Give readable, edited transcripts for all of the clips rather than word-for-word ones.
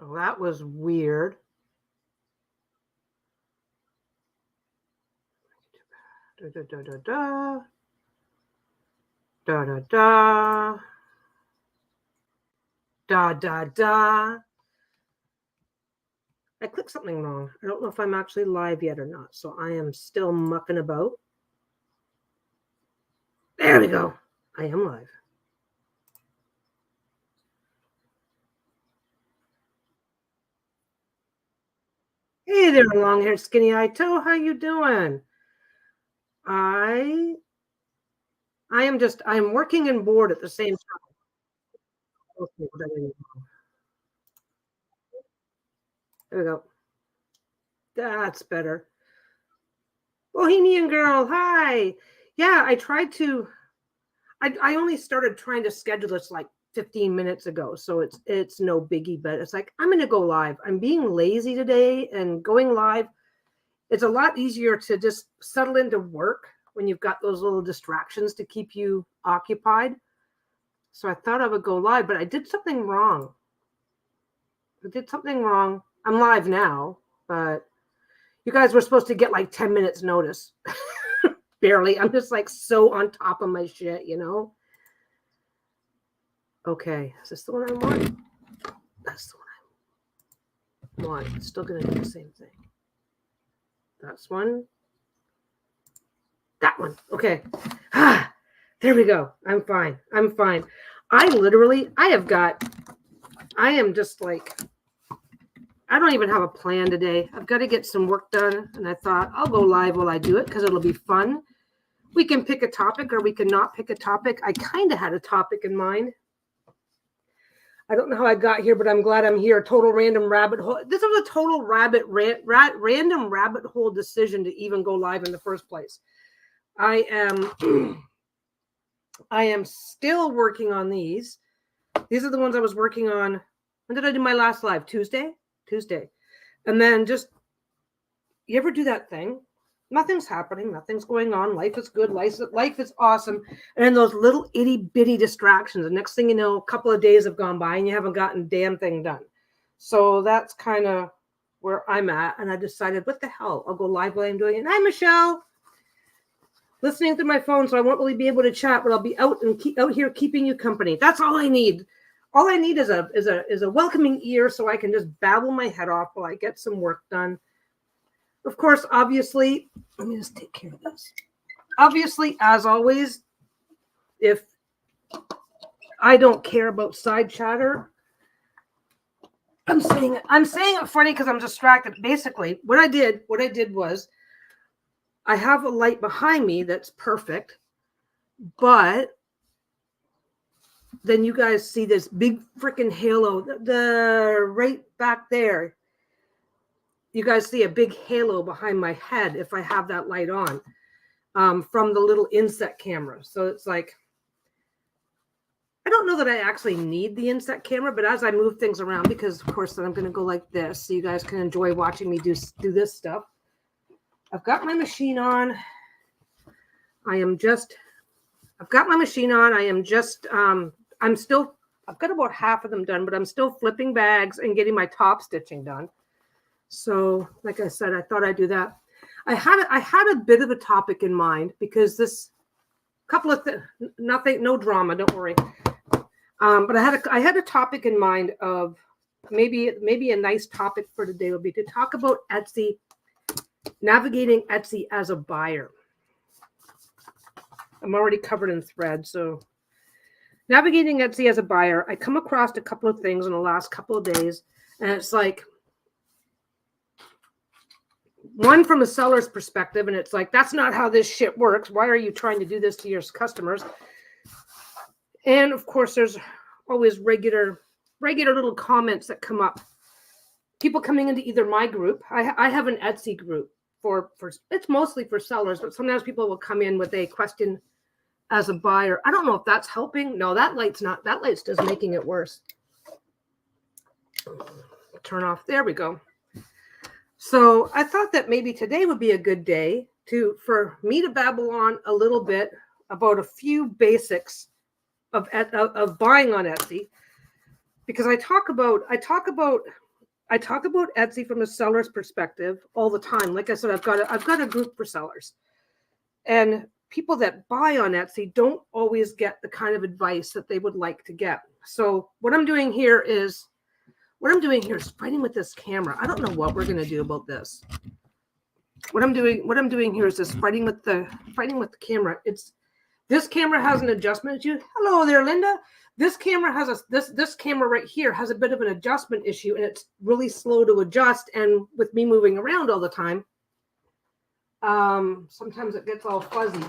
Well, that was weird. Da, da, da, da, da. Da, da, da. Da, da, da. I clicked something wrong. I don't know if I'm actually live yet or not. So I am still mucking about. There we go. I am live. Hey there, long-haired, skinny-eyed toe. How you doing? I I'm working and bored at the same time. Okay, there we go. That's better. Bohemian girl, hi. Yeah, I only started trying to schedule this like 15 minutes ago, so it's no biggie, but it's like I'm gonna go live. I'm being lazy today and going live. It's a lot easier to just settle into work when you've got those little distractions to keep you occupied. So I thought I would go live, but I did something wrong. I'm live now, but you guys were supposed to get like 10 minutes notice. Barely. I'm just like so on top of my shit, you know? Okay. Is this the one I want? That's the one I want. It's still going to do the same thing. That's one. That one. Okay. Ah, there we go. I'm fine. I am just like, I don't even have a plan today. I've got to get some work done. And I thought I'll go live while I do it because it'll be fun. We can pick a topic or we can not pick a topic. I kind of had a topic in mind. I don't know how I got here, but I'm glad I'm here. Total random rabbit hole. This was a total random rabbit hole decision to even go live in the first place. I am still working on these. These are the ones I was working on. When did I do my last live? Tuesday. And then just, you ever do that thing? Nothing's happening. Nothing's going on. Life is good. Life is awesome. And then those little itty bitty distractions. The next thing you know, a couple of days have gone by and you haven't gotten a damn thing done. So that's kind of where I'm at. And I decided, what the hell? I'll go live while I'm doing it. And hi, Michelle. Listening through my phone, so I won't really be able to chat, but I'll be out here keeping you company. That's all I need. All I need is a welcoming ear so I can just babble my head off while I get some work done. Of course, obviously, let me just take care of this. Obviously, as always, if I don't care about side chatter, I'm saying it funny because I'm distracted. Basically, what I did was I have a light behind me that's perfect, but then you guys see this big freaking halo, the right back there. You guys see a big halo behind my head if I have that light on from the little inset camera. So it's like, I don't know that I actually need the inset camera, but as I move things around, because of course then I'm going to go like this so you guys can enjoy watching me do this stuff. I've got my machine on. I've got my machine on. I've got about half of them done, but I'm still flipping bags and getting my top stitching done. So, like I said, I thought I'd do that. I had a bit of a topic in mind because this couple of no drama, don't worry. But I had a topic in mind of maybe a nice topic for today would be to talk about Etsy, navigating Etsy as a buyer. I'm already covered in thread, so navigating Etsy as a buyer, I come across a couple of things in the last couple of days, and it's like, one from a seller's perspective, and it's like, that's not how this shit works. Why are you trying to do this to your customers? And of course, there's always regular little comments that come up. People coming into either my group. I have an Etsy group for it's mostly for sellers, but sometimes people will come in with a question as a buyer. I don't know if that's helping. No, that light's just making it worse. Turn off. There we go. So I thought that maybe today would be a good day for me to babble on a little bit about a few basics of buying on Etsy, because I talk about I talk about Etsy from a seller's perspective all the time. Like I said, I've got a group for sellers, and people that buy on Etsy don't always get the kind of advice that they would like to get. So what I'm doing here is fighting with this camera. I don't know what we're going to do about this. What I'm doing here is just fighting with the camera. This camera has an adjustment issue. Hello there, Linda. This camera has this camera right here has a bit of an adjustment issue, and it's really slow to adjust. And with me moving around all the time, sometimes it gets all fuzzy.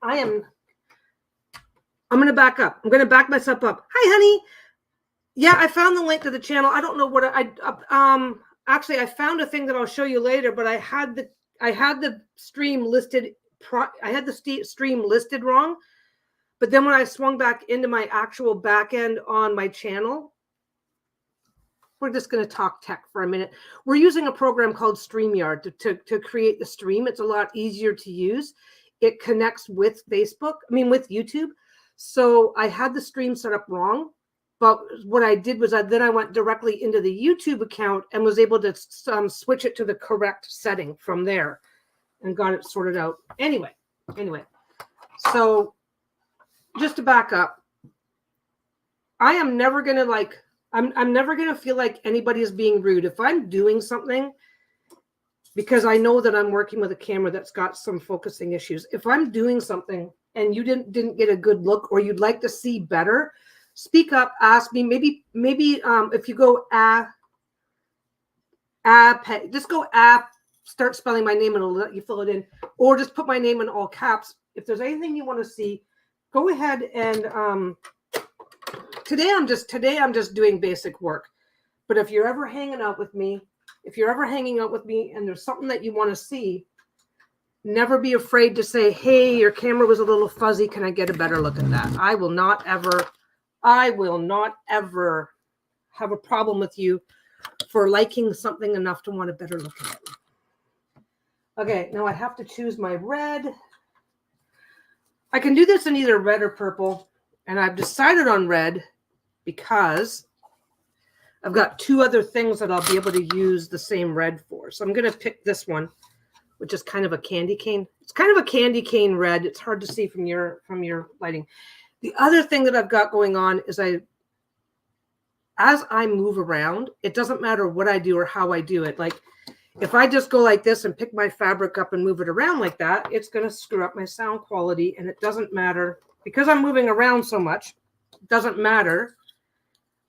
I'm going to back up. I'm going to back myself up. Hi, honey. Yeah, I found the link to the channel. I don't know what actually I found a thing that I'll show you later, but I had the stream listed. I had the stream listed wrong, but then when I swung back into my actual back end on my channel, we're just going to talk tech for a minute. We're using a program called StreamYard to create the stream. It's a lot easier to use. It connects with with YouTube. So I had the stream set up wrong. But what I did was then I went directly into the YouTube account and was able to switch it to the correct setting from there and got it sorted out. Anyway, so just to back up, I am never going to I'm never going to feel like anybody is being rude. If I'm doing something, because I know that I'm working with a camera that's got some focusing issues. If I'm doing something and you didn't get a good look or you'd like to see better, speak up, ask me. Maybe if you go just go start spelling my name and it'll let you fill it in, or just put my name in all caps. If there's anything you want to see, go ahead and today I'm just doing basic work. But if you're ever hanging out with me, and there's something that you want to see, never be afraid to say, hey, your camera was a little fuzzy. Can I get a better look at that? I will not ever have a problem with you for liking something enough to want a better look at it. Okay, now I have to choose my red. I can do this in either red or purple, and I've decided on red because I've got two other things that I'll be able to use the same red for. So I'm going to pick this one, which is kind of a candy cane. It's kind of a candy cane red. It's hard to see from your lighting. The other thing that I've got going on is as I move around, it doesn't matter what I do or how I do it. Like if I just go like this and pick my fabric up and move it around like that, it's going to screw up my sound quality. And it doesn't matter because I'm moving around so much. It doesn't matter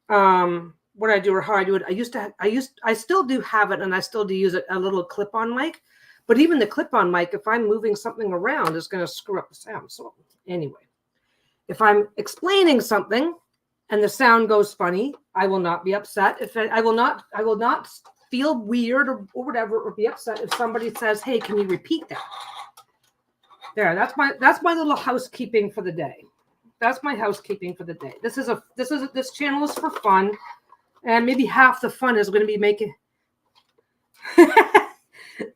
what I do or how I do it. I still do have it, and I still do use it, a little clip-on mic. But even the clip-on mic, if I'm moving something around, is going to screw up the sound. So anyway, if I'm explaining something and the sound goes funny, I will not be upset. I will not feel weird or whatever, or be upset if somebody says, "Hey, can you repeat that?" There, that's my little housekeeping for the day. That's my housekeeping for the day. This channel is for fun, and maybe half the fun is going to be making.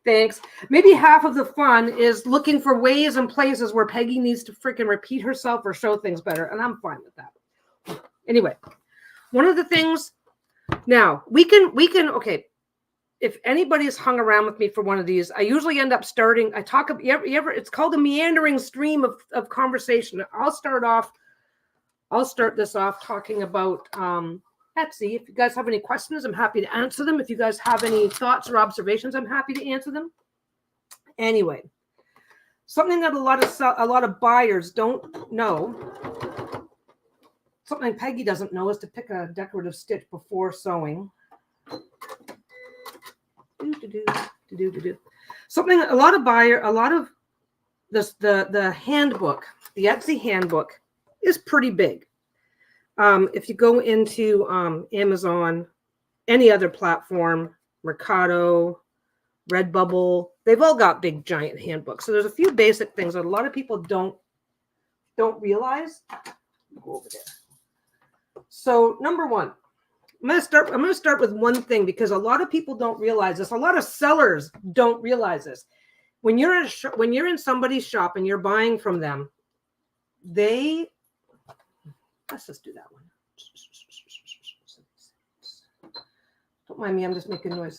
Thanks. Maybe half of the fun is looking for ways and places where Peggy needs to freaking repeat herself or show things better, and I'm fine with that. Anyway, one of the things now we can okay. If anybody's hung around with me for one of these, I usually end up starting. It's called a meandering stream of conversation. I'll start this off talking about Etsy. If you guys have any questions, I'm happy to answer them. If you guys have any thoughts or observations, I'm happy to answer them. Anyway, something that a lot of buyers don't know, something Peggy doesn't know, is to pick a decorative stitch before sewing. Something a lot of the handbook, the Etsy handbook is pretty big. If you go into Amazon, any other platform, Mercado, Redbubble, they've all got big giant handbooks. So there's a few basic things that a lot of people don't realize. Go over there. So number one, I'm going to start with one thing, because a lot of people don't realize this. A lot of sellers don't realize this. When you're in somebody's shop and you're buying from them, let's just do that one. Don't mind me. I'm just making noise.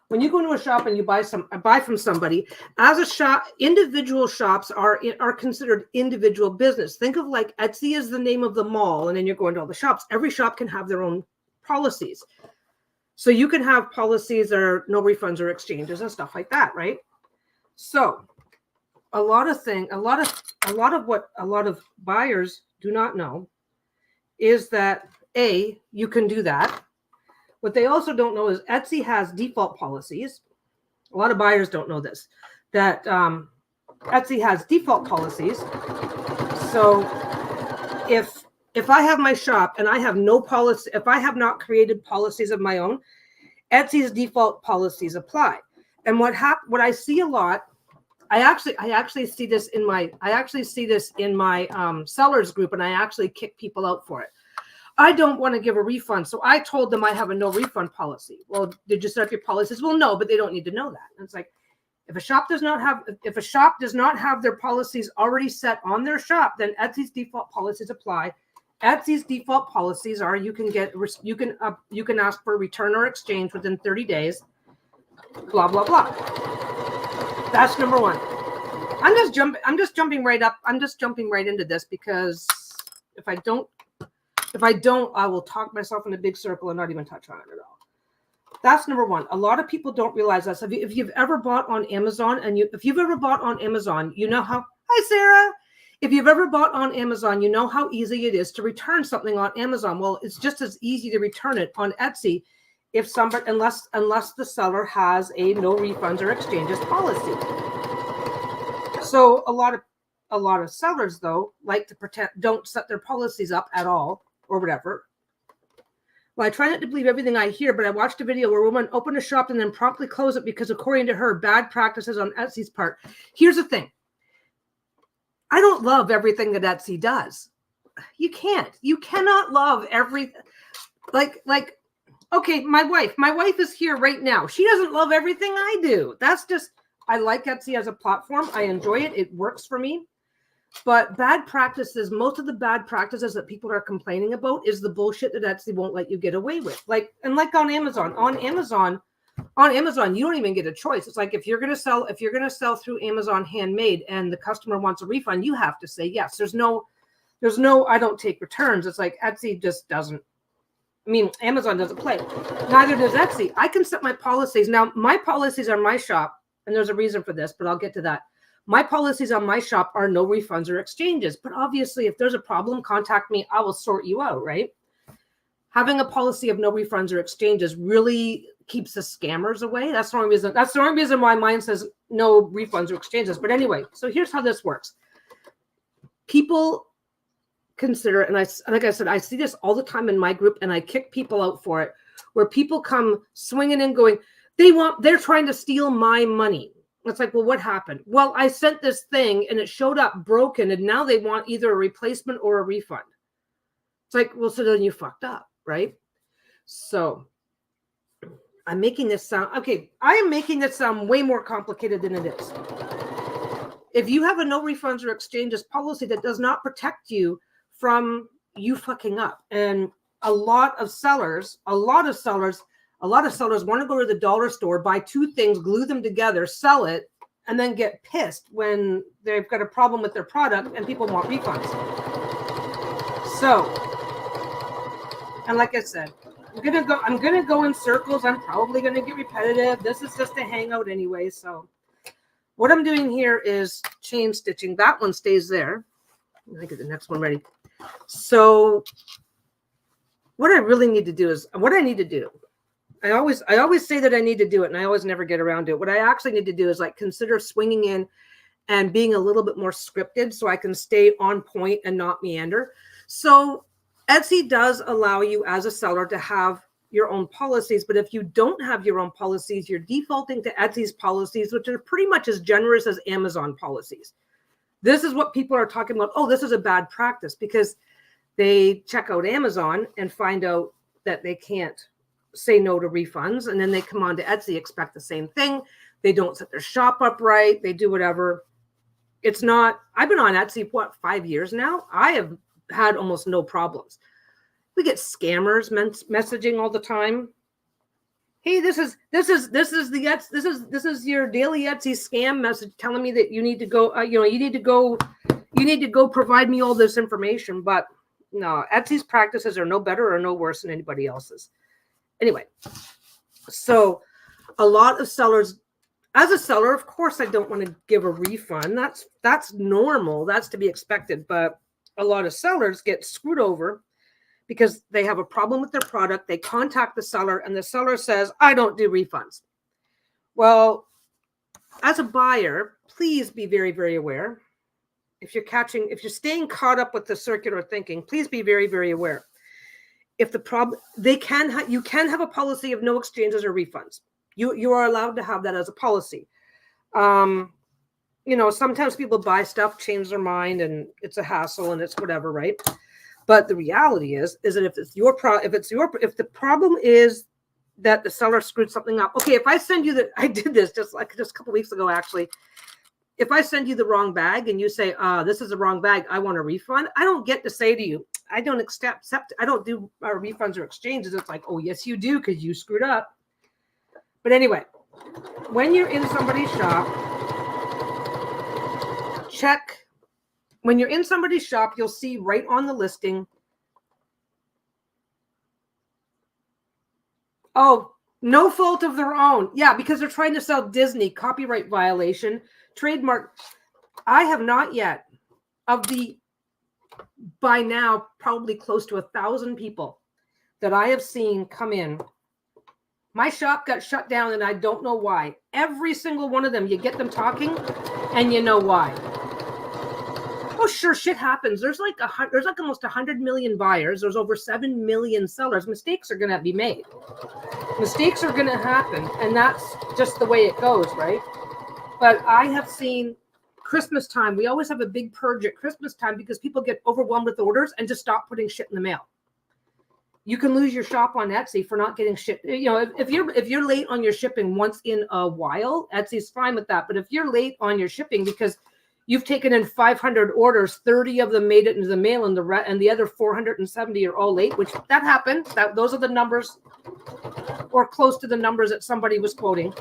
When you go into a shop and you buy from somebody, as a shop, individual shops are considered individual business. Think of like Etsy is the name of the mall, and then you're going to all the shops. Every shop can have their own policies. So you can have policies that are no refunds or exchanges and stuff like that, right? So a lot of what a lot of buyers do not know is that you can do that. What they also don't know is Etsy has default policies. A lot of buyers don't know this, that Etsy has default policies. So if I have my shop and I have no policy, if I have not created policies of my own, Etsy's default policies apply. And what I see a lot, I actually see this in my sellers group, and I actually kick people out for it. I don't want to give a refund. So I told them I have a no refund policy. Well, did you set up your policies? Well, no, but they don't need to know that. And it's like, if a shop does not have their policies already set on their shop, then Etsy's default policies apply. Etsy's default policies are you can ask for a return or exchange within 30 days, blah, blah, blah. That's number one. I'm just jumping right into this because if I don't, I will talk myself in a big circle and not even touch on it at all. That's number one. A lot of people don't realize that. So if you've ever bought on Amazon, you know how, hi, Sarah. If you've ever bought on Amazon, you know how easy it is to return something on Amazon. Well, it's just as easy to return it on Etsy unless the seller has a no refunds or exchanges policy. So a lot of sellers, though, like to don't set their policies up at all or whatever. Well, I try not to believe everything I hear, but I watched a video where a woman opened a shop and then promptly closed it because, according to her, bad practices on Etsy's part. Here's the thing. I don't love everything that Etsy does. You cannot love everything. Like, okay, my wife is here right now. She doesn't love everything I do. That's just, I like Etsy as a platform. I enjoy it. It works for me. But bad practices, most of the bad practices that people are complaining about is the bullshit that Etsy won't let you get away with. Like on Amazon, you don't even get a choice. It's like if you're gonna sell through Amazon Handmade and the customer wants a refund, you have to say yes. There's no I don't take returns. It's like Etsy just doesn't. I mean, Amazon doesn't play. Neither does Etsy. I can set my policies. Now, my policies on my shop, and there's a reason for this, but I'll get to that. My policies on my shop are no refunds or exchanges. But obviously, if there's a problem, contact me. I will sort you out, right? Having a policy of no refunds or exchanges really keeps the scammers away. That's the only reason why mine says no refunds or exchanges. But anyway, so here's how this works. People consider, and like I said, I see this all the time in my group, and I kick people out for it, where people come swinging in going, they're trying to steal my money. It's like, well, what happened? Well, I sent this thing and it showed up broken, and now they want either a replacement or a refund. It's like, well, so then you fucked up, right? So I'm making this sound, okay, I am making this sound way more complicated than it is. If you have a no refunds or exchanges policy that does not protect you from you fucking up, and a lot of sellers want to go to the dollar store, buy two things, glue them together, sell it, and then get pissed when they've got a problem with their product and people want refunds. So, and like I said, I'm gonna go in circles. I'm probably gonna get repetitive. This is just a hangout anyway. So what I'm doing here is chain stitching. That one stays there. Let me get the next one ready. So what I really need to do is I always say that I need to do it, and I always never get around to it. What I actually need to do is like consider swinging in and being a little bit more scripted so I can stay on point and not meander. So Etsy does allow you as a seller to have your own policies, but if you don't have your own policies, you're defaulting to Etsy's policies, which are pretty much as generous as Amazon policies. This is what people are talking about. Oh, this is a bad practice, because they check out Amazon and find out that they can't say no to refunds, and then they come on to Etsy, expect the same thing. They don't set their shop up right. They do whatever. It's not, I've been on Etsy, 5 years now? I have had almost no problems. We get scammers messaging all the time. Hey, this is your daily Etsy scam message telling me that you need to go, you need to go provide me all this information. But no, Etsy's practices are no better or no worse than anybody else's. Anyway, so a lot of sellers, as a seller, of course, I don't want to give a refund. That's normal. That's to be expected. But a lot of sellers get screwed over because they have a problem with their product. They contact the seller and the seller says, I don't do refunds. Well, as a buyer, please be very, very aware. If you're staying caught up with the circular thinking, please be very, very aware. If the problem, you can have a policy of no exchanges or refunds. You are allowed to have that as a policy. Sometimes people buy stuff, change their mind, and it's a hassle and it's whatever, right? But the reality is that if the problem is that the seller screwed something up. Okay, if I send you I did this just a couple weeks ago, actually. If I send you the wrong bag and you say, this is the wrong bag, I want a refund, I don't get to say to you, I don't accept, I don't do refunds or exchanges. It's like, oh, yes, you do, because you screwed up. But anyway, when you're in somebody's shop, check. When you're in somebody's shop, you'll see right on the listing, oh, no fault of their own. Yeah, because they're trying to sell Disney, copyright violation, trademark. I have not yet, by now, probably close to 1,000 people that I have seen come in. My shop got shut down and I don't know why. Every single one of them, you get them talking and you know why. Oh, sure, shit happens. There's like almost 100 million buyers. There's over 7 million sellers. Mistakes are going to be made. Mistakes are going to happen. And that's just the way it goes, right? But I have seen Christmas time. We always have a big purge at Christmas time because people get overwhelmed with orders and just stop putting shit in the mail. You can lose your shop on Etsy for not getting shit. If you're late on your shipping once in a while, Etsy's fine with that. But if you're late on your shipping because you've taken in 500 orders, 30 of them made it into the mail, and the other 470 are all late, which that happened. Those are the numbers, or close to the numbers that somebody was quoting.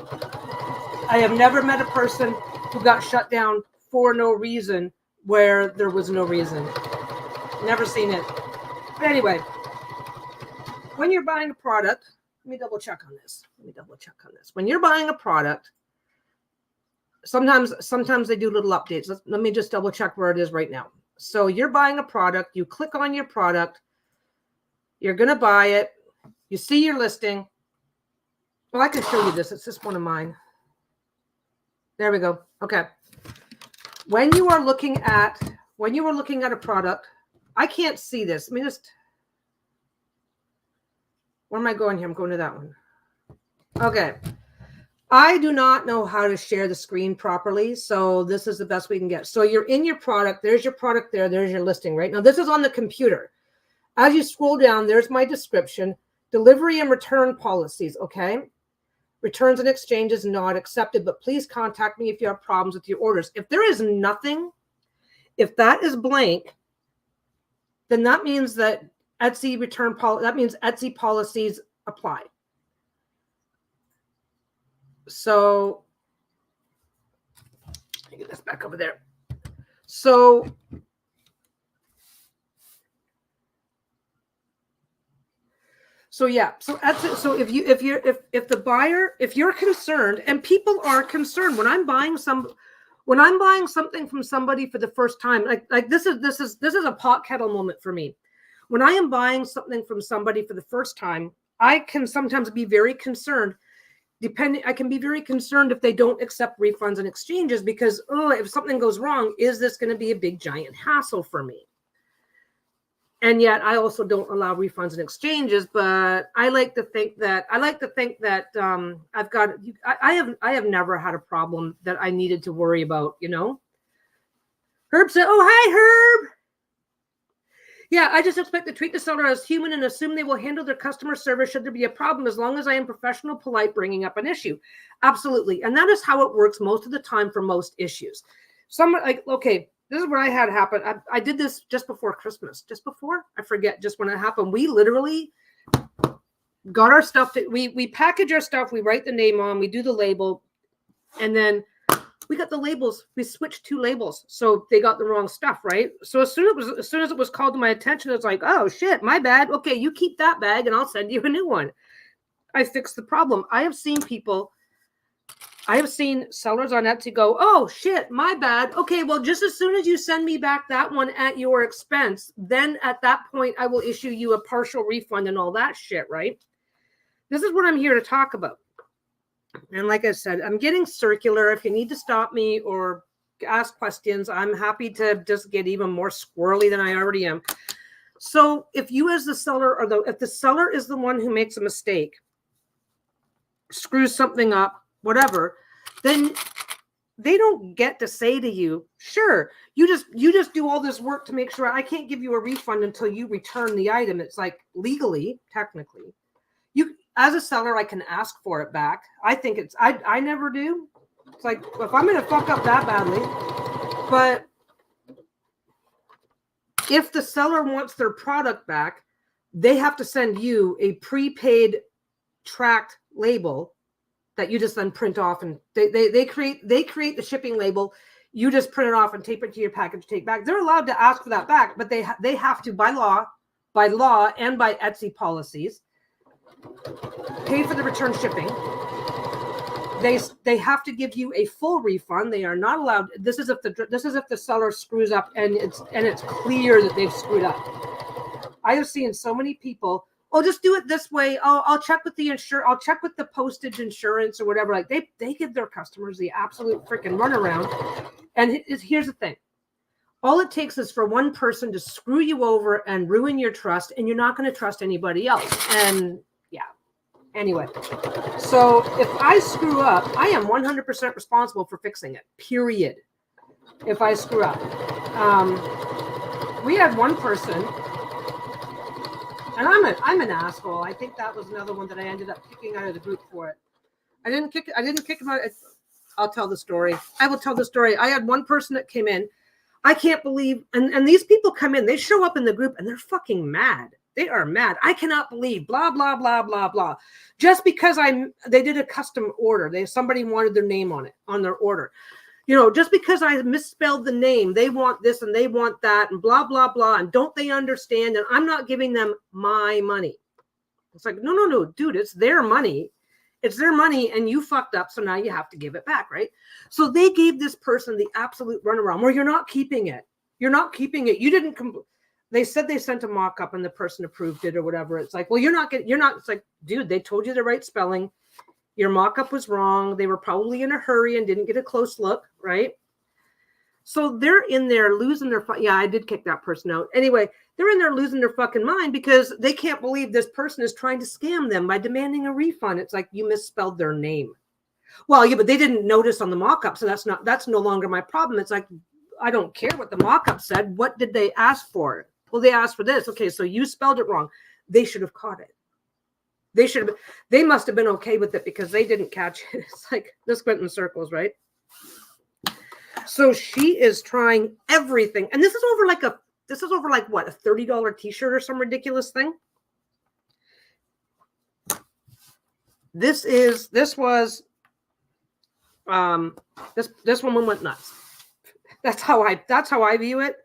I have never met a person who got shut down for no reason where there was no reason. Never seen it. But anyway, when you're buying a product, let me double check on this. When you're buying a product, sometimes they do little updates. Let me just double check where it is right now. So you're buying a product, you click on your product, you're going to buy it, you see your listing. Well, I can show you this. It's just one of mine. There we go. Okay. When you are looking at a product, I can't see this. Let me just, where am I going here? I'm going to that one. Okay. I do not know how to share the screen properly, so this is the best we can get. So you're in your product. There's your product there. There's your listing, right? Now, this is on the computer. As you scroll down, there's my description. Delivery and return policies, okay? Returns and exchanges not accepted, but please contact me if you have problems with your orders. If there is nothing, if that is blank, then that means that Etsy that means Etsy policies apply. So let me get this back over there. So yeah. So if you're concerned, and people are concerned when I'm buying something from somebody for the first time, like this is a pot kettle moment for me. When I am buying something from somebody for the first time, I can sometimes be very concerned. I can be very concerned if they don't accept refunds and exchanges because, if something goes wrong, is this going to be a big giant hassle for me? And yet I also don't allow refunds and exchanges, but I like to think that I've got, I have never had a problem that I needed to worry about, Herb said, oh, hi, Herb. Yeah, I just expect to treat the seller as human and assume they will handle their customer service should there be a problem, as long as I am professional, polite, bringing up an issue. Absolutely. And that is how it works most of the time for most issues. Okay, This is what I had happen. I did this just before Christmas. I forget just when it happened. We literally got our stuff. We package our stuff. We write the name on. We do the label. And then we got the labels. We switched 2 labels. So they got the wrong stuff, right? So as soon as it was called to my attention, it's like, oh, shit, my bad. Okay, you keep that bag and I'll send you a new one. I fixed the problem. I have seen sellers on Etsy go, oh, shit, my bad. Okay, well, just as soon as you send me back that one at your expense, then at that point, I will issue you a partial refund and all that shit, right? This is what I'm here to talk about. And like I said, I'm getting circular. If you need to stop me or ask questions, I'm happy to just get even more squirrely than I already am. So if you as the seller, if the seller is the one who makes a mistake, screws something up, whatever, then they don't get to say to you, sure, you just do all this work to make sure I can't give you a refund until you return the item. It's like legally, technically, you as a seller, I can ask for it back. I think I never do. It's like, if I'm going to fuck up that badly, but if the seller wants their product back, they have to send you a prepaid tracked label that you just then print off, and they create the shipping label. You just print it off and tape it to your package, take back. They're allowed to ask for that back, but they have to by law and by Etsy policies pay for the return shipping. They have to give you a full refund. They are not allowed. This is if the seller screws up and it's clear that they've screwed up. I have seen so many people, oh, just do it this way. Oh, I'll check with the I'll check with the postage insurance or whatever. Like they give their customers the absolute freaking runaround. And here's the thing. All it takes is for one person to screw you over and ruin your trust, and you're not going to trust anybody else. And yeah. Anyway, so if I screw up, I am 100% responsible for fixing it, period. If I screw up. We had one person, and I'm an asshole. I think that was another one that I ended up kicking out of the group for it. I didn't kick him out. I'll tell the story. I will tell the story. I had one person that came in. I can't believe, and these people come in, they show up in the group and they're fucking mad. They are mad. I cannot believe blah, blah, blah, blah, blah. Just because they did a custom order. Somebody wanted their name on it, on their order. You know, just because I misspelled the name, they want this and they want that and blah, blah, blah. And don't they understand that I'm not giving them my money? It's like, no, dude, it's their money. It's their money and you fucked up. So now you have to give it back, right? So they gave this person the absolute runaround where you're not keeping it. You're not keeping it. You didn't They said they sent a mock-up and the person approved it or whatever. It's like, well, it's like, dude, they told you the right spelling. Your mock-up was wrong. They were probably in a hurry and didn't get a close look, right? So they're in there losing their yeah, I did kick that person out. Anyway, they're in there losing their fucking mind because they can't believe this person is trying to scam them by demanding a refund. It's like, you misspelled their name. Well, yeah, but they didn't notice on the mock-up, so that's no longer my problem. It's like, I don't care what the mock-up said. What did they ask for? Well, they asked for this. Okay, so you spelled it wrong. They should have caught it. They must have been okay with it because they didn't catch it. It's like, this went in circles, right? So she is trying everything. And this is over like what, a $30 t-shirt or some ridiculous thing? This woman went nuts. That's how I view it.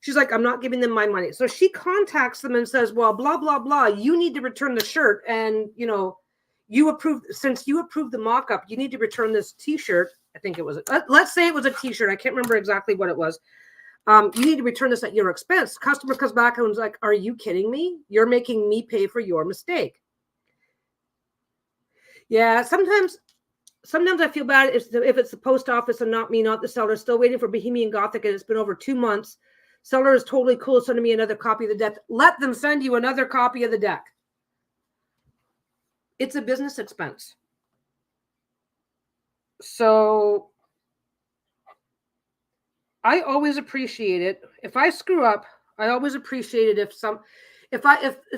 She's like, I'm not giving them my money. So she contacts them and says, well, blah, blah, blah. You need to return the shirt. And, since you approved the mock-up, you need to return this t-shirt. I think it was, let's say it was a t-shirt. I can't remember exactly what it was. You need to return this at your expense. Customer comes back and was like, are you kidding me? You're making me pay for your mistake. Yeah, sometimes I feel bad if it's the post office and not me, not the seller, still waiting for Bohemian Gothic, and it's been over 2 months. Seller is totally cool sending me another copy of the deck. Let them send you another copy of the deck. It's a business expense. So I always appreciate it. If I screw up, I always appreciate it if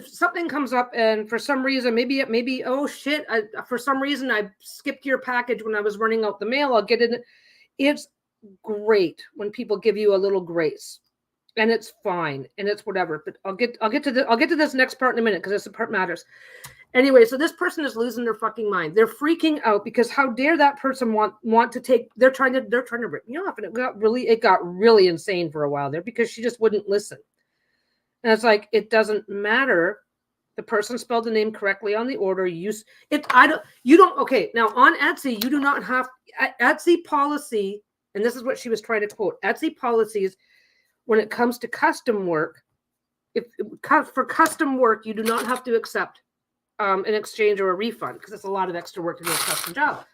something comes up and for some reason, maybe oh shit, for some reason I skipped your package when I was running out the mail, I'll get it. great when people give you a little grace, and it's fine and it's whatever. But I'll get to this next part in a minute because this part matters. Anyway, so this person is losing their fucking mind. They're freaking out because how dare that person want to take? They're trying to rip me off, and it got really insane for a while there because she just wouldn't listen. And it's like, it doesn't matter. The person spelled the name correctly on the order. You don't. Okay, now on Etsy, you do not have Etsy policy, and this is what she was trying to quote. Etsy policies, when it comes to custom work, for custom work, you do not have to accept an exchange or a refund because it's a lot of extra work to do a custom job.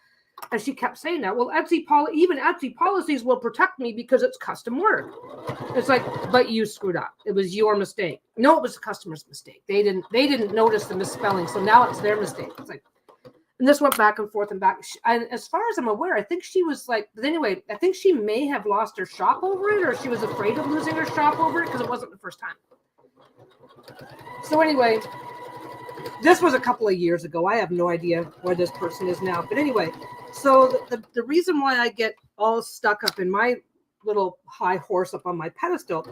And she kept saying that. Well, even Etsy policies will protect me because it's custom work. It's like, but you screwed up. It was your mistake. No, it was the customer's mistake. They didn't notice the misspelling, so now it's their mistake. It's like, and this went back and forth and back. And as far as I'm aware, I think she was like, but anyway, I think she may have lost her shop over it, or she was afraid of losing her shop over it because it wasn't the first time. So anyway, this was a couple of years ago. I have no idea where this person is now. But anyway, so the reason why I get all stuck up in my little high horse up on my pedestal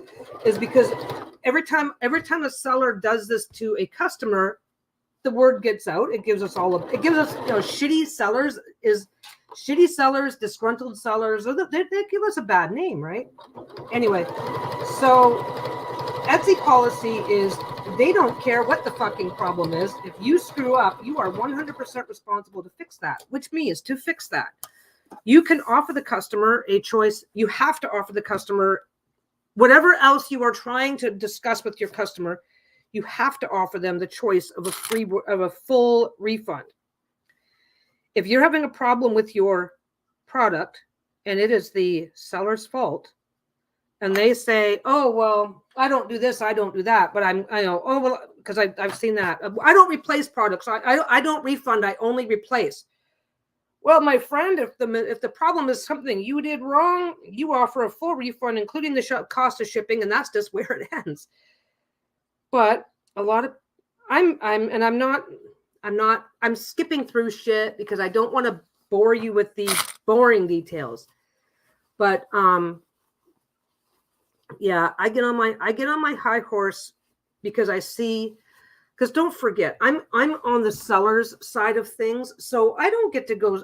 is because every time a seller does this to a customer, the word gets out. It gives us shitty sellers, disgruntled sellers. They give us a bad name, right? Anyway, so Etsy policy is they don't care what the fucking problem is. If you screw up, you are 100% responsible to fix that, which means to fix that. You can offer the customer a choice. You have to offer the customer whatever else you are trying to discuss with your customer. You have to offer them the choice of a full refund. If you're having a problem with your product and it is the seller's fault, and they say, "Oh well, I don't do this, I don't do that," but because I've seen that. I don't replace products. I don't refund. I only replace. Well, my friend, if the problem is something you did wrong, you offer a full refund, including the cost of shipping, and that's just where it ends. But a lot of I'm skipping through shit because I don't want to bore you with the boring details. But yeah, I get on my high horse because because don't forget, I'm on the seller's side of things, so I don't get to go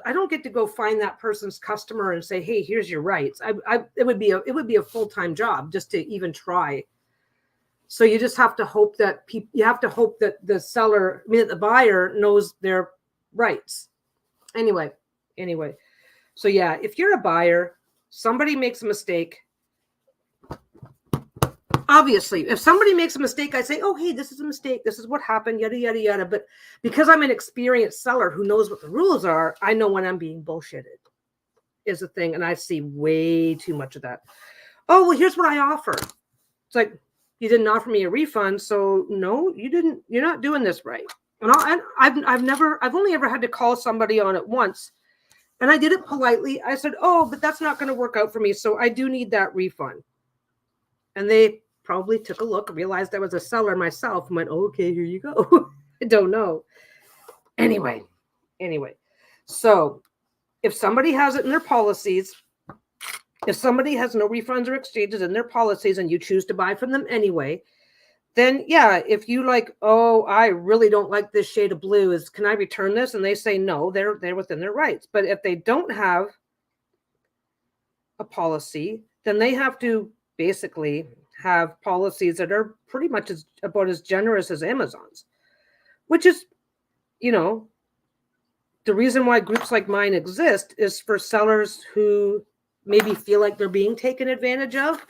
find that person's customer and say, "Hey, here's your rights." It would be a full-time job just to even try. So you just have to hope that the buyer knows their rights. Anyway. So yeah, if you're a buyer, somebody makes a mistake. Obviously, if somebody makes a mistake, I say, "Oh, hey, this is a mistake. This is what happened, yada, yada, yada." But because I'm an experienced seller who knows what the rules are, I know when I'm being bullshitted is a thing. And I see way too much of that. "Oh, well, here's what I offer." It's like, you didn't offer me a refund. So no, you didn't. You're not doing this right. And I've only ever had to call somebody on it once. And I did it politely. I said, "Oh, but that's not going to work out for me. So I do need that refund." And they probably took a look, realized I was a seller myself, and went, "Okay, here you go." I don't know. Anyway. So if somebody has it in their policies, if somebody has no refunds or exchanges in their policies and you choose to buy from them anyway, then yeah, if you like, "Oh, I really don't like this shade of blue. Can I return this?" And they say no, they're within their rights. But if they don't have a policy, then they have to basically have policies that are pretty much about as generous as Amazon's, which is, the reason why groups like mine exist is for sellers who maybe feel like they're being taken advantage of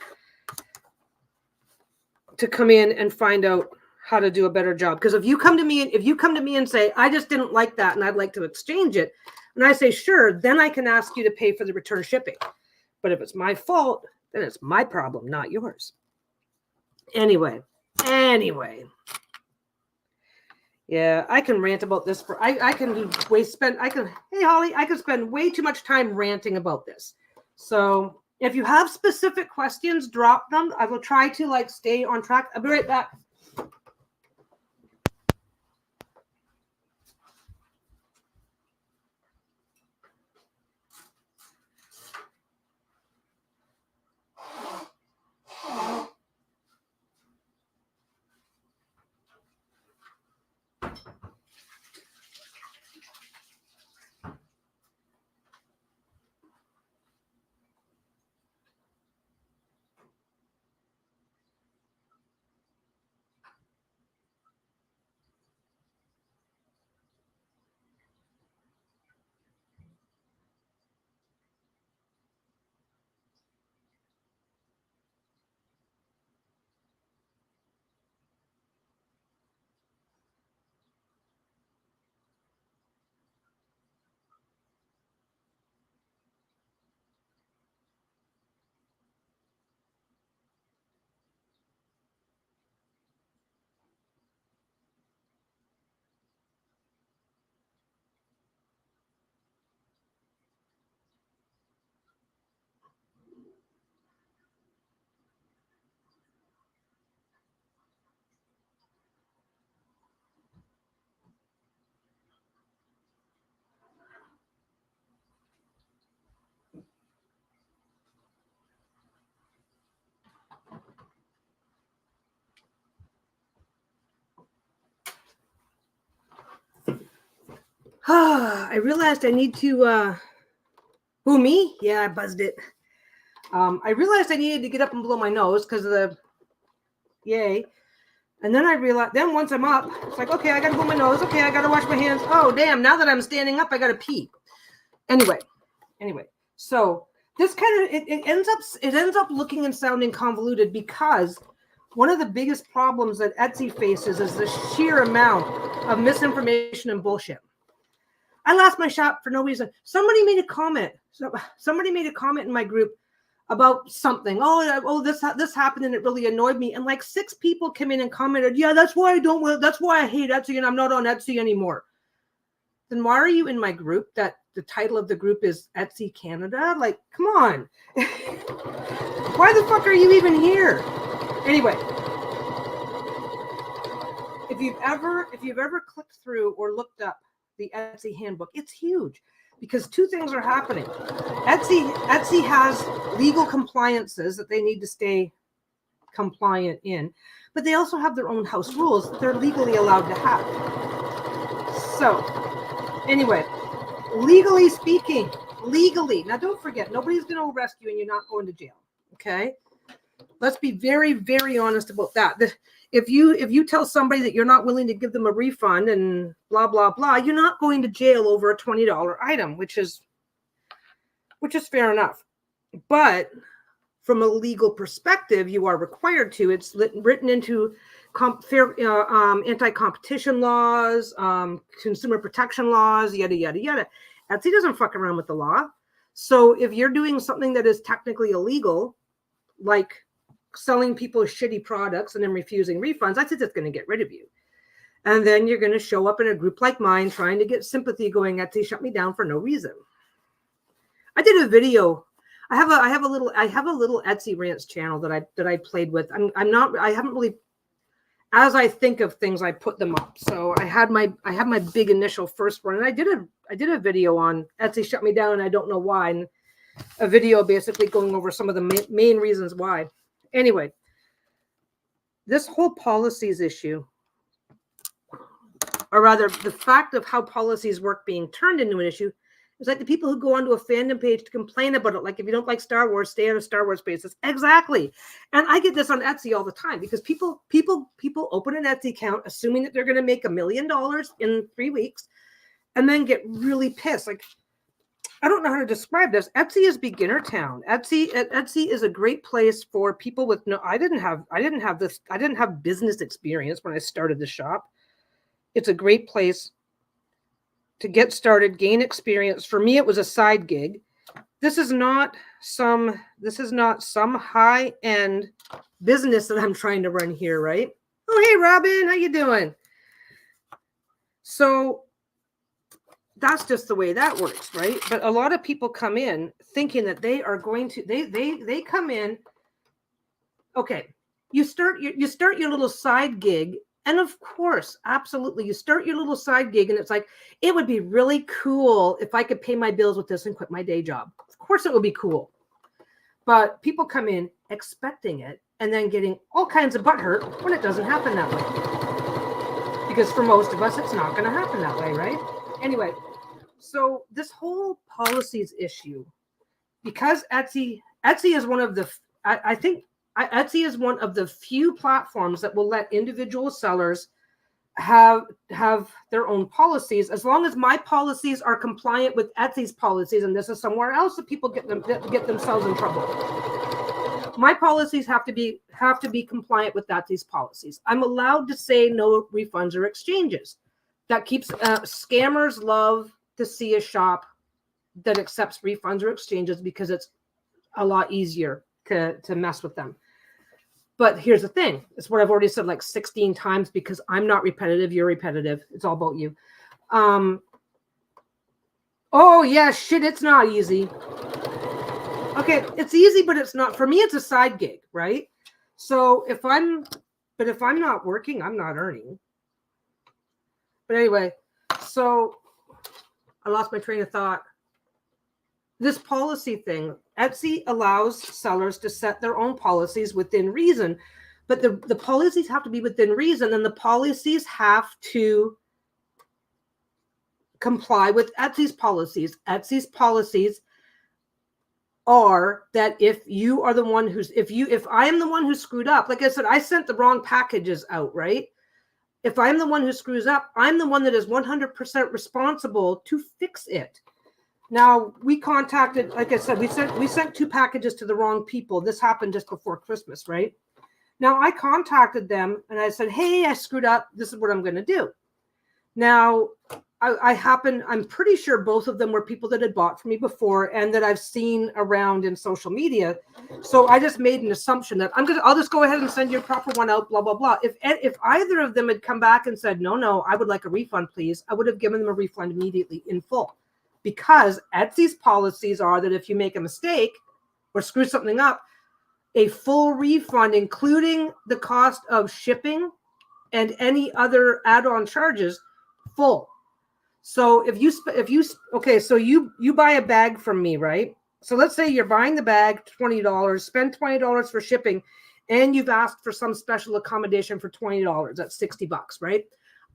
to come in and find out how to do a better job. Because if you come to me and say, "I just didn't like that and I'd like to exchange it," and I say, "Sure," then I can ask you to pay for the return shipping. But if it's my fault, then it's my problem, not yours. Anyway. Yeah, I can rant about this hey Holly, I can spend way too much time ranting about this. So if you have specific questions, drop them. I will try to stay on track. I'll be right back. I realized I need to, who, me? Yeah, I buzzed it. I realized I needed to get up and blow my nose because of the, yay. And then I realized, then once I'm up, it's like, okay, I got to blow my nose. Okay, I got to wash my hands. Oh, damn, now that I'm standing up, I got to pee. Anyway, so this kind of, it ends up looking and sounding convoluted because one of the biggest problems that Etsy faces is the sheer amount of misinformation and bullshit. I lost my shop for no reason. Somebody made a comment. Somebody made a comment in my group about something. This happened and it really annoyed me. And like 6 people came in and commented, yeah, that's why I hate Etsy and I'm not on Etsy anymore. Then why are you in my group that the title of the group is Etsy Canada? Like, come on. Why the fuck are you even here? Anyway, if you've ever clicked through or looked up the Etsy handbook, it's huge because 2 things are happening. Etsy has legal compliances that they need to stay compliant in, but they also have their own house rules that they're legally allowed to have. So anyway, legally speaking, now don't forget, nobody's going to arrest you and you're not going to jail. Okay. Let's be very, very honest about that. If you tell somebody that you're not willing to give them a refund and blah, blah, blah, you're not going to jail over a $20 item, which is fair enough. But from a legal perspective, you are required to. It's written into anti-competition laws, consumer protection laws, yada, yada, yada. Etsy doesn't fuck around with the law. So if you're doing something that is technically illegal, like selling people shitty products and then refusing refunds, that's going to get rid of you. And then you're going to show up in a group like mine trying to get sympathy going, Etsy shut me down for no reason. I did a video. I have a little Etsy rants channel that I played with. I haven't really, as I think of things, I put them up. So I had my big initial first one, and I did a video on Etsy shut me down and I don't know why, and a video basically going over some of the main reasons why. Anyway, this whole policies issue, or rather the fact of how policies work being turned into an issue, is like the people who go onto a fandom page to complain about it. Like, if you don't like Star Wars, stay on a Star Wars basis. Exactly. And I get this on Etsy all the time because people open an Etsy account assuming that they're going to make $1 million in 3 weeks and then get really pissed. Like, I don't know how to describe this. Etsy is beginner town. Etsy is a great place for people with no, I didn't have business experience when I started the shop. It's a great place to get started, gain experience. For me, it was a side gig. This is not some high-end business that I'm trying to run here, right? Oh, hey, Robin, how you doing? So that's just the way that works, right? But a lot of people come in thinking that they are going to, they come in, okay, you start your little side gig. And of course, absolutely, you start your little side gig and it's like, it would be really cool if I could pay my bills with this and quit my day job. Of course it would be cool. But people come in expecting it and then getting all kinds of butthurt when it doesn't happen that way. Because for most of us, it's not going to happen that way, right? Anyway, so this whole policies issue, because Etsy is one of the, I think Etsy is one of the few platforms that will let individual sellers have their own policies, as long as my policies are compliant with Etsy's policies. And this is somewhere else that people get themselves in trouble. My policies have to be compliant with Etsy's policies. I'm allowed to say no refunds or exchanges. That keeps scammers love to see a shop that accepts refunds or exchanges because it's a lot easier to mess with them. But here's the thing. It's what I've already said like 16 times because I'm not repetitive. You're repetitive. It's all about you. Oh, yeah, shit, it's not easy. Okay, it's easy, but it's not. For me, it's a side gig, right? So if I'm not working, I'm not earning. But anyway, so I lost my train of thought. This policy thing, Etsy allows sellers to set their own policies within reason, but the policies have to be within reason, and the policies have to comply with Etsy's policies. Etsy's policies are that if you are the one who's, if I am the one who screwed up, like I said, I sent the wrong packages out, right? If I'm the one who screws up, I'm the one that is 100% responsible to fix it. Now, we contacted, like I said, we sent 2 packages to the wrong people. This happened just before Christmas, right? Now, I contacted them and I said, hey, I screwed up. This is what I'm going to do. Now, I'm pretty sure both of them were people that had bought from me before and that I've seen around in social media. So I just made an assumption that I'll just go ahead and send you a proper one out, blah, blah, blah. If either of them had come back and said, no, I would like a refund, please, I would have given them a refund immediately in full. Because Etsy's policies are that if you make a mistake or screw something up, a full refund, including the cost of shipping and any other add-on charges, full. So if you buy a bag from me, right? So let's say you're buying the bag, $20, spend $20 for shipping, and you've asked for some special accommodation for $20. That's $60, right?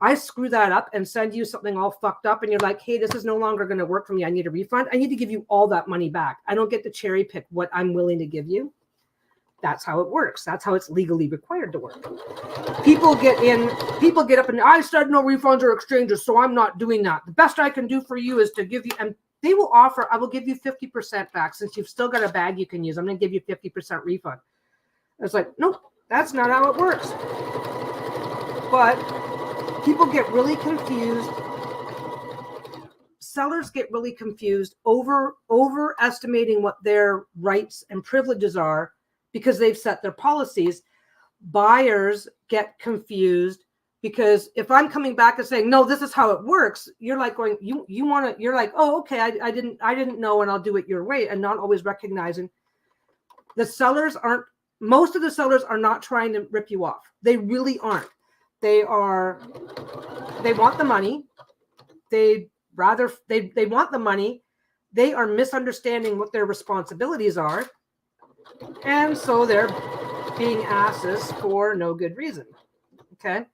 I screw that up and send you something all fucked up and you're like, hey, this is no longer going to work for me. I need a refund. I need to give you all that money back. I don't get to cherry pick what I'm willing to give you. That's how it works. That's how it's legally required to work. People get up and I said no refunds or exchanges, so I'm not doing that. The best I can do for you is to give you, and they will offer, I will give you 50% back. Since you've still got a bag you can use, I'm going to give you 50% refund. It's like, nope, that's not how it works. But people get really confused. Sellers get really confused, overestimating what their rights and privileges are because they've set their policies. Buyers get confused because if I'm coming back and saying, no, this is how it works, you're like going, you're like, oh, okay, I didn't know, and I'll do it your way, and not always recognizing most of the sellers are not trying to rip you off. They really aren't. They want the money. They want the money. They are misunderstanding what their responsibilities are. And so they're being asses for no good reason. Okay.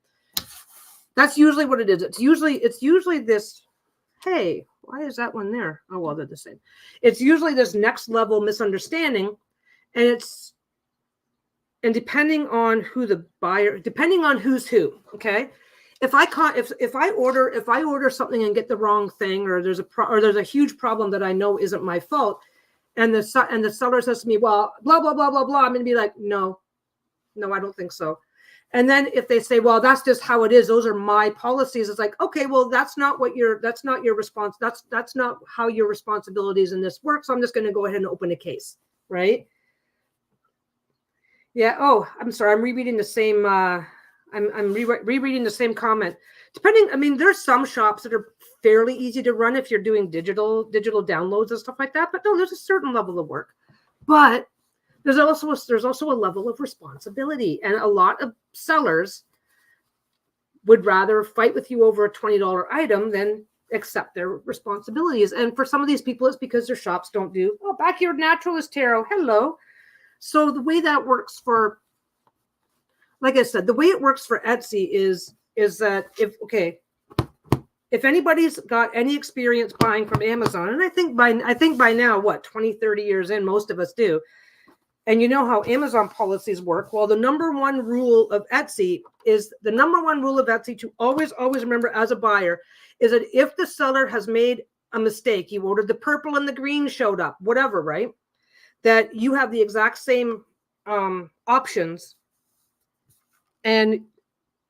That's usually what it is. It's usually this, hey, why is that one there? Oh, well, they're the same. It's usually this next level misunderstanding. And depending on who's who, okay? If I order something and get the wrong thing, or there's a huge problem that I know isn't my fault, and the seller says to me, well, blah blah blah blah blah, I'm gonna be like, no, I don't think so. And then if they say, well, that's just how it is, those are my policies, it's like, okay, well, that's not your response. That's not how your responsibilities in this work. So I'm just going to go ahead and open a case, right? Yeah. Oh, I'm sorry. I'm rereading the same. I'm rereading the same comment. There's some shops that are fairly easy to run if you're doing digital downloads and stuff like that. But no, there's a certain level of work. But there's also a level of responsibility, and a lot of sellers would rather fight with you over a $20 item than accept their responsibilities. And for some of these people, it's because their shops don't do, oh, Backyard Naturalist Tarot, hello. So the way that works like I said, the way it works for Etsy is that if anybody's got any experience buying from Amazon, and I think by now, 20, 30 years in, most of us do, and you know how Amazon policies work. Well, the number one rule of Etsy to always remember as a buyer is that if the seller has made a mistake, you ordered the purple and the green showed up, whatever, right? That you have the exact same options. And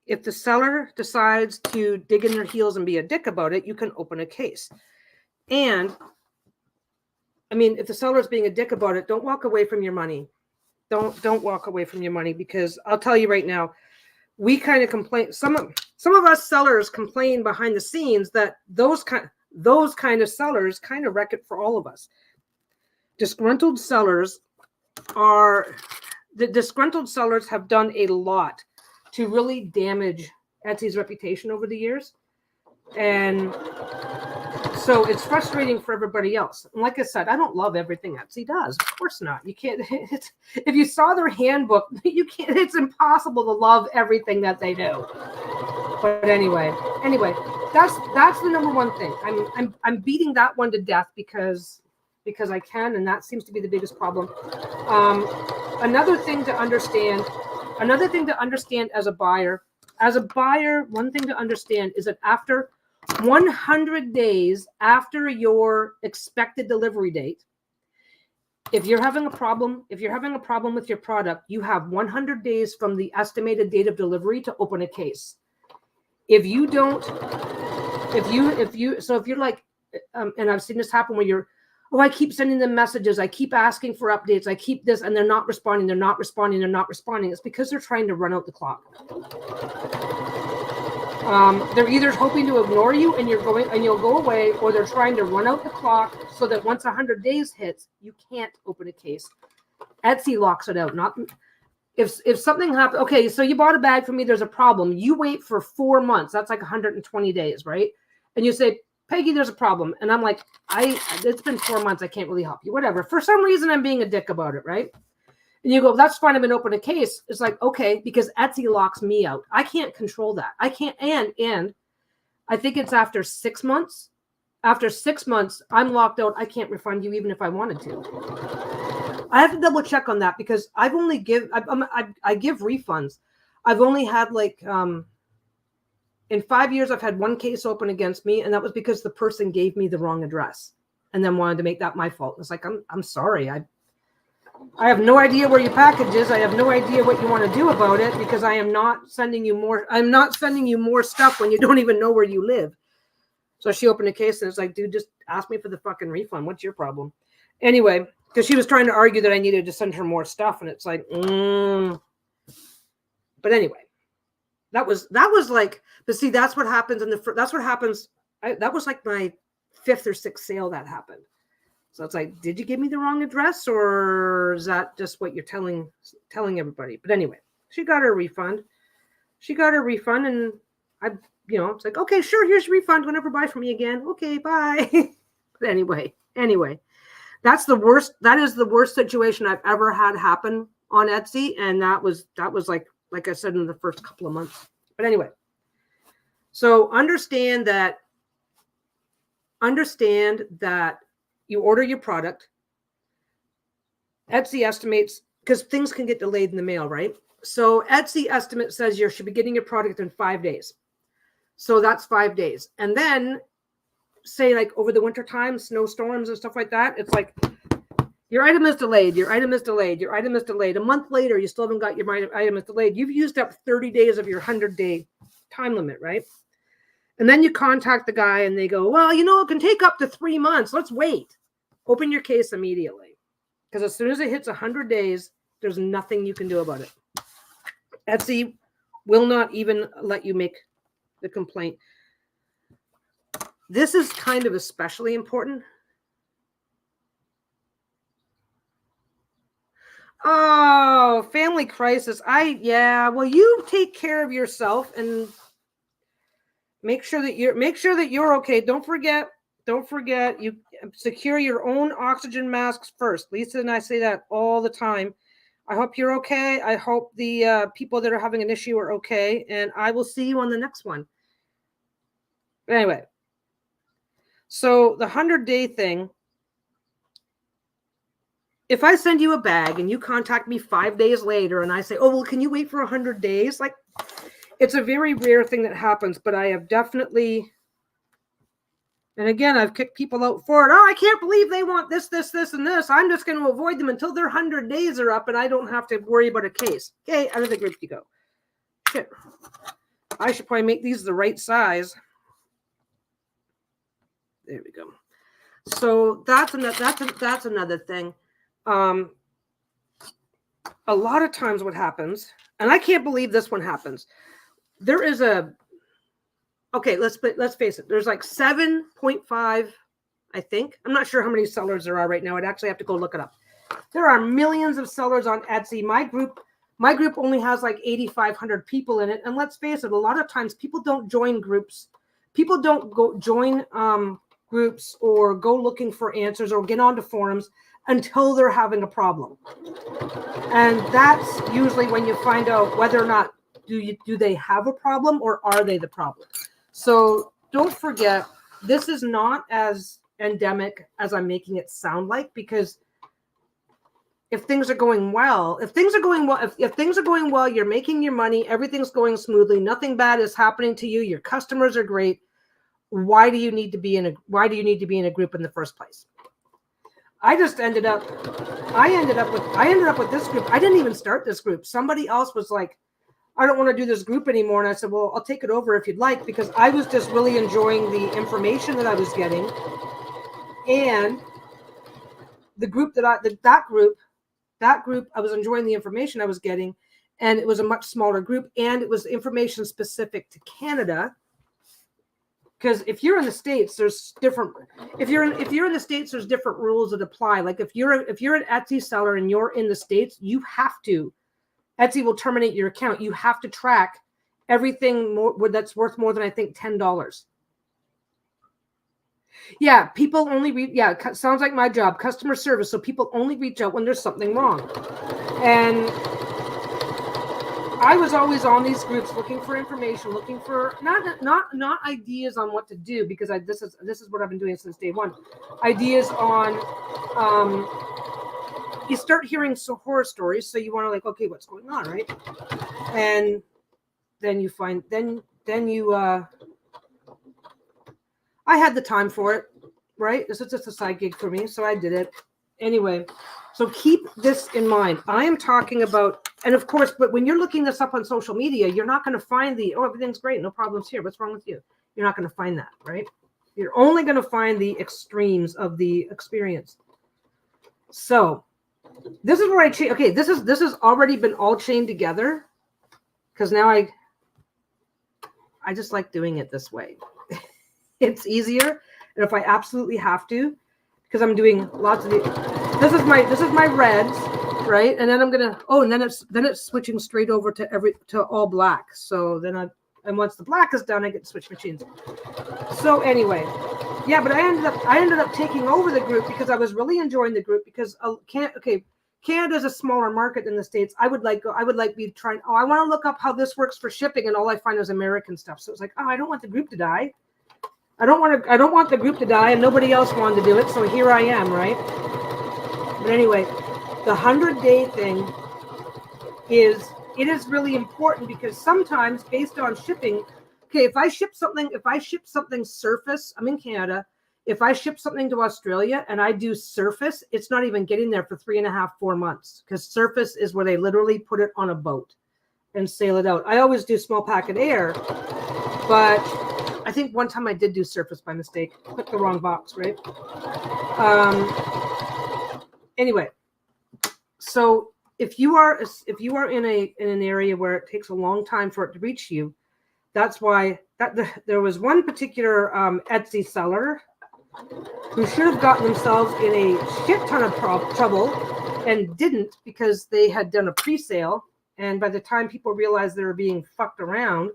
if the seller decides to dig in their heels and be a dick about it, you can open a case. And if the seller is being a dick about it, don't walk away from your money. Don't walk away from your money, because I'll tell you right now, we kind of complain. Some of us sellers complain behind the scenes that those kind of sellers kind of wreck it for all of us. Disgruntled sellers have done a lot to really damage Etsy's reputation over the years. And so it's frustrating for everybody else. And like I said, I don't love everything Etsy does. Of course not. You can't, if you saw their handbook, it's impossible to love everything that they do. But anyway, that's the number one thing. I'm beating that one to death because I can, and that seems to be the biggest problem. Another thing to understand as a buyer, one thing to understand is that after 100 days after your expected delivery date, if you're having a problem with your product, you have 100 days from the estimated date of delivery to open a case. If you're like, and I've seen this happen where you're, oh, I keep sending them messages, I keep asking for updates, I keep this, and they're not responding. It's because they're trying to run out the clock. They're either hoping to ignore you and you'll go away, or they're trying to run out the clock so that once 100 days hits, you can't open a case. Etsy locks it out. Not if something happens. Okay, so you bought a bag from me. There's a problem. You wait for 4 months. That's like 120 days, right? And you say, Peggy, there's a problem. And I'm like, it's been 4 months. I can't really help you. Whatever. For some reason, I'm being a dick about it, right? And you go, that's fine. I'm going to open a case. It's like, okay, because Etsy locks me out. I can't control that. I can't. And I think it's after 6 months. After 6 months, I'm locked out. I can't refund you even if I wanted to. I have to double check on that because I give refunds. I've only had like, in 5 years, I've had one case open against me. And that was because the person gave me the wrong address and then wanted to make that my fault. It's like, I'm sorry. I have no idea where your package is. I have no idea what you want to do about it because I am not sending you more. I'm not sending you more stuff when you don't even know where you live. So she opened a case and it's like, dude, just ask me for the fucking refund. What's your problem? Anyway, because she was trying to argue that I needed to send her more stuff. And it's like, But anyway, that was like, but see, that's what happens that was like my 5th or 6th sale that happened. So it's like, did you give me the wrong address or is that just what you're telling everybody? But anyway, she got her refund. And it's like, okay, sure. Here's your refund. Don't ever buy from me again. Okay, bye. But anyway, that is the worst situation I've ever had happen on Etsy. And that was like I said, in the first couple of months. But anyway, so understand that you order your product. Etsy estimates, because things can get delayed in the mail, right? So Etsy estimate says you should be getting your product in 5 days. So that's 5 days. And then say like over the winter time, snowstorms and stuff like that, it's like your item is delayed. A month later, you still haven't got your item is delayed. You've used up 30 days of your 100-day time limit, right? And then you contact the guy and they go, well, it can take up to 3 months. Let's wait. Open your case immediately. Because as soon as it hits 100 days, there's nothing you can do about it. Etsy will not even let you make the complaint. This is kind of especially important. Oh, family crisis. Well, you take care of yourself and make sure that you're okay. Don't forget, you secure your own oxygen masks first. Lisa and I say that all the time. I hope you're okay. I hope the people that are having an issue are okay. And I will see you on the next one. Anyway, so the 100-day thing, if I send you a bag and you contact me 5 days later and I say, oh, well, can you wait for 100 days? Like, it's a very rare thing that happens, but I have definitely, and again, I've kicked people out for it. Oh, I can't believe they want this, this, this, and this. I'm just going to avoid them until their 100 days are up and I don't have to worry about a case. Okay, out of the group you go. Shit. I should probably make these the right size. There we go. So that's another thing. A lot of times what happens, and I can't believe this one happens. There is okay, let's face it. There's like 7.5, I think. I'm not sure how many sellers there are right now. I'd actually have to go look it up. There are millions of sellers on Etsy. My group only has like 8,500 people in it. And let's face it, a lot of times people don't join groups. People don't go join groups or go looking for answers or get onto forums until they're having a problem. And that's usually when you find out whether or not do they have a problem or are they the problem. So don't forget, this is not as endemic as I'm making it sound like, because if things are going well, if things are going well, you're making your money, everything's going smoothly, nothing bad is happening to you, your customers are great. Why do you need to be in a group in the first place? I ended up with this group. I didn't even start this group. Somebody else was like, I don't want to do this group anymore. And I said, well, I'll take it over if you'd like, because I was just really enjoying the information that I was getting. And the group that group, I was enjoying the information I was getting, and it was a much smaller group, and it was information specific to Canada. Because if you're in the States, there's different. If you're in the States, there's different rules that apply. Like if you're an Etsy seller and you're in the States, you have to. Etsy will terminate your account. You have to track everything that's worth more than, I think, $10. Yeah, people only reach. Yeah, sounds like my job, customer service. So people only reach out when there's something wrong. And I was always on these groups looking for information, looking for not ideas on what to do, because this is what I've been doing since day one. Ideas on you start hearing horror stories, so you want to like, okay, what's going on, right? And then you find I had the time for it, right? This is just a side gig for me, so I did it. Anyway, so keep this in mind. I am talking about, and of course, but when you're looking this up on social media, you're not going to find everything's great, no problems here, what's wrong with you? You're not going to find that, right? You're only going to find the extremes of the experience. So this is where I change. Okay, this has already been all chained together, because now I just like doing it this way. It's easier, and if I absolutely have to, because I'm doing lots of this is my reds, right? And then I'm gonna and then it's switching straight over to all black. So then and once the black is done, I get to switch machines. So anyway, yeah, but I ended up taking over the group because I was really enjoying the group, because Canada's a smaller market than the States. I would like be trying. I want to look up how this works for shipping, and all I find is American stuff. So it's like, I don't want the group to die. I don't want the group to die, and nobody else wanted to do it. So here I am, right? But anyway, the 100-day thing is really important, because sometimes based on shipping, okay, if I ship something surface, I'm in Canada. If I ship something to Australia and I do surface, it's not even getting there for 3.5-4 months, because surface is where they literally put it on a boat and sail it out. I always do small packet air, but I think one time I did do surface by mistake. Clicked the wrong box, right? Anyway, so if you are in an area where it takes a long time for it to reach you, that's why there was one particular Etsy seller who should have gotten themselves in a shit ton of trouble and didn't, because they had done a pre-sale, and by the time people realized they were being fucked around,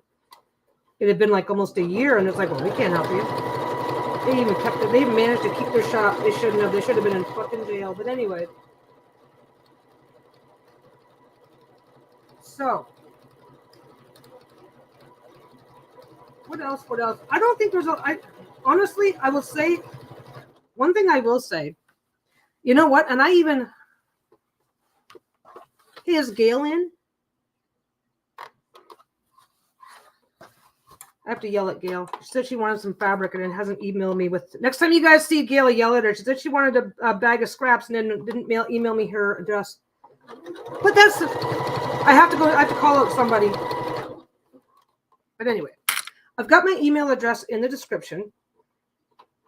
it had been like almost a year, and it's like, well, we can't help you. They even managed to keep their shop. They shouldn't have. They should have been in fucking jail. But anyway. So, what else? I don't think there's honestly, I will say, one thing I will say, you know what? And hey, is Gail in? I have to yell at Gail. She said she wanted some fabric and then hasn't emailed me with. Next time you guys see Gail, yell at her. She said she wanted a bag of scraps and then didn't email me her address. But I have to call out somebody. But anyway, I've got my email address in the description.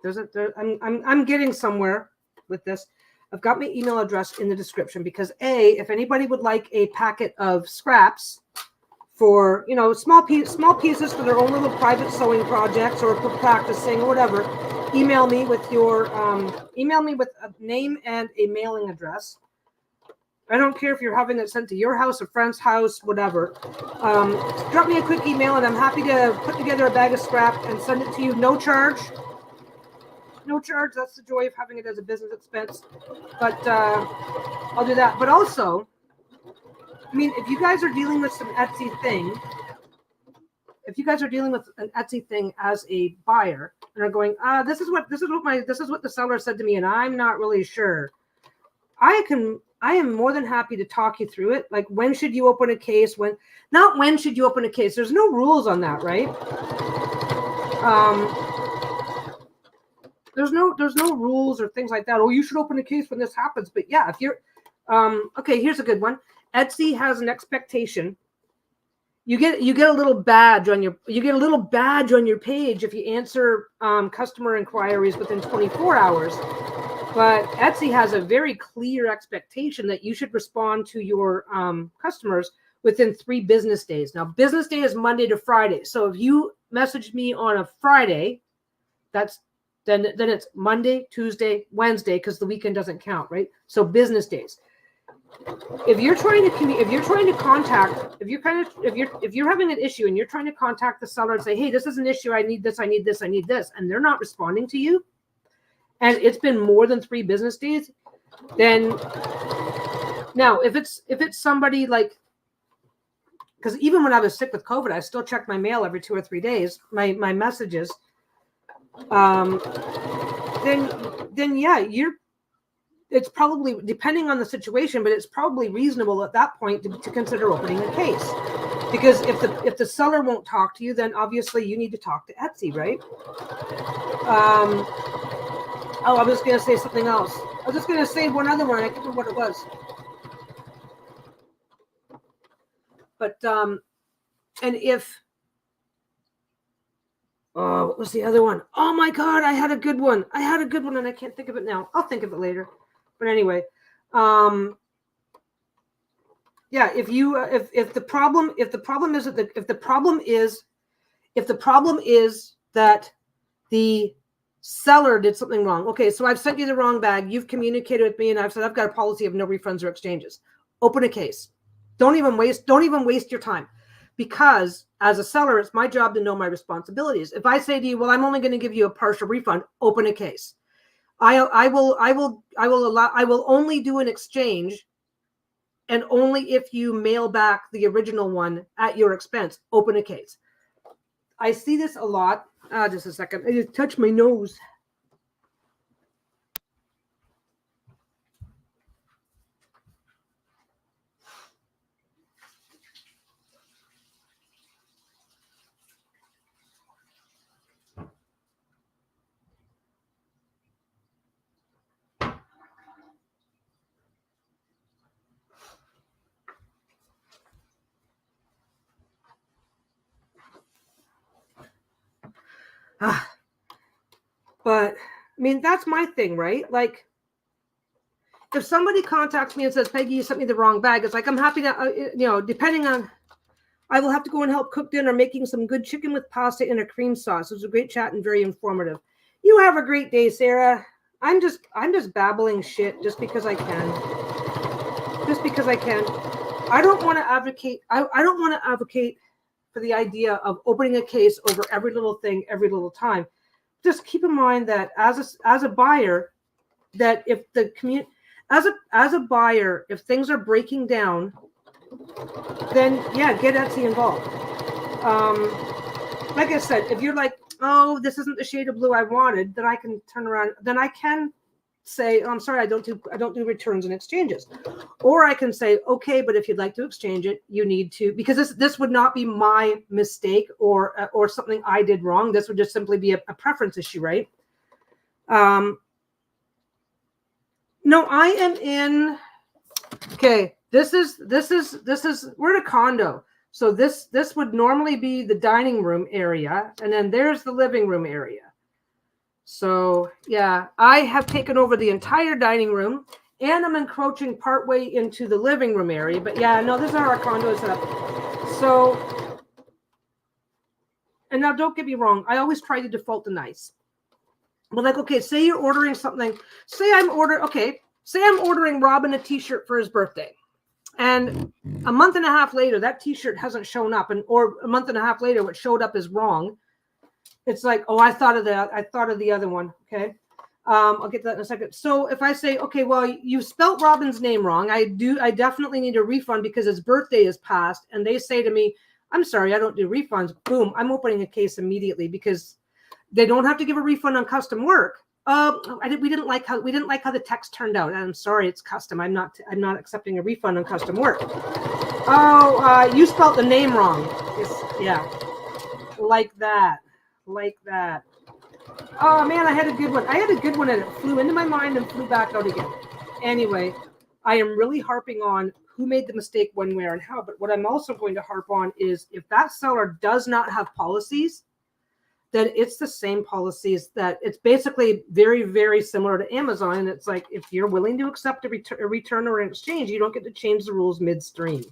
I'm getting somewhere with this. I've got my email address in the description, because if anybody would like a packet of scraps for, small pieces for their own little private sewing projects or for practicing or whatever, email me with a name and a mailing address. I don't care if you're having it sent to your house, a friend's house, whatever. Drop me a quick email, and I'm happy to put together a bag of scrap and send it to you. No charge. No charge. That's the joy of having it as a business expense. But I'll do that. But also, I mean, if you guys are dealing with some Etsy thing, if you guys are dealing with an Etsy thing as a buyer and are going, this is what the seller said to me, and I'm not really sure. I am more than happy to talk you through it. Like, when should you open a case? When should you open a case? There's no rules on that, right? There's no rules or things like that. Oh, you should open a case when this happens. But yeah, if you're okay, here's a good one. Etsy has an expectation. You get a little badge on your page if you answer customer inquiries within 24 hours. But Etsy has a very clear expectation that you should respond to your customers within 3 business days. Now, business day is Monday to Friday. So if you message me on a Friday, then it's Monday, Tuesday, Wednesday, because the weekend doesn't count, right? So business days. If you're having an issue and you're trying to contact the seller and say, hey, this is an issue, I need this, and they're not responding to you, and it's been more than 3 business days, then now if it's somebody like, because even when I was sick with COVID, I still checked my mail every 2 or 3 days, my messages, then yeah, it's probably, depending on the situation, but it's probably reasonable at that point to consider opening a case. Because if the seller won't talk to you, then obviously you need to talk to Etsy, right? I was going to say something else. I was just going to say one other one. I can't remember what it was. But, and if, what was the other one? Oh my God, I had a good one and I can't think of it now. I'll think of it later. But anyway, yeah, if the problem is that the seller did something wrong. Okay, so I've sent you the wrong bag. You've communicated with me, and I've said I've got a policy of no refunds or exchanges. Open a case. Don't even waste your time, because as a seller, it's my job to know my responsibilities. If I say to you, well, I'm only going to give you a partial refund, open a case. I will only do an exchange, and only if you mail back the original one at your expense. Open a case. I see this a lot. Just a second. I just touched my nose. But I mean, that's my thing, right? Like, if somebody contacts me and says, Peggy, you sent me the wrong bag, it's like, I'm happy to, depending on, I will have to go and help cook dinner, making some good chicken with pasta in a cream sauce. It was a great chat and very informative. You have a great day, Sarah. I'm just babbling shit just because I can. I don't want to advocate. I don't want to advocate for the idea of opening a case over every little thing, every little time. Just keep in mind that as a buyer, that if the community, as a buyer, if things are breaking down, then yeah, get Etsy involved. Like I said, if you're like, oh, this isn't the shade of blue I wanted, then I can turn around. Then I can say, oh, I'm sorry, I don't do returns and exchanges. Or I can say, okay, but if you'd like to exchange it, you need to, because this would not be my mistake or something I did wrong. This would just simply be a preference issue, right? No, I am in. Okay, this is we're in a condo, so this would normally be the dining room area, and then there's the living room area. So yeah, I have taken over the entire dining room, and I'm encroaching partway into the living room area. But yeah, no, this is how our condo is set up. So, and now don't get me wrong, I always try to default to nice. But like, okay, say you're ordering something. Say I'm ordering Robin a t-shirt for his birthday. And a month and a half later, that t-shirt hasn't shown up, or a month and a half later, what showed up is wrong. It's like, oh, I thought of the other one. Okay. I'll get to that in a second. So if I say, okay, well, you spelt Robin's name wrong. I definitely need a refund because his birthday is past. And they say to me, I'm sorry, I don't do refunds. Boom, I'm opening a case immediately because they don't have to give a refund on custom work. We didn't like how the text turned out. I'm sorry, it's custom. I'm not accepting a refund on custom work. Oh, you spelled the name wrong. Yeah, like that. Oh man, I had a good one. And it flew into my mind and flew back out again. Anyway, I am really harping on who made the mistake when, where, and how. But what I'm also going to harp on is if that seller does not have policies, then it's the same policies that it's basically very, very similar to Amazon. And it's like, if you're willing to accept a return or an exchange, you don't get to change the rules midstream.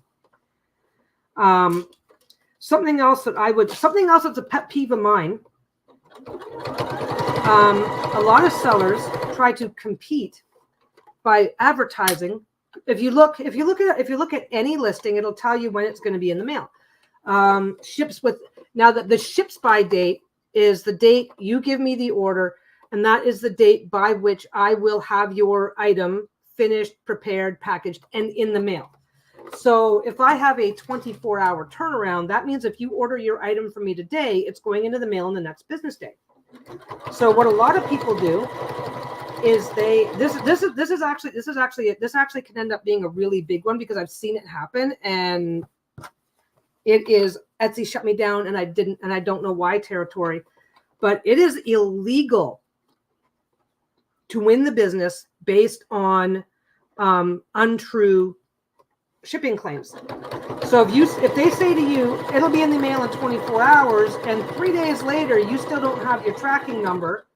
Something else that's a pet peeve of mine. A lot of sellers try to compete by advertising. If you look at any listing, it'll tell you when it's going to be in the mail. Now that the ships by date is the date you give me the order, and that is the date by which I will have your item finished, prepared, packaged, and in the mail. So if I have a 24-hour turnaround, that means if you order your item from me today, it's going into the mail on the next business day. So what a lot of people do is this actually can end up being a really big one because I've seen it happen, and it is Etsy shut me down, and I don't know why territory, but it is illegal to win the business based on untrue shipping claims. So if they say to you, it'll be in the mail in 24 hours, and 3 days later you still don't have your tracking number,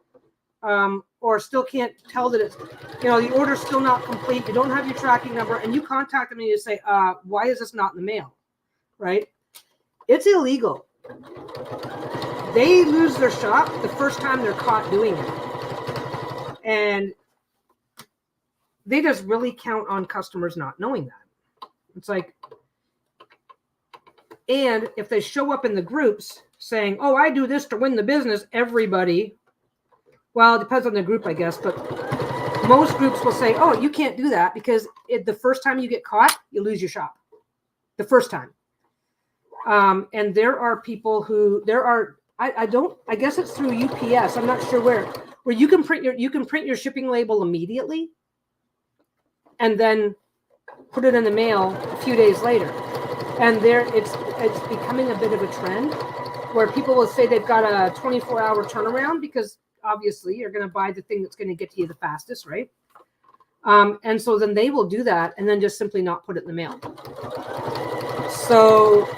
or still can't tell that it's, the order's still not complete, you don't have your tracking number, and you contact them and you say, why is this not in the mail? Right? It's illegal. They lose their shop the first time they're caught doing it. And they just really count on customers not knowing that. It's like, and if they show up in the groups saying, oh, I do this to win the business, everybody, well, it depends on the group, I guess, but most groups will say, oh, you can't do that because the first time you get caught, you lose your shop. The first time. And there are people I guess it's through UPS. I'm not sure where you can print your shipping label immediately and then put it in the mail a few days later. And it's becoming a bit of a trend where people will say they've got a 24-hour turnaround because obviously you're going to buy the thing that's going to get to you the fastest, right? And so then they will do that and then just simply not put it in the mail. So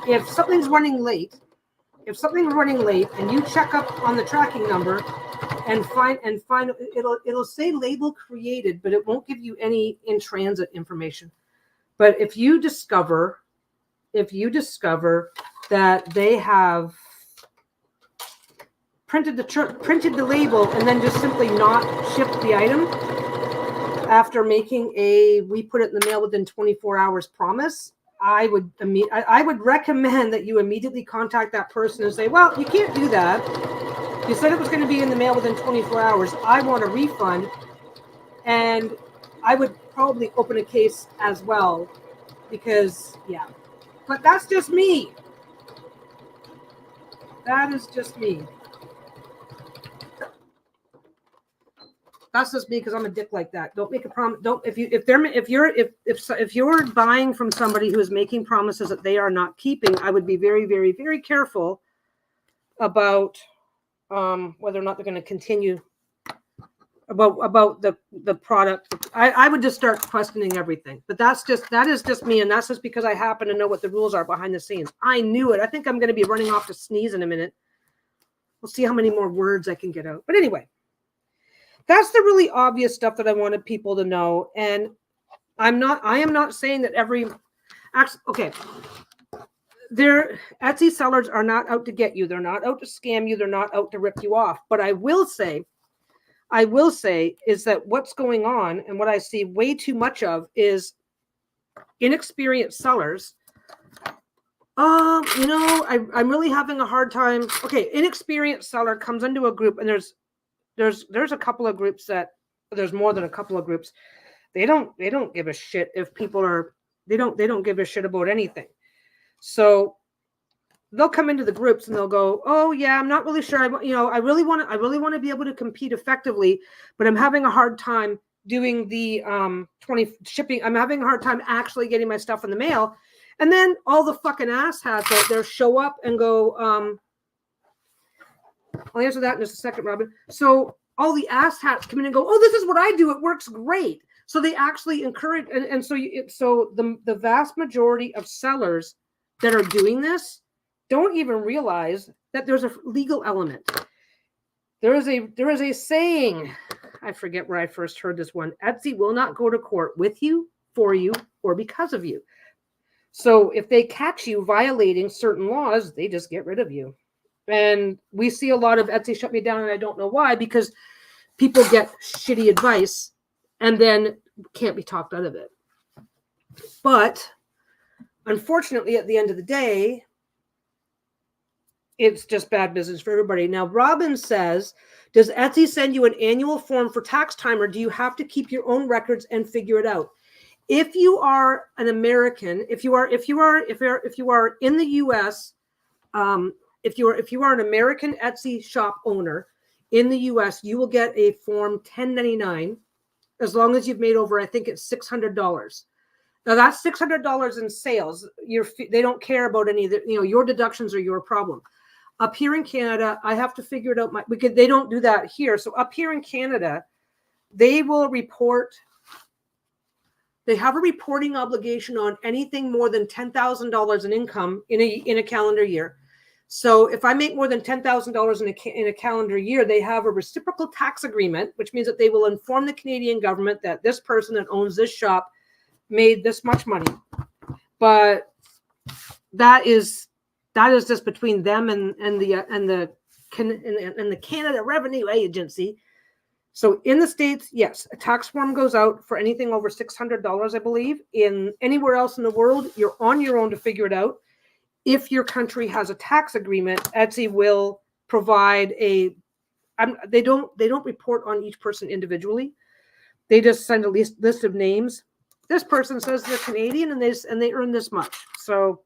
if something's running late and you check up on the tracking number and find it'll say label created, but it won't give you any in transit information. But if you discover that they have printed the label and then just simply not shipped the item after making we put it in the mail within 24 hours promise, I would recommend that you immediately contact that person and say, well, you can't do that. You said it was going to be in the mail within 24 hours. I want a refund. And I would probably open a case as well because, yeah. But that's just me. That is just me. That's just me because I'm a dick like that. Don't make a promise. If you're buying from somebody who is making promises that they are not keeping, I would be very, very, very careful about whether or not they're going to continue about the product. I would just start questioning everything. But that is just me, and that's just because I happen to know what the rules are behind the scenes. I knew it. I think I'm going to be running off to sneeze in a minute. We'll see how many more words I can get out. But anyway. That's the really obvious stuff that I wanted people to know. And I am not saying that Etsy sellers are not out to get you. They're not out to scam you. They're not out to rip you off. But I will say is that what's going on and what I see way too much of is inexperienced sellers. I'm really having a hard time. Okay, inexperienced seller comes into a group and there's a couple of groups there's more than a couple of groups. They don't give a shit if people are They don't give a shit about anything. So they'll come into the groups and they'll go, "Oh yeah, I'm not really sure. I really want to be able to compete effectively, but I'm having a hard time doing the 20 shipping. I'm having a hard time actually getting my stuff in the mail." And then all the fucking asshats out there show up and go, I'll answer that in just a second, Robin. So all the asshats come in and go, "Oh, this is what I do. It works great." So they actually encourage, and so the vast majority of sellers that are doing this don't even realize that there's a legal element. There is a saying, I forget where I first heard this one. Etsy will not go to court with you, for you, or because of you. So if they catch you violating certain laws, they just get rid of you. And we see a lot of Etsy shut me down, and I don't know why, because people get shitty advice and then can't be talked out of it. But unfortunately, at the end of the day, it's just bad business for everybody. Now, Robin says, does Etsy send you an annual form for tax time, or do you have to keep your own records and figure it out? If you are an American, if you are in the US, if you are an American Etsy shop owner in the US, you will get a form 1099 as long as you've made over, I think it's $600. Now that's $600 in sales. They don't care about any of the, your deductions are your problem. Up here in Canada, I have to figure it out because they don't do that here. So up here in Canada, they will report. They have a reporting obligation on anything more than $10,000 in income in a calendar year. So if I make more than $10,000 in a calendar year, they have a reciprocal tax agreement, which means that they will inform the Canadian government that this person that owns this shop made this much money. But that is just between them and the Canada Revenue Agency. So in the States, yes, a tax form goes out for anything over $600, I believe. In anywhere else in the world, you're on your own to figure it out. If your country has a tax agreement, Etsy will provide they don't report on each person individually. They just send a list of names. This person says they're Canadian and they earn this much. So,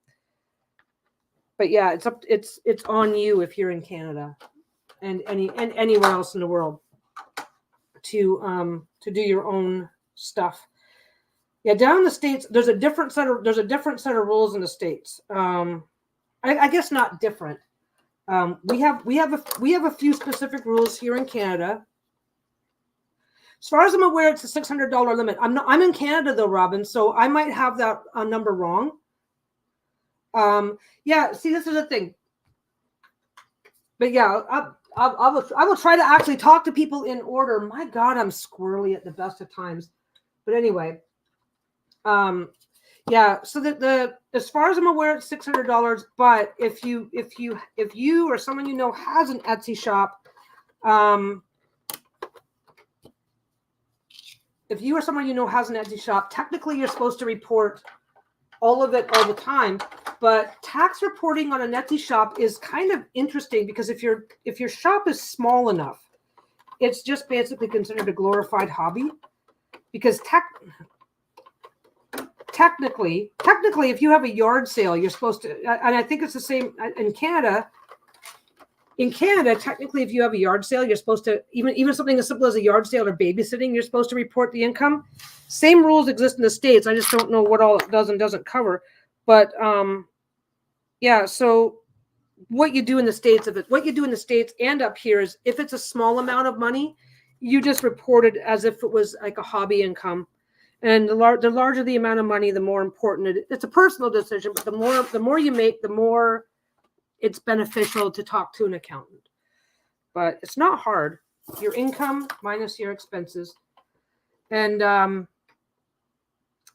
but yeah, it's on you if you're in Canada and anywhere else in the world to do your own stuff. Yeah, down in the States, there's a different set of rules in the States. I guess not different. We have a few specific rules here in Canada. As far as I'm aware, it's a $600 limit. I'm in Canada though, Robin, so I might have that number wrong. Yeah, see, this is the thing. But yeah, I will try to actually talk to people in order. My God, I'm squirrely at the best of times. But anyway, yeah. So as far as I'm aware, it's $600. But if you or someone you know has an Etsy shop, if you or someone you know has an Etsy shop, technically you're supposed to report all of it all the time. But tax reporting on an Etsy shop is kind of interesting because if your shop is small enough, it's just basically considered a glorified hobby. Because technically, if you have a yard sale, you're supposed to, and I think it's the same in Canada. In Canada, technically, if you have a yard sale, you're supposed to, even something as simple as a yard sale or babysitting, you're supposed to report the income. Same rules exist in the States. I just don't know what all it does and doesn't cover. But yeah, so what you do in the States, and up here is if it's a small amount of money, you just report it as if it was like a hobby income. And the larger the amount of money, the more important it's a personal decision, but the more you make, the more it's beneficial to talk to an accountant. But it's not hard. Your income minus your expenses. And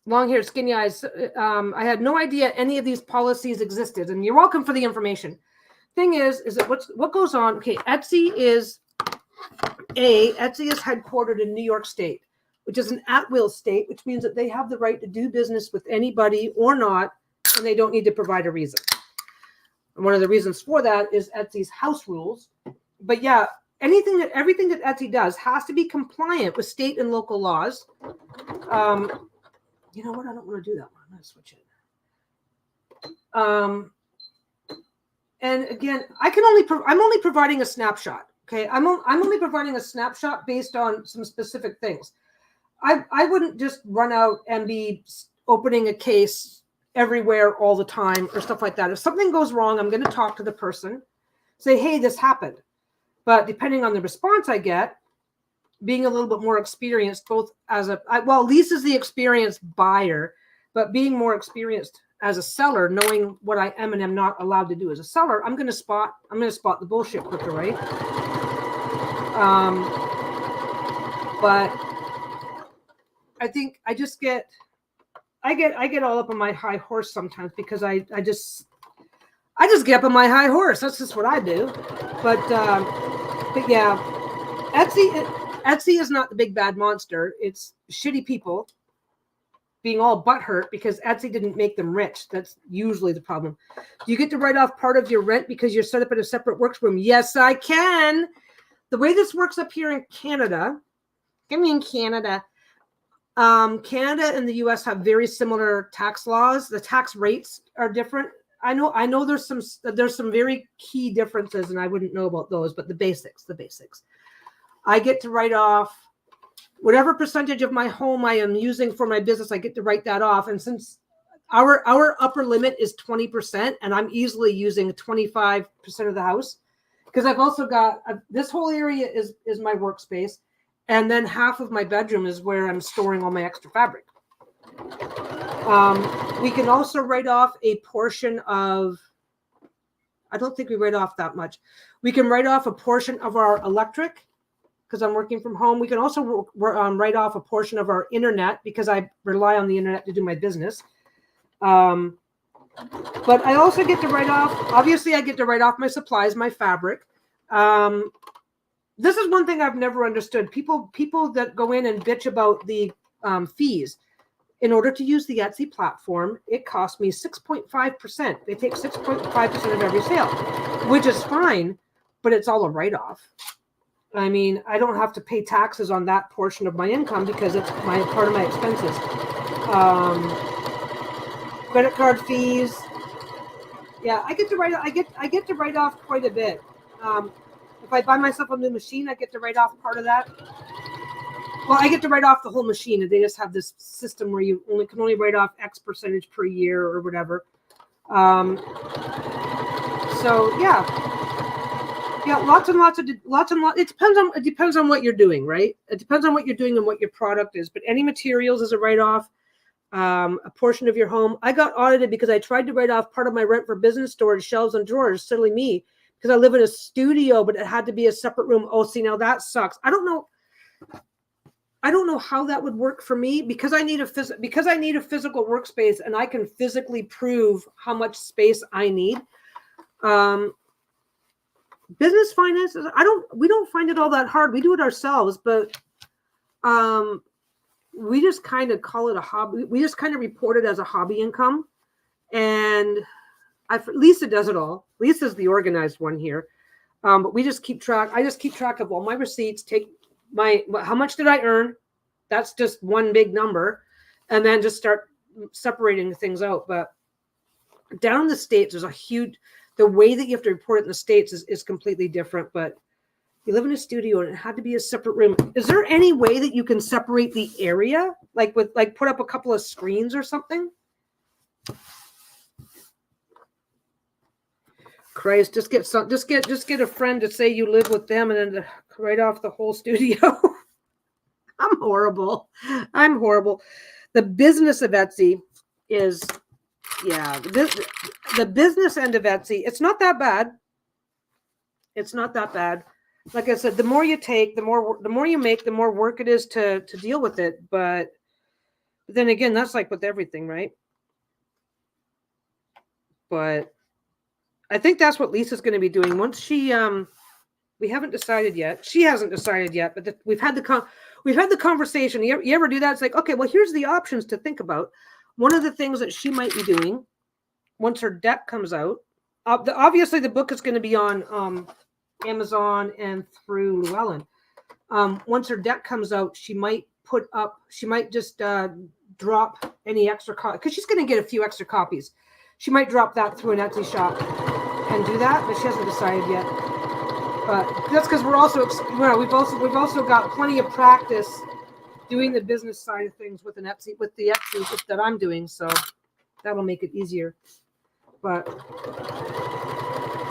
long-haired skinny eyes, I had no idea any of these policies existed, and you're welcome for the information. Thing is that what goes on, okay, Etsy is headquartered in New York State, which is an at-will state, which means that they have the right to do business with anybody or not, and they don't need to provide a reason. And one of the reasons for that is Etsy's house rules. But yeah, everything that Etsy does has to be compliant with state and local laws. You know what? I don't want to do that one. gonna switch it. And again, I'm only providing a snapshot. Okay, I'm only providing a snapshot based on some specific things. I wouldn't just run out and be opening a case everywhere all the time or stuff like that. If something goes wrong, I'm going to talk to the person, say, hey, this happened. But depending on the response I get, being a little bit more experienced, both as Lisa's the experienced buyer, but being more experienced as a seller, knowing what I am and am not allowed to do as a seller, I'm going to spot the bullshit quicker, right? But I think I get all up on my high horse sometimes because I just get up on my high horse. That's just what I do. But yeah, Etsy is not the big bad monster. It's shitty people being all butthurt because Etsy didn't make them rich. That's usually the problem. Do you get to write off part of your rent because you're set up in a separate workroom? Yes, I can. The way this works up here in Canada, Canada and the US have very similar tax laws. The tax rates are different. I know there's some very key differences, and I wouldn't know about those, but the basics. I get to write off whatever percentage of my home I am using for my business. I get to write that off. And since our upper limit is 20%, and I'm easily using 25% of the house, because I've also got this whole area is my workspace. And then half of my bedroom is where I'm storing all my extra fabric. We can also write off a portion of, I don't think we write off that much. We can write off a portion of our electric because I'm working from home. We can also write off a portion of our internet because I rely on the internet to do my business. But I also get to write off, obviously I get to write off my supplies, my fabric. This is one thing I've never understood. People that go in and bitch about the fees. In order to use the Etsy platform, it costs me 6.5%. They take 6.5% of every sale, which is fine, but it's all a write-off. I mean, I don't have to pay taxes on that portion of my income because it's part of my expenses. Credit card fees. Yeah, I get to write off quite a bit. If I buy myself a new machine, I get to write off part of that. Well, I get to write off the whole machine, and they just have this system where you can only write off X percentage per year or whatever. So yeah, lots and lots. It depends on what you're doing, right? It depends on what you're doing and what your product is. But any materials is a write-off. A portion of your home. I got audited because I tried to write off part of my rent for business storage, shelves, and drawers. Silly me, because I live in a studio, but it had to be a separate room. Oh, see, now that sucks. I don't know how that would work for me because I need a physical workspace and I can physically prove how much space I need. Business finances, we don't find it all that hard. We do it ourselves, but we just kind of call it a hobby. We just kind of report it as a hobby income. And Lisa does it all. Lisa's the organized one here. But we just keep track. I just keep track of all my receipts, how much did I earn? That's just one big number. And then just start separating things out. But down in the States, the way that you have to report it in the States is completely different. But you live in a studio and it had to be a separate room. Is there any way that you can separate the area? Like put up a couple of screens or something? Christ, just get a friend to say you live with them and then write off the whole studio. I'm horrible. The business of Etsy is, the business end of Etsy, it's not that bad. Like I said, the more you take, the more you make, the more work it is to deal with it. But then again, that's like with everything, right? But I think that's what Lisa's going to be doing once she. We haven't decided yet. She hasn't decided yet, but we've had the conversation. You ever do that? It's like, okay, well, here's the options to think about. One of the things that she might be doing once her deck comes out. Obviously, the book is going to be on Amazon and through Llewellyn. Once her deck comes out, she might just drop any extra copy, because she's going to get a few extra copies. She might drop that through an Etsy shop and do that, but she hasn't decided yet. But that's because we're also, we've also got plenty of practice doing the business side of things with the Etsy that I'm doing, so that'll make it easier. But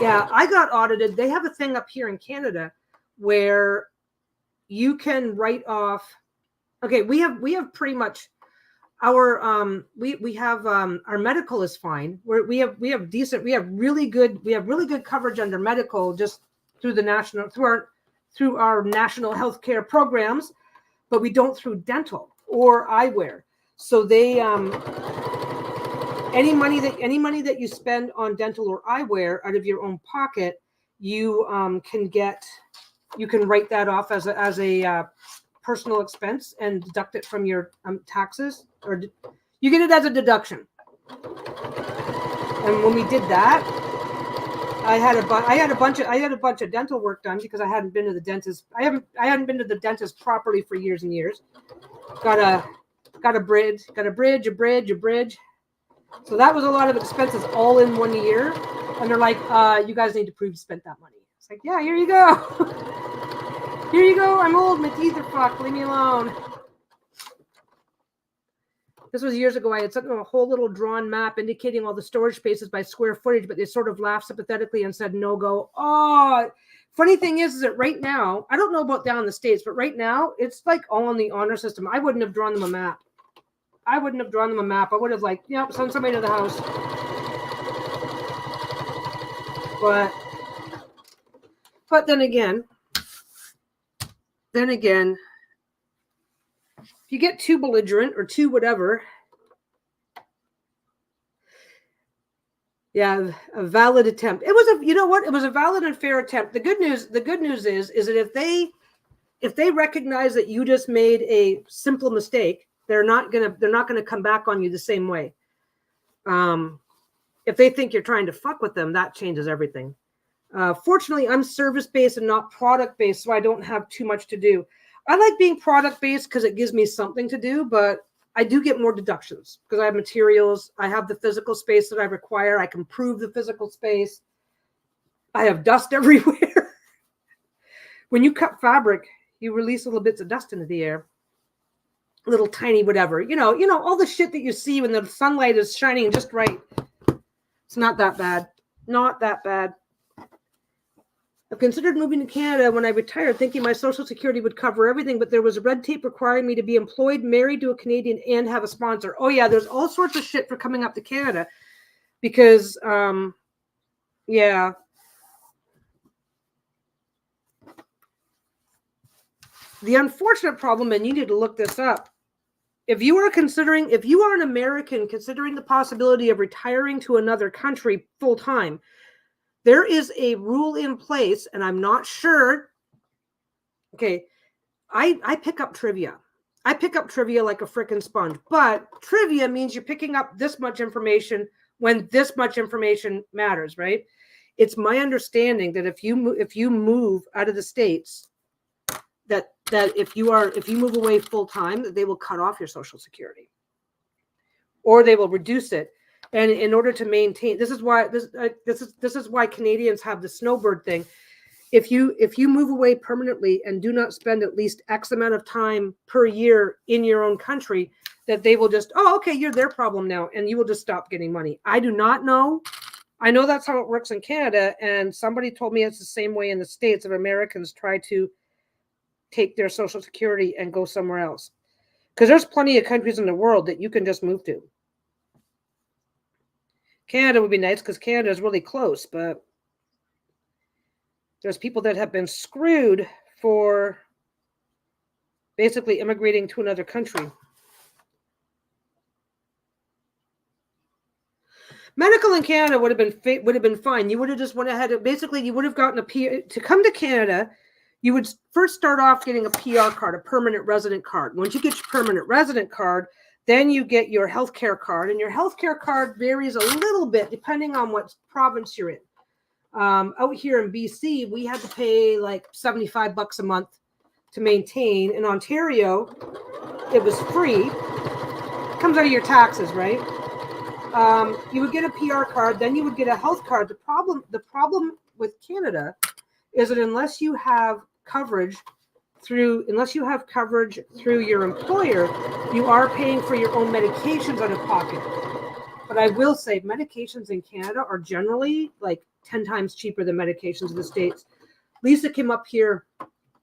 yeah, I got audited. They have a thing up here in Canada where you can write off. Okay, we have pretty much our we have our medical is fine. We have really good coverage under medical just through our national healthcare programs, but we don't through dental or eyewear. So they any money that you spend on dental or eyewear out of your own pocket, you can write that off as a personal expense and deduct it from your taxes, or you get it as a deduction. And when we did that, I had a bunch of dental work done because I hadn't been to the dentist. I hadn't been to the dentist properly for years and years. Got a bridge. So that was a lot of expenses all in 1 year. And they're like, you guys need to prove you spent that money. It's like, yeah, here you go. Here you go. I'm old. My teeth are fucked. Leave me alone. This was years ago. I had sent them a whole little drawn map indicating all the storage spaces by square footage, but they sort of laughed sympathetically and said, no go. Oh, funny thing is that right now, I don't know about down in the States, but right now it's like all on the honor system. I wouldn't have drawn them a map. I would have sent somebody to the house. But then again, if you get too belligerent or too whatever, yeah, a valid attempt. It was a valid and fair attempt. The good news is that if they recognize that you just made a simple mistake, they're not gonna come back on you the same way. If they think you're trying to fuck with them, that changes everything. Fortunately, I'm service-based and not product-based, so I don't have too much to do. I like being product-based because it gives me something to do, but I do get more deductions because I have materials. I have the physical space that I require. I can prove the physical space. I have dust everywhere. When you cut fabric, you release little bits of dust into the air. Little tiny whatever. You know, all the shit that you see when the sunlight is shining just right. It's not that bad. Not that bad. I've considered moving to Canada when I retired, thinking my Social Security would cover everything, but there was red tape requiring me to be employed, married to a Canadian, and have a sponsor. Oh, yeah, there's all sorts of shit for coming up to Canada because, yeah. The unfortunate problem, and you need to look this up, if you are an American considering the possibility of retiring to another country full-time, there is a rule in place, and I'm not sure. Okay, I pick up trivia. I pick up trivia like a frickin' sponge, but trivia means you're picking up this much information when this much information matters, right? It's my understanding that if you move out of the States, that if you move away full time, that they will cut off your Social Security, or they will reduce it. And in order to maintain, this is why Canadians have the snowbird thing. If you move away permanently and do not spend at least X amount of time per year in your own country, that they will just, oh, okay, you're their problem now, and you will just stop getting money. I do not know. I know that's how it works in Canada, and somebody told me it's the same way in the States if Americans try to take their Social Security and go somewhere else. Because there's plenty of countries in the world that you can just move to. Canada would be nice because Canada is really close, but there's people that have been screwed for basically immigrating to another country. Medical in Canada would have been fine. You would have just went ahead and basically you would have gotten to come to Canada. You would first start off getting a PR card, a permanent resident card. Once you get your permanent resident card, then you get your healthcare card, and your healthcare card varies a little bit depending on what province you're in. Out here in BC, we had to pay like $75 a month to maintain. In Ontario, it was free comes out of your taxes, right? You would get a PR card, then you would get a health card. The problem with Canada is that unless you have coverage through your employer, you are paying for your own medications out of pocket. But I will say medications in Canada are generally like 10 times cheaper than medications in the States. Lisa came up here